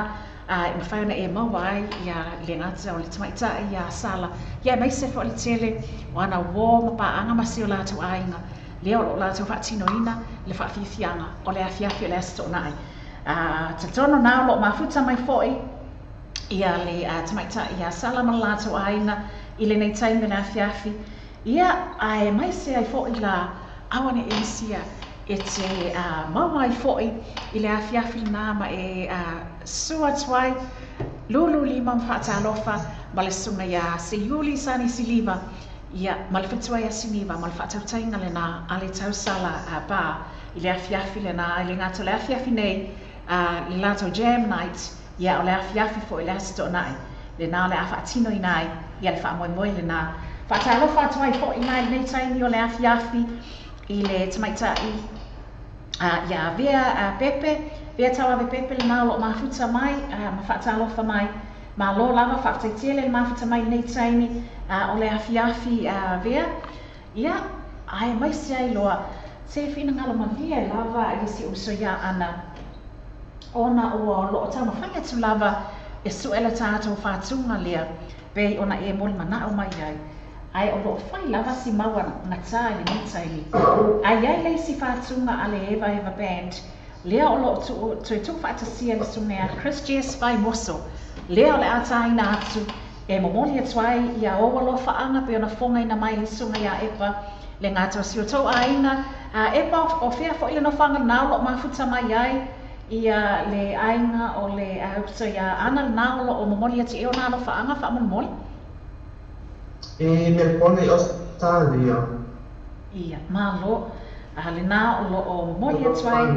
i mawhaiona e mawai ia le ngata o le tamaitai ia sala ia mai se fo'i le tele o ana wō mapaanga masi o lātou ainga lea o loo lātou whaatinoina le whaafiwhianga o le afiafi o le asto nai tatono nā o loo mafuta mai fo'i ia le tamaitai ia sala ma lātou aina i le nei taimi le afiafi ia ai mai se ai fo'i la awane e sia e te mawai fo'i i le afiafi nā ma e sua tuai lulu lima mwhaatalofa ma le sunga ia se Yuli Sani Siliva ia ma le whatua ia Siliva ma le whaatautainga le nā a le Tausala Bar i le afiafi le nā i le ngata le afiafi nei le lātou jam night ia o le afiafi fo i le asto nai le nā le a whaatino i nai ia le whaamoemoe le nā whaatalofa atuai fo i nai nei taimi o le afiafi i le tamaitai ia vea pepe vea tawa ve pepe le nā lo mafuta mai ma whaatalofa mai ma lo lava whaataitia le mafuta mai nei taimi o le afiafi vea ia ai mai se ai loa se whina ngalo ma vea lava i si uso ia ana ona o loo tama whanga tu lava e suela tātou whātunga lea pei ona e moli mana o mai ai ai o loo whai lava si maua ngata i le nitaili ai ai lei si whātunga a le Eva Band lea o loo tu whaatasia le sunea Chris Jess Vai Moso lea o le ataina atu e momoli atuai ia owa lo whaanga pe ona whonga ina mai le sunga ia Epa le ngata o si o tau aina Epa o whea fo ile no whanga nao lo mafuta mai ai ia le ainga o le auto ia ana nā o momoli ati e o nā lo whaanga whaamomoli? E Melbourne, Australia. Ia, malo. Le nā o momoli atuai.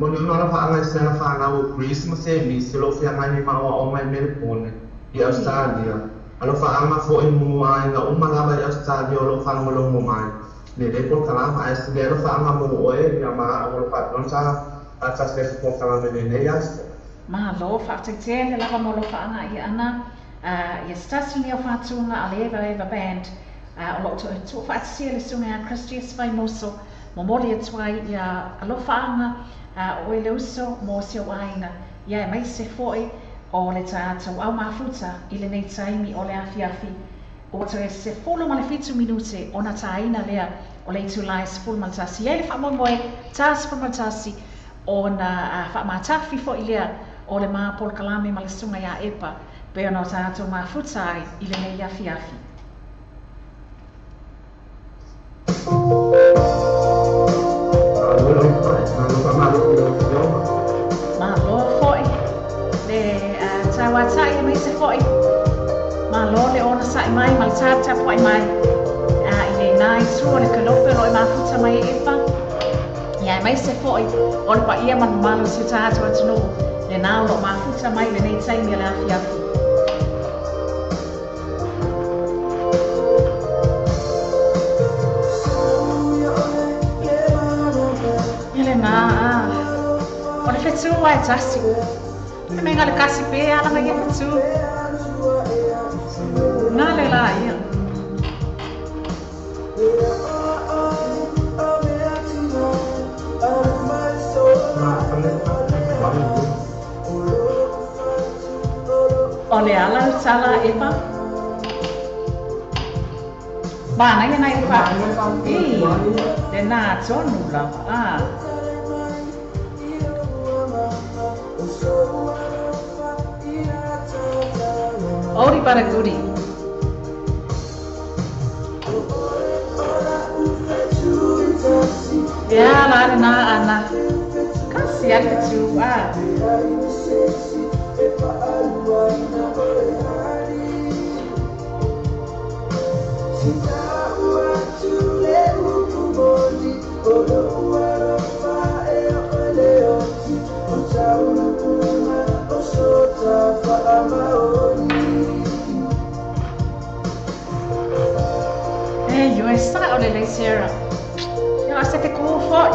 Moni o nā whaanga i sena whaanga o Christmas e mi se lo whia mai ma o mai Melbourne i Australia. A lo whaanga fo i mua inga o malawa i Australia o lo whaanga lo mo mai. Ne le por kalama e se le lo whaanga mo oe ia maa o lo whaanga atas le po kala me nei as ma lo whaataitea le lava mo lo whaanga i ana ia stasi ni o whātunga a le Eva Band o lo tu whaatasia le sunga a Chris Jess Vai Moso momoli atuai ia alofaaga o le uso mo se waina ia mai se foi o le tātou au mafuta i le nei taimi o le afiafi o te se folo ma le fitu minute o na taina lea o le itulai se folo ma le tasi ia le whaamomoe tasi folo ma le tasi o na whaamatafi fo i lea o le maa pol kalame ma le sunga ia epa pe ona o tātou mafuta ai i le nei afiafi. Malo foi le tawatai mai se foi malo le ona sai mai mal tata foi mai i le nai su le kalope roi mafuta mai epa ia mai se foi o le pa ia man malo se tata atino le nao lo mafuta mai le nei tai me la afiafi. O le fetu ai tasi. Me menga le kasi pe ala mai fetu. Nga le la ia. O le ala tala epa. Bana ia nai pa. Le na tonu la. Ori para guri. Ya la na ana. Kasi ya tu yo esta ole le Sarah. Yo hace que como fue.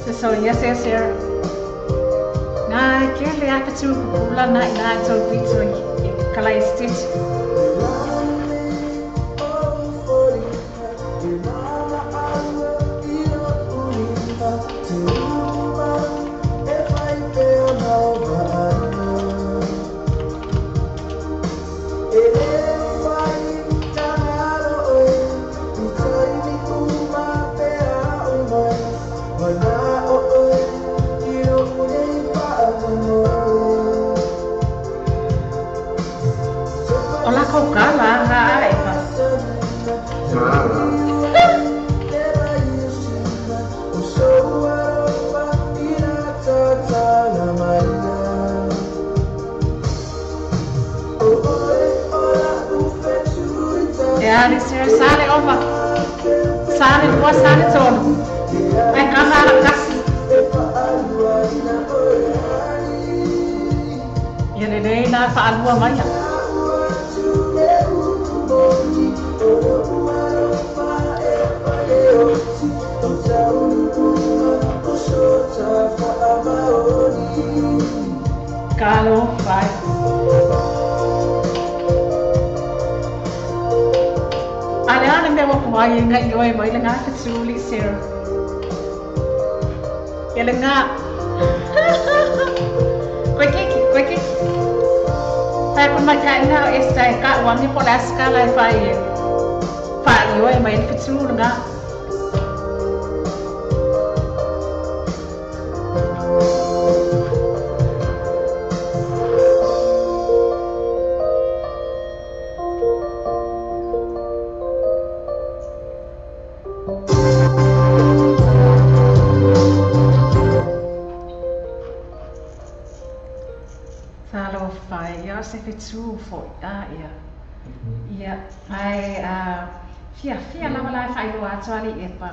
Se sonia se Sarah. Na que le ha que tu la na to victory. Kala stitch. Sale opa. Sale buat sale ton. Kamar kasih. Ya nene na faal buat maya. Kalau baik. Why you ngai yoi mai lenga tsuli Sarah. Ya lenga. Kweki. Tai pun makai na estai ka wangi pola skala fai. Fai yoi mai tsulu lenga. Fetu for ia ai fia lama la fai lo atali epa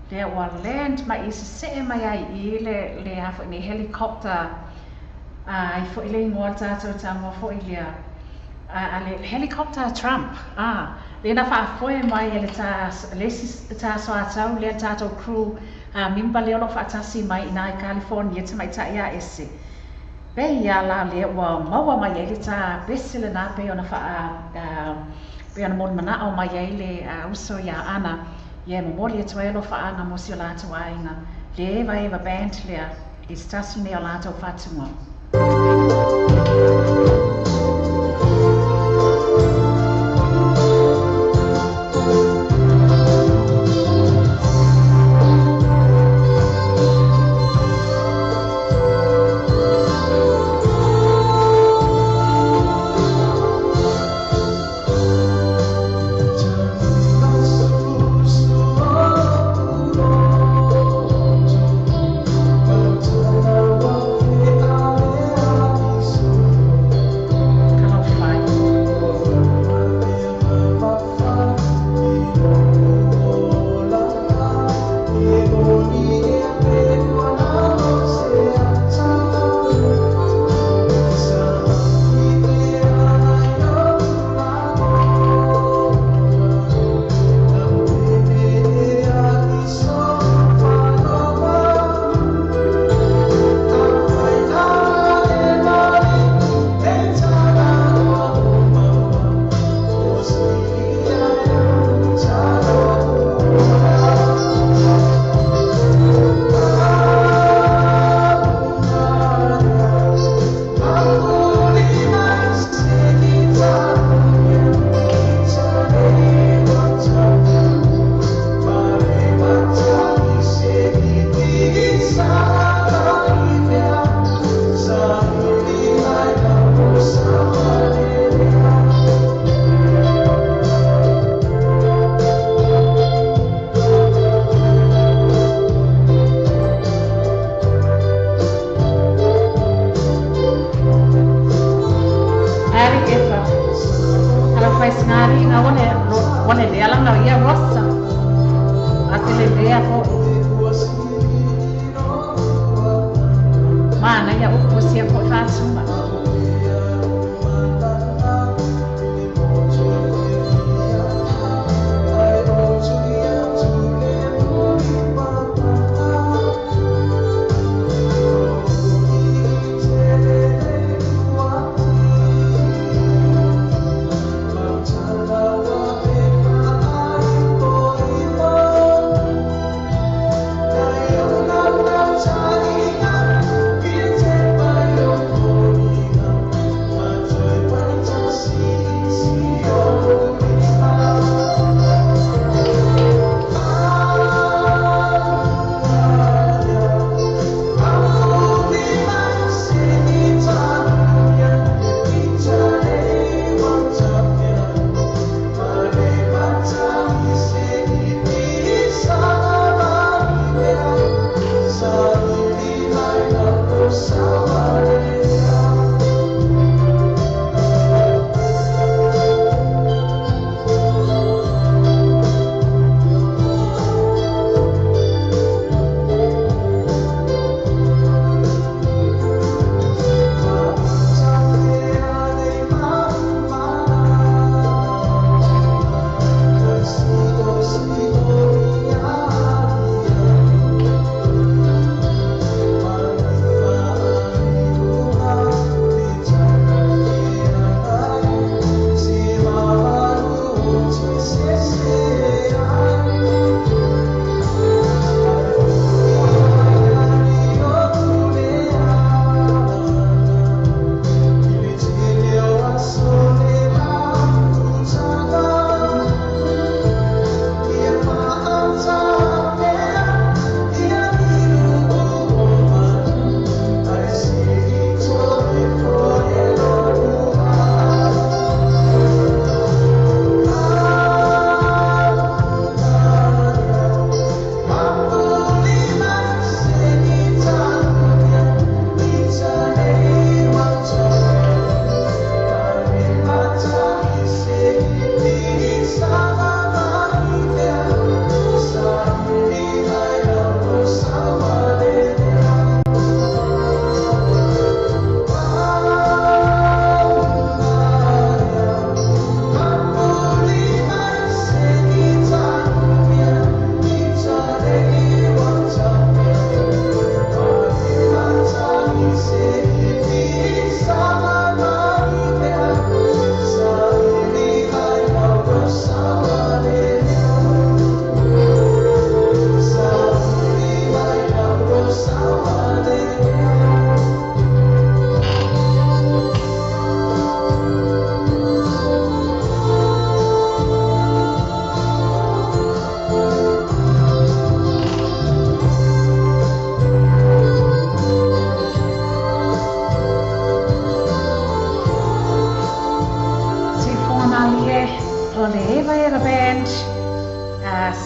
there was land mai se mai ai le ha ni helicopter ai fo ile ngota to tamo fo ile ale helicopter Trump le na fa fo mai ele ta so atau le ta to crew mimba le lo fa tasi mai na California te mai ta ia ese pe ia la le wa mawa mai ele ta besile na pe ona fa pe ona mon mana o mai ele uso ya ana Ia mo moli e tuelo whaanga mo si o lātou ainga. Le eva band lea i stasi ne o lātou whatunga.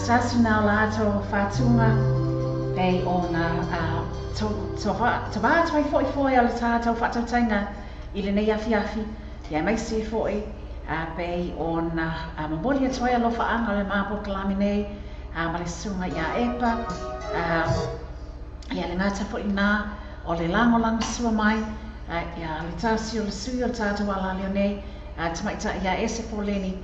sasi na lato fatunga pei ona to va toi foi ala tato fatautenga i le nei afi ia mai se foi pei ona maboli atoe alofa anga le mapo kalami nei ma le sunga ia epa ia le ngata foi na o le lango sua mai ia le tasi o le sui o tato wala leo nei tamaita ia ese poleni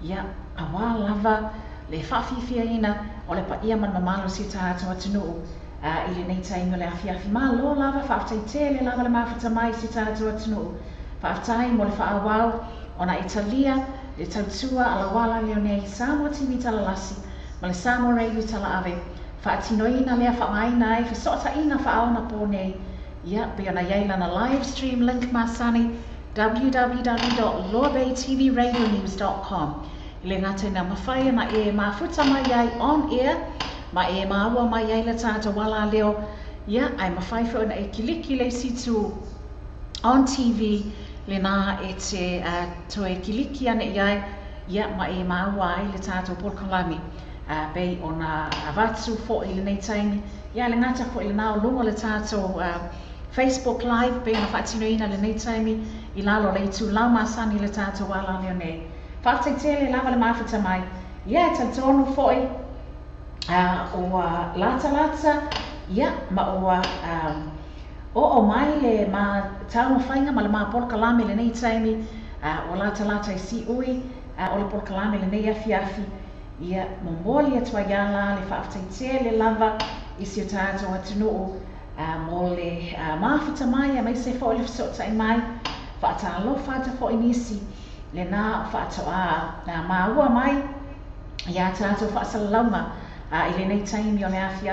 ia awa lava le whawhiwhia ina o le pa ia man mamalo si tato atunuu i le nei tainga le afi malo lava whawhtai le lava le mawhata mai si tato atunuu whawhtai mo le whaawau ona Italia le tautua ala wala leo nei Samoa TV talalasi ma le Samoa Radio tala ave whaatinoina lea whaangaina ai whasota ina whaaona po nei ia pe ona yaila na live stream link masani www.loabaytvradionews.com le ngata na mawhai na e mafuta mai ai on air ma e maua mai ai le tata wala leo ia ai mawhai fo na e kiliki le situ on TV le na e te to e kiliki ane iai ia ma e maua ai le tata polkalami bei ona avatu fo i le nei taimi ia le ngata fo i le nao lunga le tata Facebook Live pe ona whaatinoina le nei taimi i lalo le tu lau masani le tata wala leo nei whaatitele lava le mawhita mai ia e tatono foi o lata ia ma o mai le ma tau whainga ma le ma polkalame le nei taimi o lata i si ui o le polkalame le nei afi ia momoli atua iala le whaatitele lava i si o tata atunuu mo le mawhita mai a mai se fo le fisota i mai whaatalo whata fo i nisi le na whaatoa na maua mai ia tātou whaasalaunga i le nei taimi o le afi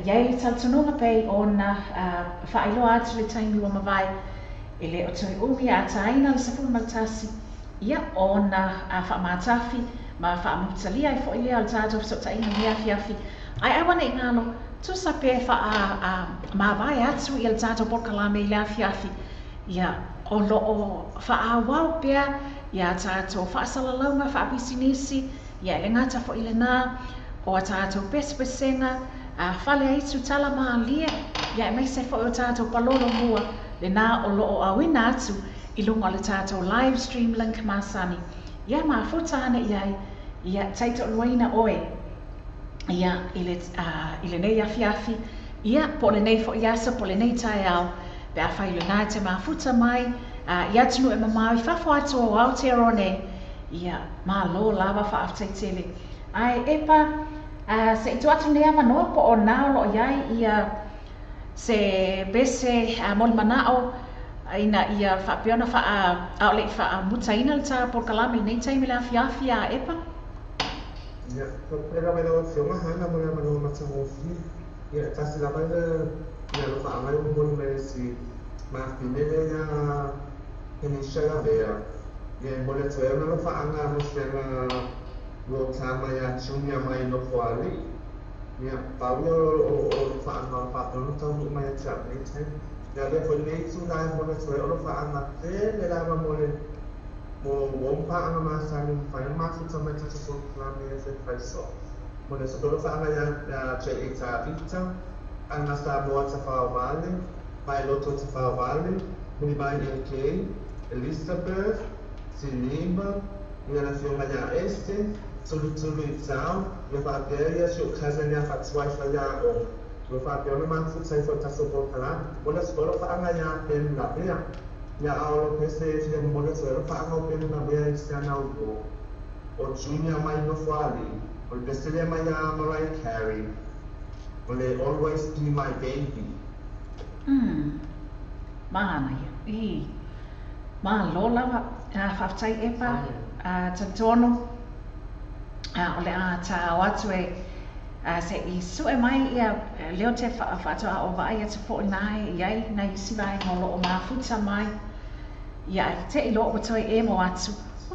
iai le tautununga pei o na whaailoa atu le taimi o mawai i le o toi umi a taina le safuna maltasi ia o na whaamatafi ma whaamutalia i fo i lea o tātou fisota ina le afi ai awana i ngalo tusa pe mawai atu i le tātou polkalame i le afi ia o loo whaawau pia ia tātou whaasalalaunga whaapisinisi ia le ngata fo ile nā o a tātou pespesenga whale aitu tala maa lia ia mai se fo o tātou palolo mua le nā o loo awina atu i lunga le tātou live stream link masani ia maa futane iai ia taito luaina oe ia ile nei afi ia po le nei fo iasa po le nei tae au pe a whai luna te mafuta mai ia tunu e mamau i whafo atu o Aotearoa ia ma lo lava whaaftaitele ai epa se i tuatu nea manoa po o nao lo iai ia se bese moli manao ina ia whapeona au le mutaina le tā polkalame nei taimi le afi a epa ia pera mai lo fiona hana mo le manoa matangofi ia tasi la mai le ia lo whaamai mo moli mai si Martinele ya Kenisha Bea. Ia mo le toe na lo whaanga mo sena lo tama ya junior mai no whaali. Ia pau o whaanga whaatono tau mai a tia nei tai. Ia le fo nei tu nai mo le toe o lo whaanga te le lava mo le mo whaanga masani whaia mafuta mai tata polkalame e se whaiso. Mo le soto lo whaanga ya che ita ita ana sa moa ta whaawale. Mai loto te whaawale, muni mai NK, Elizabeth, Siniba, ia na whionga ia este, tulu i tau, ia whaaperia si o kaza nia whatuai whaia o. Ia whaapeona manfutai fo taso polkalame, mona skoro whaanga ia penu na bea. Ia aolo pese e fia mona skoro whaanga o penu na bea i siana o junior mai no whaali, o le beselea mai a Mariah Carey, o le Always Be My Baby. Mahana ia. Ma lo lava whaftai epa tatono o le a tā watu se i su e mai ia leo te whaatoa o vai e te fo nai iai na i siwai ngolo o mafuta mai ia te i loo watoi e mo atu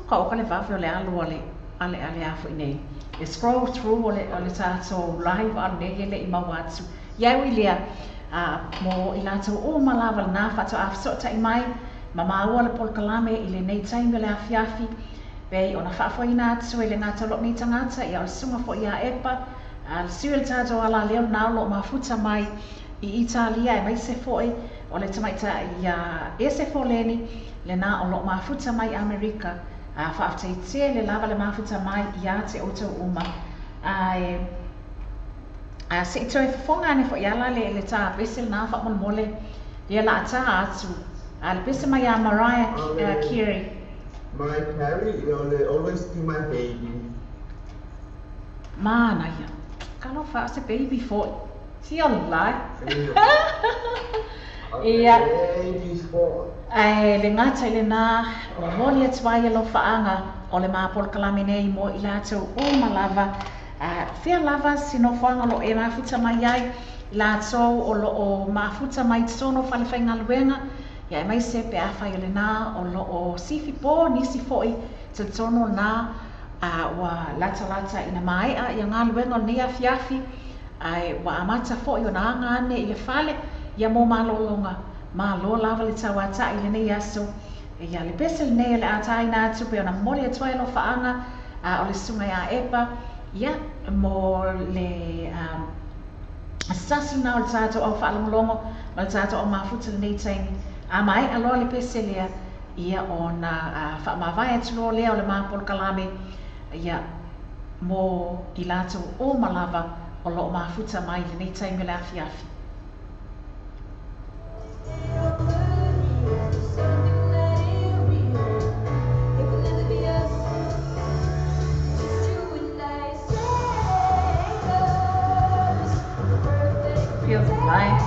ka o le wawe o le alu ale afu i nei e scroll through o le tātou live anu nei ele i mau atu iau i lea mo i lātou o malawa nā whato a whasota i mai ma maua le polkalame i le nei taimi le afi Pei ona whaafoina atu e le ngā talo ni tangata ia o sunga fo ia epa. Le siu le tātou ala leo nā lo mafuta mai I Italia e mai se foi o le tamaita ia SFO leni le nā o lo mafuta mai Amerika. Whaafteite le lava le mafuta mai ia te oto uma. Se ito e whafonga ane fo iala le tā pese le nā whaamon mole le la ata atu. Le pese mai a Mariah Carey. Mariah Carey, you'll always be my baby. Mana ia. Kalau fa se baby foi. Si Allah. Ia. Baby foi. Le ngata le na o moli atwai lo faanga o le mapol kalame nei mo I latou o malava. Fea lava sino faanga lo e mafuta mai ai latou o lo o mafuta mai sono fale fainga luenga. Ia mai se pe a fai le na o lo o sifi po nisi foi te tono na wa lata ina mai a ia ngā luenga o nia fiafi ai wa amata foi o na ngane I le fale ia mo malolonga malo lava le tawata I le nei aso ia le pesel nei le atai na atu pe ona moli atua lo faanga o le sunga ia epa ia mo le sasina o le tātou au whaalongolongo o le tātou au mafuta le nei taimi a mai aloa le pese lea ia o na whaamawai atu lo lea o le mapol kalame ia mo I latou o malava o lo mafuta mai le nei taimi le afi afi. Feels nice.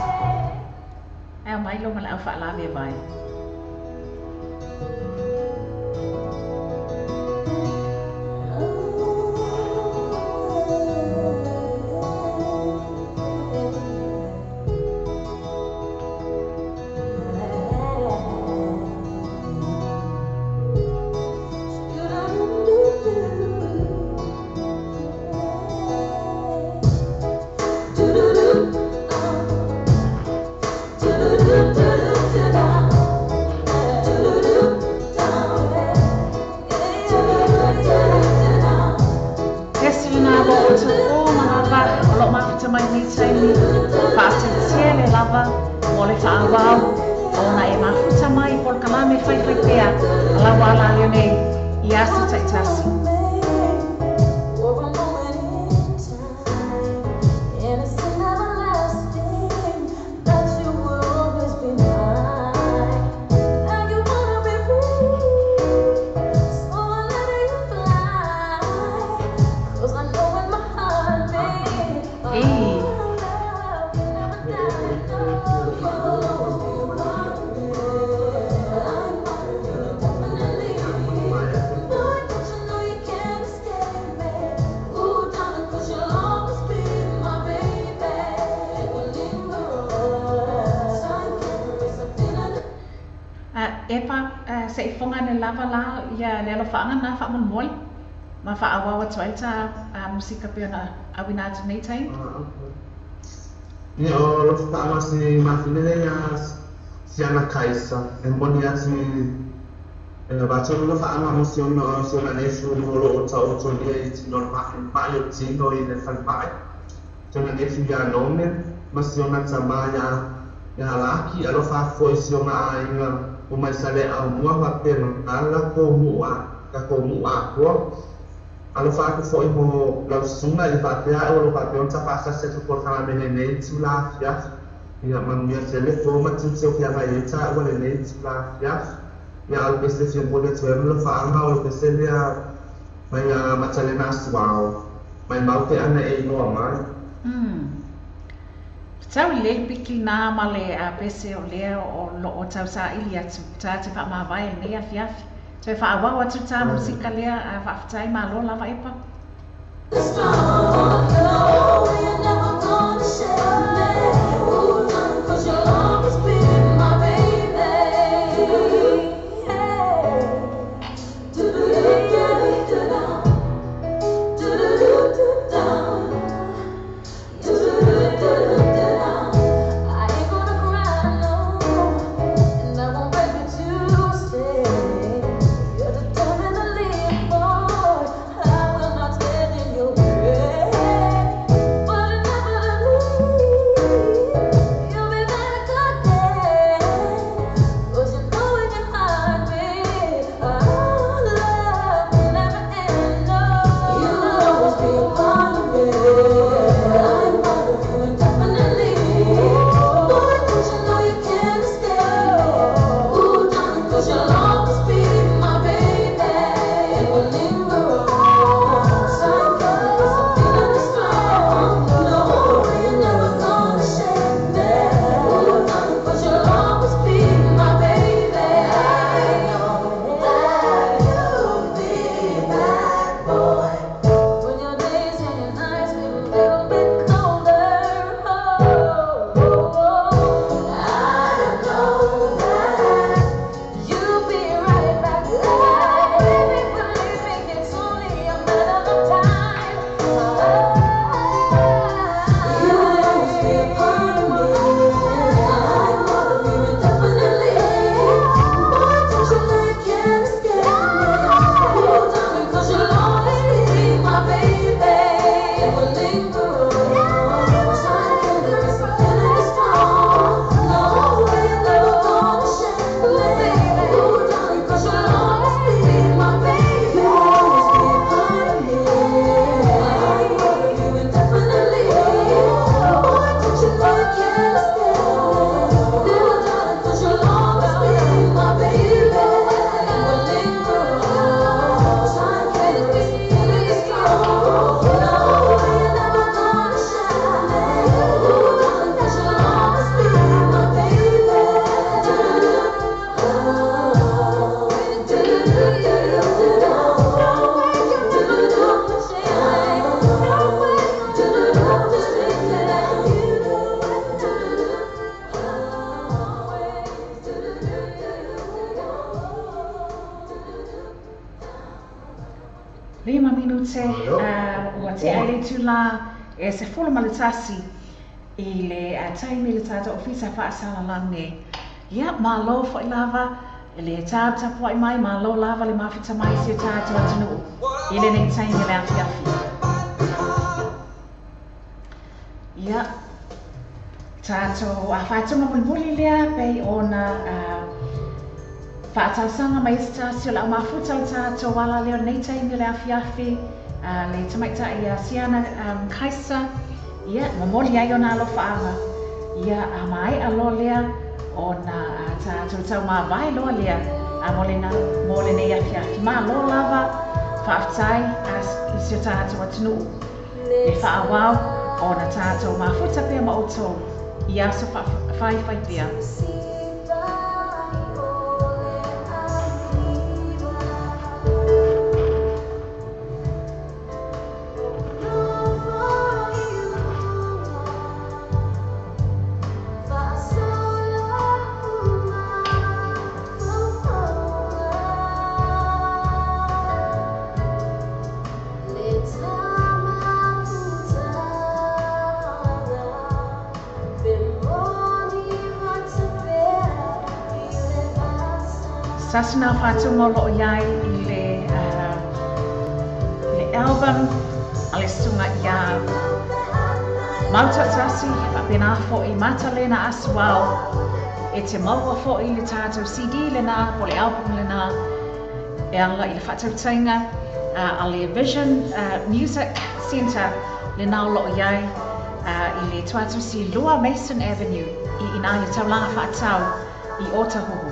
Mai lo mal au whaalame vai. Lava la ia le lo faanga na fa mon mol ma fa awa twaita musika pe na awina nei tai Ia o lo faanga si mafine ya si ana kaisa e moni ati e na bato lo faanga mo si ono so na nefu mo lo tau to dia I normal ma io tino I le fan mai to na nefu ya nome ma si ona tamaya ya laki alo fa foi si ona inga o mai sale a mua wa pena ala ko mua ko ala fa ko foi mo la sunga I fa te o lo fa te on ta passa se ko fa me nei tu la fia ia man mia se le fo ma tu se fia mai ta o le nei tu la fia ia al peste se mo le tu lo fa ma o peste le mai ma tale na swao mai mau te ana e no mai Tau le piki nā ma le pese o lea o lo o tau sa ili atu tā te wha mawai nei afi afi. Te wha awau atu tā musika lea whaafitai ma lo lava epa. You're determined to live. 5 minute ua te ai tu la e se folo maletasi i le taimi le tata ofisa whaasala lange. Ia, malo fo i lava, le tata po i mai, malo lava le mawhita mai si o tata atunu. I le nei taimi le afi afi. Ia, tato a whātunga mulmuli lea pei ona whātausanga mai si tasi o la mafuta o tato wala leo nei taimi le afi afi. Le tamaita i a Siana Kaisa. Ia, mamoli ai o nā alofa anga. Ia, a mai alo lea o nā tātou tau mā vai loa lea. A mole nei afi afi. Mā lo lava, whaafitai, i si o tātou atunu. E whaawau o nā tātou mā futa pia ma oto. I aso whai pia. Sasina whātunga lo iai I le album a le sunga ia Mauta tasi a pena fo I mata lena aswao e te maua fo I le tātou CD lena po le album lena e ala I le whatautainga a le Vision Music Centre lena lo iai I le tuatu si Lua Mason Avenue I ina le taulanga whaatau I Otahuhu.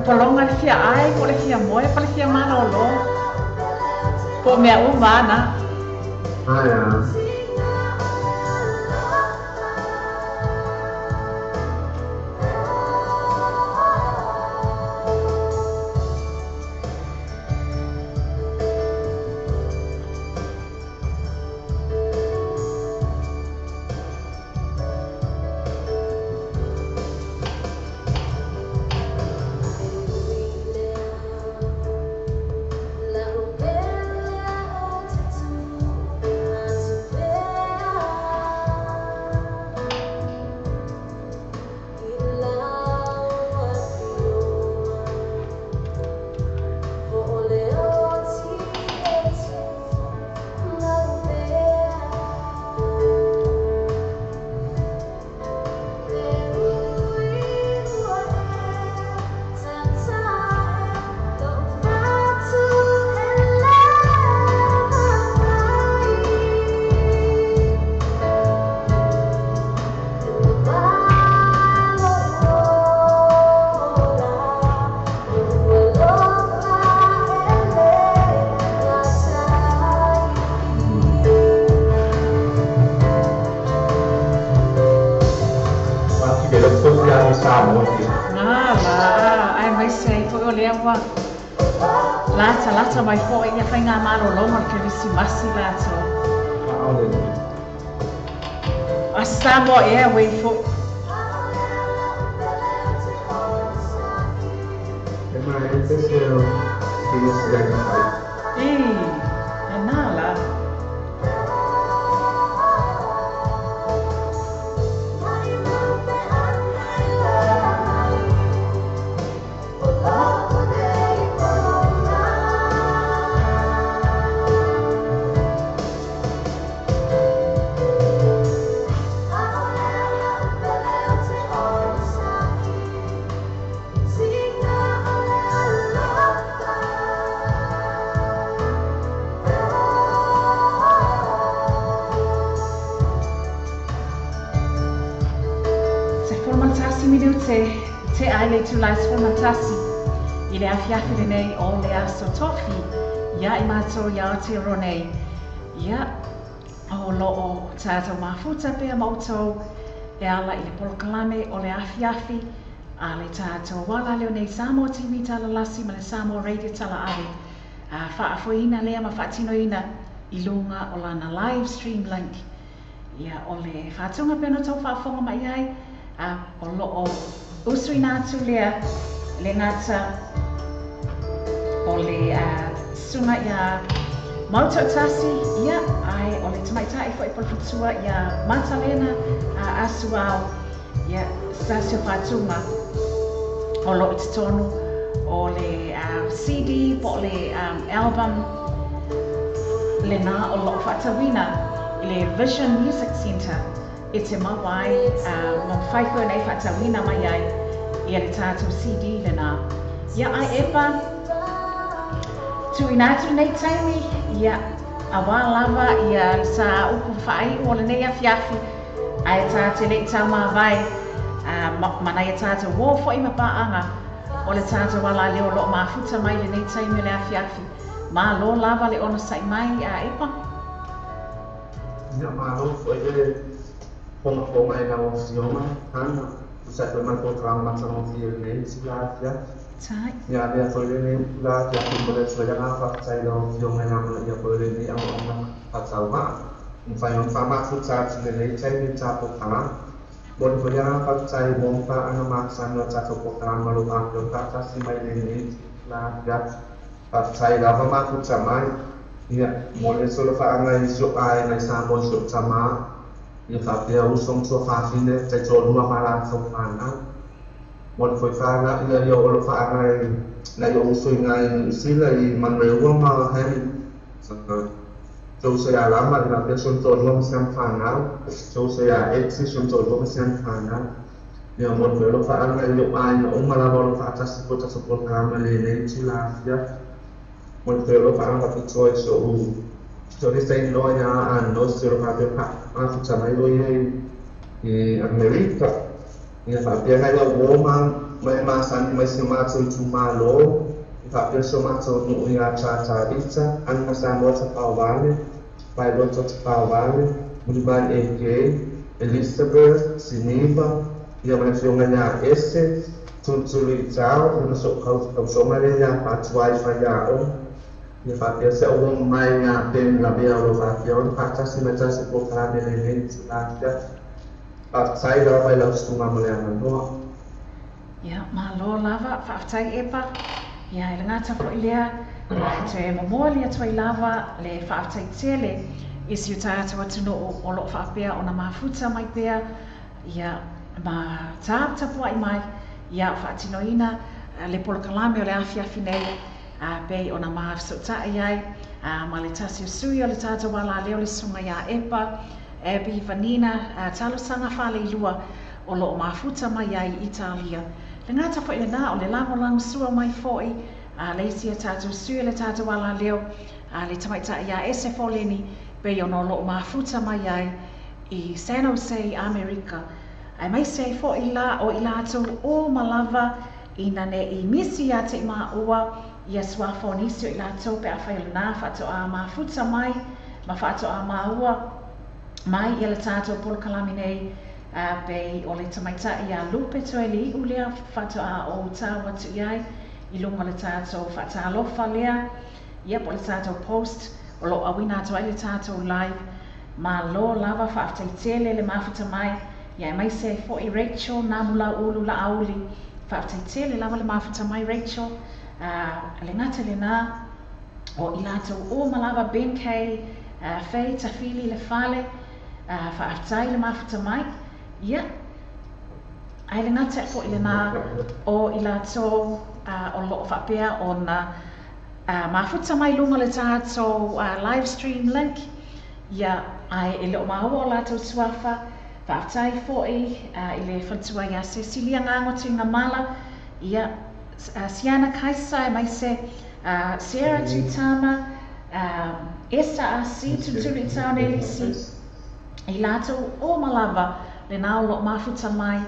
Polonga le fia ai, po le fia moe, po le fia mana o lo. Po mea umana. Ai mai sei foi o lewa. Lata mai foi ia fainga malo longa que visi masi lato. ole. A Samoa Airway for Nala. Te aile tu lai sformatasi I le afiafi le nei o le aso tofi ia I mato ia te ronei ia o lo o tātou mafuta pia mautou e ala I le polokalame o le afiafi a le tātou wala leo nei Samoa TV tala lasi ma le Samoa Radio tala ave whaafoina lea ma whaatinoina I lunga o lana live stream link ia o le whaatunga pia no tau whaafonga mai ai o lo o usui nātu lea le ngata o le sunga ia mautotasi ia ai o le tamaitai fo I polfutua ia Matalena asuau ia sasio whatunga o lo I tonu o le CD po le album le nā o lo whatawina I le Vision Music Centre I te mawai, ma whaiko nei whatawina mai ai I le tātou CD le nā. Ia ai epa, tu I nātu nei taimi, ia a wā lava ia sa upu whai o le nei awhiawhi, ai tātou le tau mā vai, mana ia tātou wōwho I mapaanga, o le tātou wala leo lo mafuta mai le nei taimi le awhiawhi. Mā lo lava le ono sai mai a epa? Ia mā lo fwoi Ponga e na ofisioma, hana, usai foi mais programa na ofisioma nem se látia. Tai. Ya dia foi nem látia, boleh saja na fakta ida ofisioma na ia foi nem ang ang fakta ba. Fai on fama futsa nem sai ni tapo kama. Boleh foi na fakta bom pa ang maksa na tapo programa lo ang kata si mai nem látia. Fakta ida fama futsa mai. Ia, boleh solo fa ang isu ai na Samoa isu sama. Ia whapea usong so whawhine, te tō lua mara tō whānau. Mōni whai whānau ia ia olo whaangai, na ia usoi ngai usila I manreua ma hei. Tō se a lama, ina pia son tō lua masiam whānau, tō se a etsi son tō lua masiam whānau. Ia mōni whai olo whaangai ia ai na umala olo whaatasi pota sa programa le nei tu lafia. Mōni whai olo whaangai pitoa so u. So this ain't no ya and no siro papia afuta mai lo I America. Ia papia ngai la woma mai masani mai se mato tu malo. Papia so mato no ia cha ita an Samoa ta Pauwale. Pai loto ta Pauwale. Muliban AK Elizabeth Siniba. Ia mai fio nganya ese tuntuli tau no so kau so mai ya patuai fa ya o. Ia whapea se o mai ngā pēn la mea o whapea o whakatasi mai tasi po karame le nei tu nātia. Whakatasi la mai lau stunga mo le ana noa. Ia, mā lo lava, whakatasi epa. Ia, I le ngāta po I lea, te momoali atua I lava le whakatasi tele. Isi o tātua tuno o lo whapea o na mafuta mai pea. Ia, ma tāptapu ai mai. Ia, whaatinoina le polokalame o le awhiawhi nei. Pei o na maafsotai ai, ma le tasi o sui o le tātou wala leo le sunga ia epa, Abby Vanina, talosanga whale I lua o lo o mafuta mai ai Italia. Le ngāta po I le nā o le langolang sua mai fōi, le isi a tātou sui o le tātou wala leo, le tamaita ia SFO leni, pei o no lo o mafuta mai ai I San Jose, America. Ai mai se fōi la o I lātou o malava, ina ne I misi a te maa ua, Ia swafo nisio I lātou pe awhai le nā whato a mafuta mai, ma whato a maua mai I le tātou polokalami nei pe o le tamaita I a lupe toe li u lea whato a o tāua tu iai I lunga le tātou whata alofa lea, ia po le tātou post o lo awina to ai le tātou live Malo lava whaaftaitele le mafuta mai. Ia mai se fo I Rachel na mula ulu la auli. Whaaftaitele lava le mafuta mai Rachel. Le ngata le nā o I lātou o malawa Ben Kay. Fei tafili le fale. Whaaftai le mafuta mai. Ia. Ai le ngata fo I le nā o I lātou o loo whapea o na mafuta mai lunga le tātou live stream link. Ia ai e leo maua o lātou tuafa. Whaaftai fo I le whantua ia Cecilia Ngangotu Ngamala. Ia Siana Kaisa mai se Sarah Tutama. Esa Asi Tuturi Tāne Elisi. I lātou o malawa le nā o loo mafuta mai.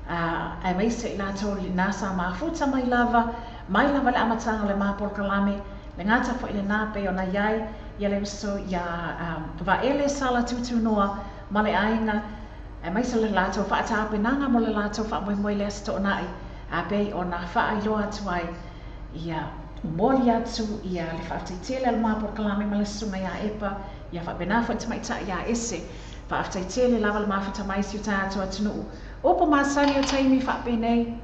Ai mai se I lātou li nasa mafuta mai lava. Mai lava le amatanga le Māpol Kalame. Le ngata fo I le nā pe o na iai. Ia le uso ia vaele sala tutu noa ma le ainga. Mai se le lātou whaatapenanga mo le lātou whaamoemoe le asto nai. A pei o na whaailoa atu ai. Ia moli atu ia le whaataitele al Māpol Kalame ma le sunga ia epa. Ia whaabenafa tamaita ia ese. Whaataitele lava le mafuta mai si o tātou atunuu. Opo māsani o taimi whaapenei.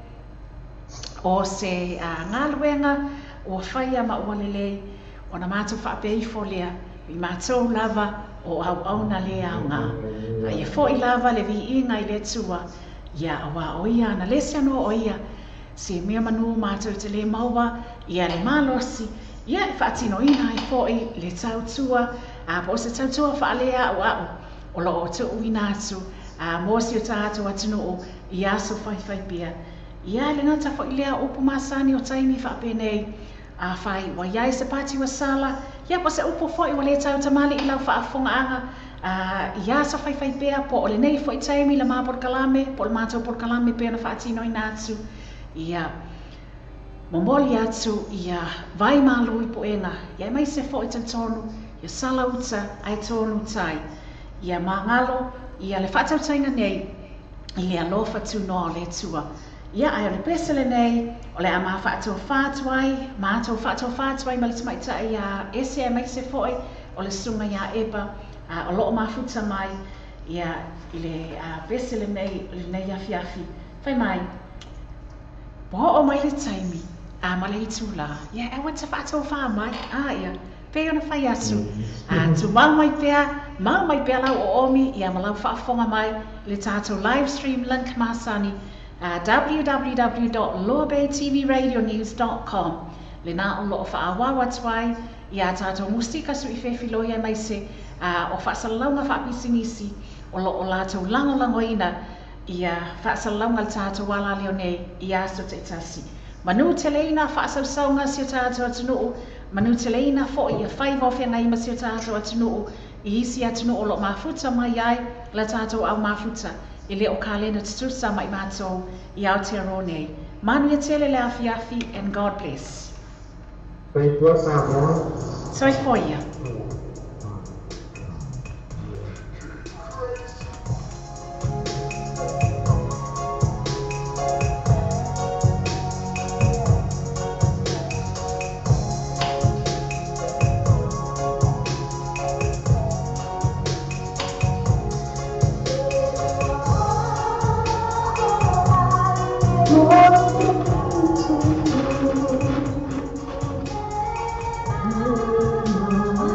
O se ngāluenga o whaia ma ualelei. O na mātou whaapei fo lea. I mātou lava o au na lea o ngā. Ia fo I lava le vi inga I le tua. Ia awa o ia na lesi anō o ia. Se mea manu mātou te le maua. Ia le malosi. Ia I whaatino ina I fo I le tau tua. Po se tau tua whaalea au au. O lo o te uina atu. Mōsi o tātou atunuu. Ia so whai pia. Ia le ngata fo I lea upu māsani o taimi whaapenei. Whai wa iai se pāti wa sala. Ia po se upo fo I wa le tau tamali I lau whaafonga anga. Ia sa whai pia po o le nei fo I taimi la Māpol Kalame. Po le mātou Pol Kalame pia na whaatino I nātu. Ia momoli atu ia vai mālui po enga. Ia mai se fo I tantonu. Ia sala uta ai tonu tai. Ia māngalo. Ia le whaatautainga nei. I le alofa tu noa le tua. Ia ai o le pesele nei, o le a mā whaatou whātuai, mātou whaatou whātuai ma le tamaita ia ese mai se foi, o le sunga ia epa, o loo mafuta mai, ia I le pesele nei, le nei afiafi. Whai mai, po o mai le taimi, ma le itula, ia e wata whaatou wha mai, ia, pe ona whai atu, tu mau mai pea lau o omi, ia ma lau whaafonga mai, le tātou live stream link māsani, www.loabaytvradionews.com le nā o loo whaawawa tuai ia tātou musika sui whewhiloia mai se o whaasalaunga whaapisinisi o loo lātou langolangoina ia whaasalaunga le tātou wala leo nei ia so te itasi. Manu teleina whaasausaunga si o tātou atunuu, manu teleina fo ia whaivawhia naima si o tātou atunuu, I isi atunuu o loo mafuta mai ai la tātou au mafuta. I leo kalena tutusa mai mātou I Aotearoa nei. Manu ia tele le afiafi and God bless. Peitua Samoa. Toi foia. Oh,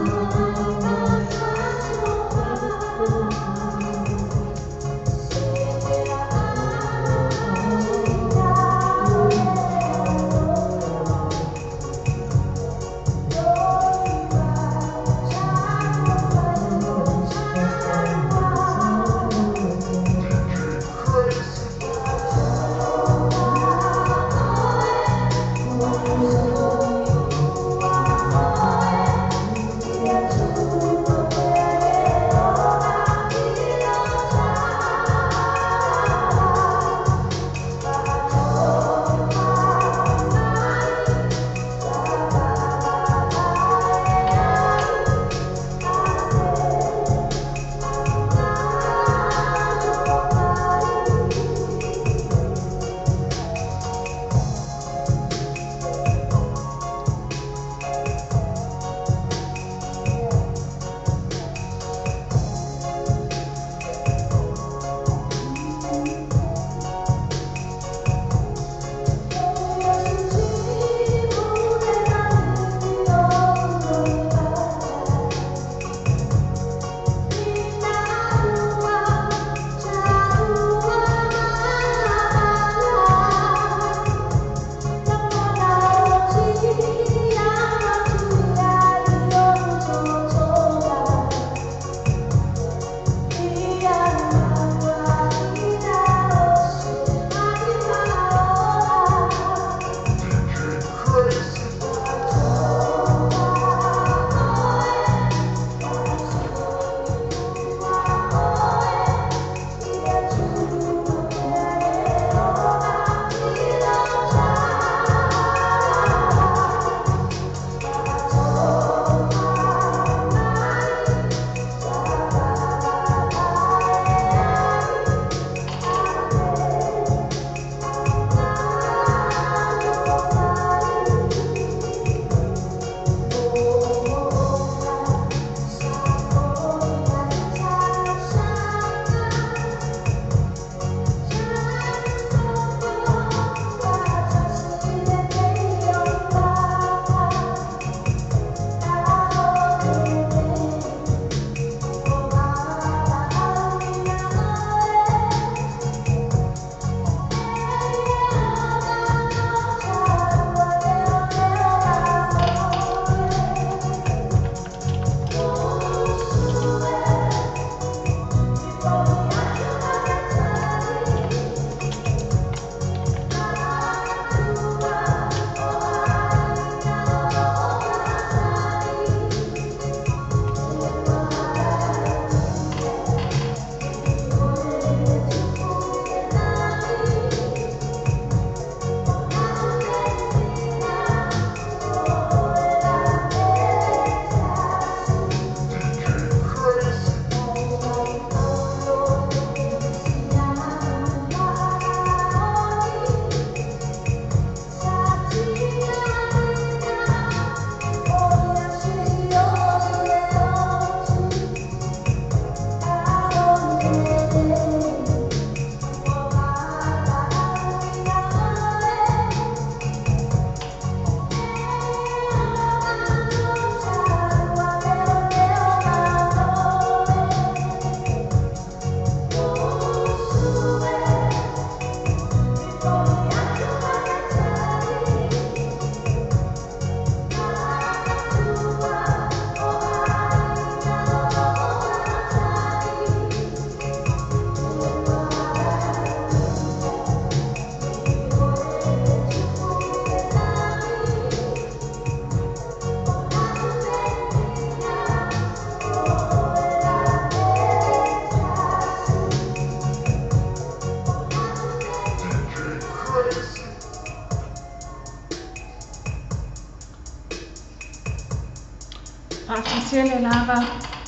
Whaafitele lava,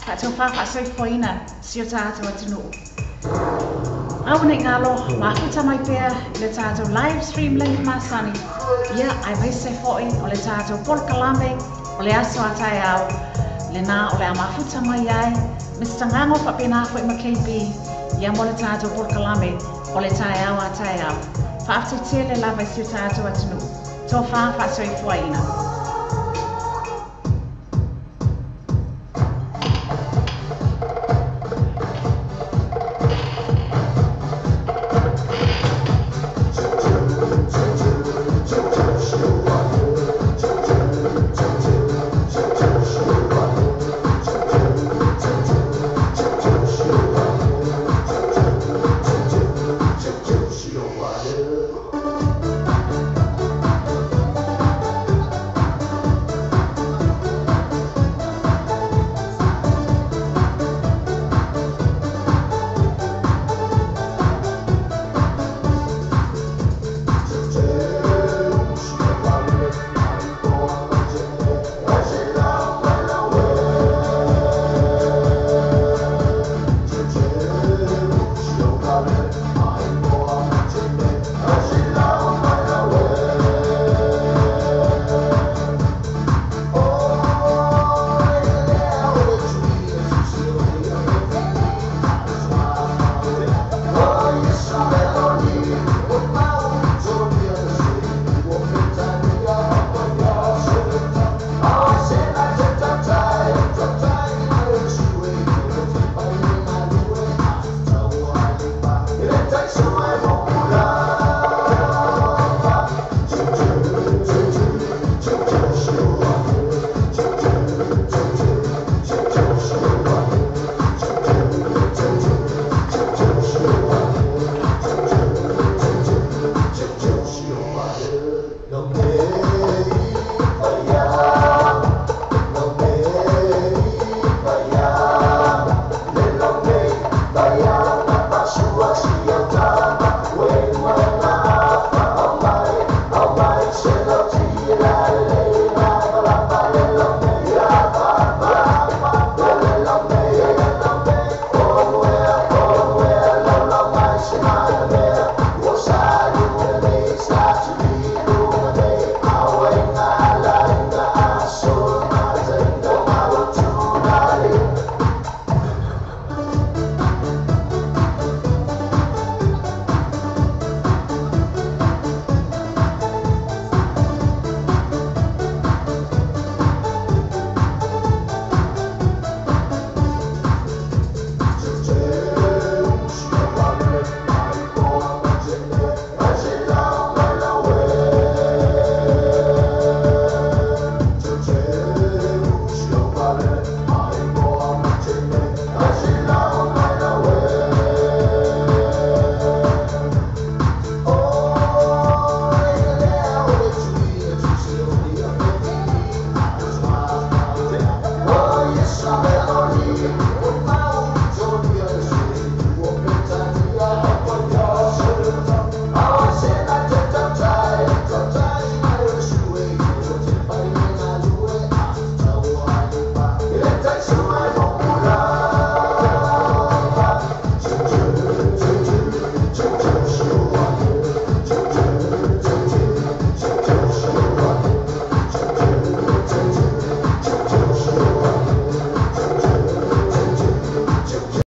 whaatau whawhasaifoina, si o tātou atunu. Au nei ngalo, mafuta mai pēr, i le tātou live stream link masani. Ia, ai mai se foi, o le tātou polkalame, o le aso atai au. Le nā o le amafuta mai ai, Mr. Ngango whapena foi ma KB, ia mo le tātou polkalame, o le tai au atai au. Whaafitele lava si o tātou atunu. Tō whawhasaifoina.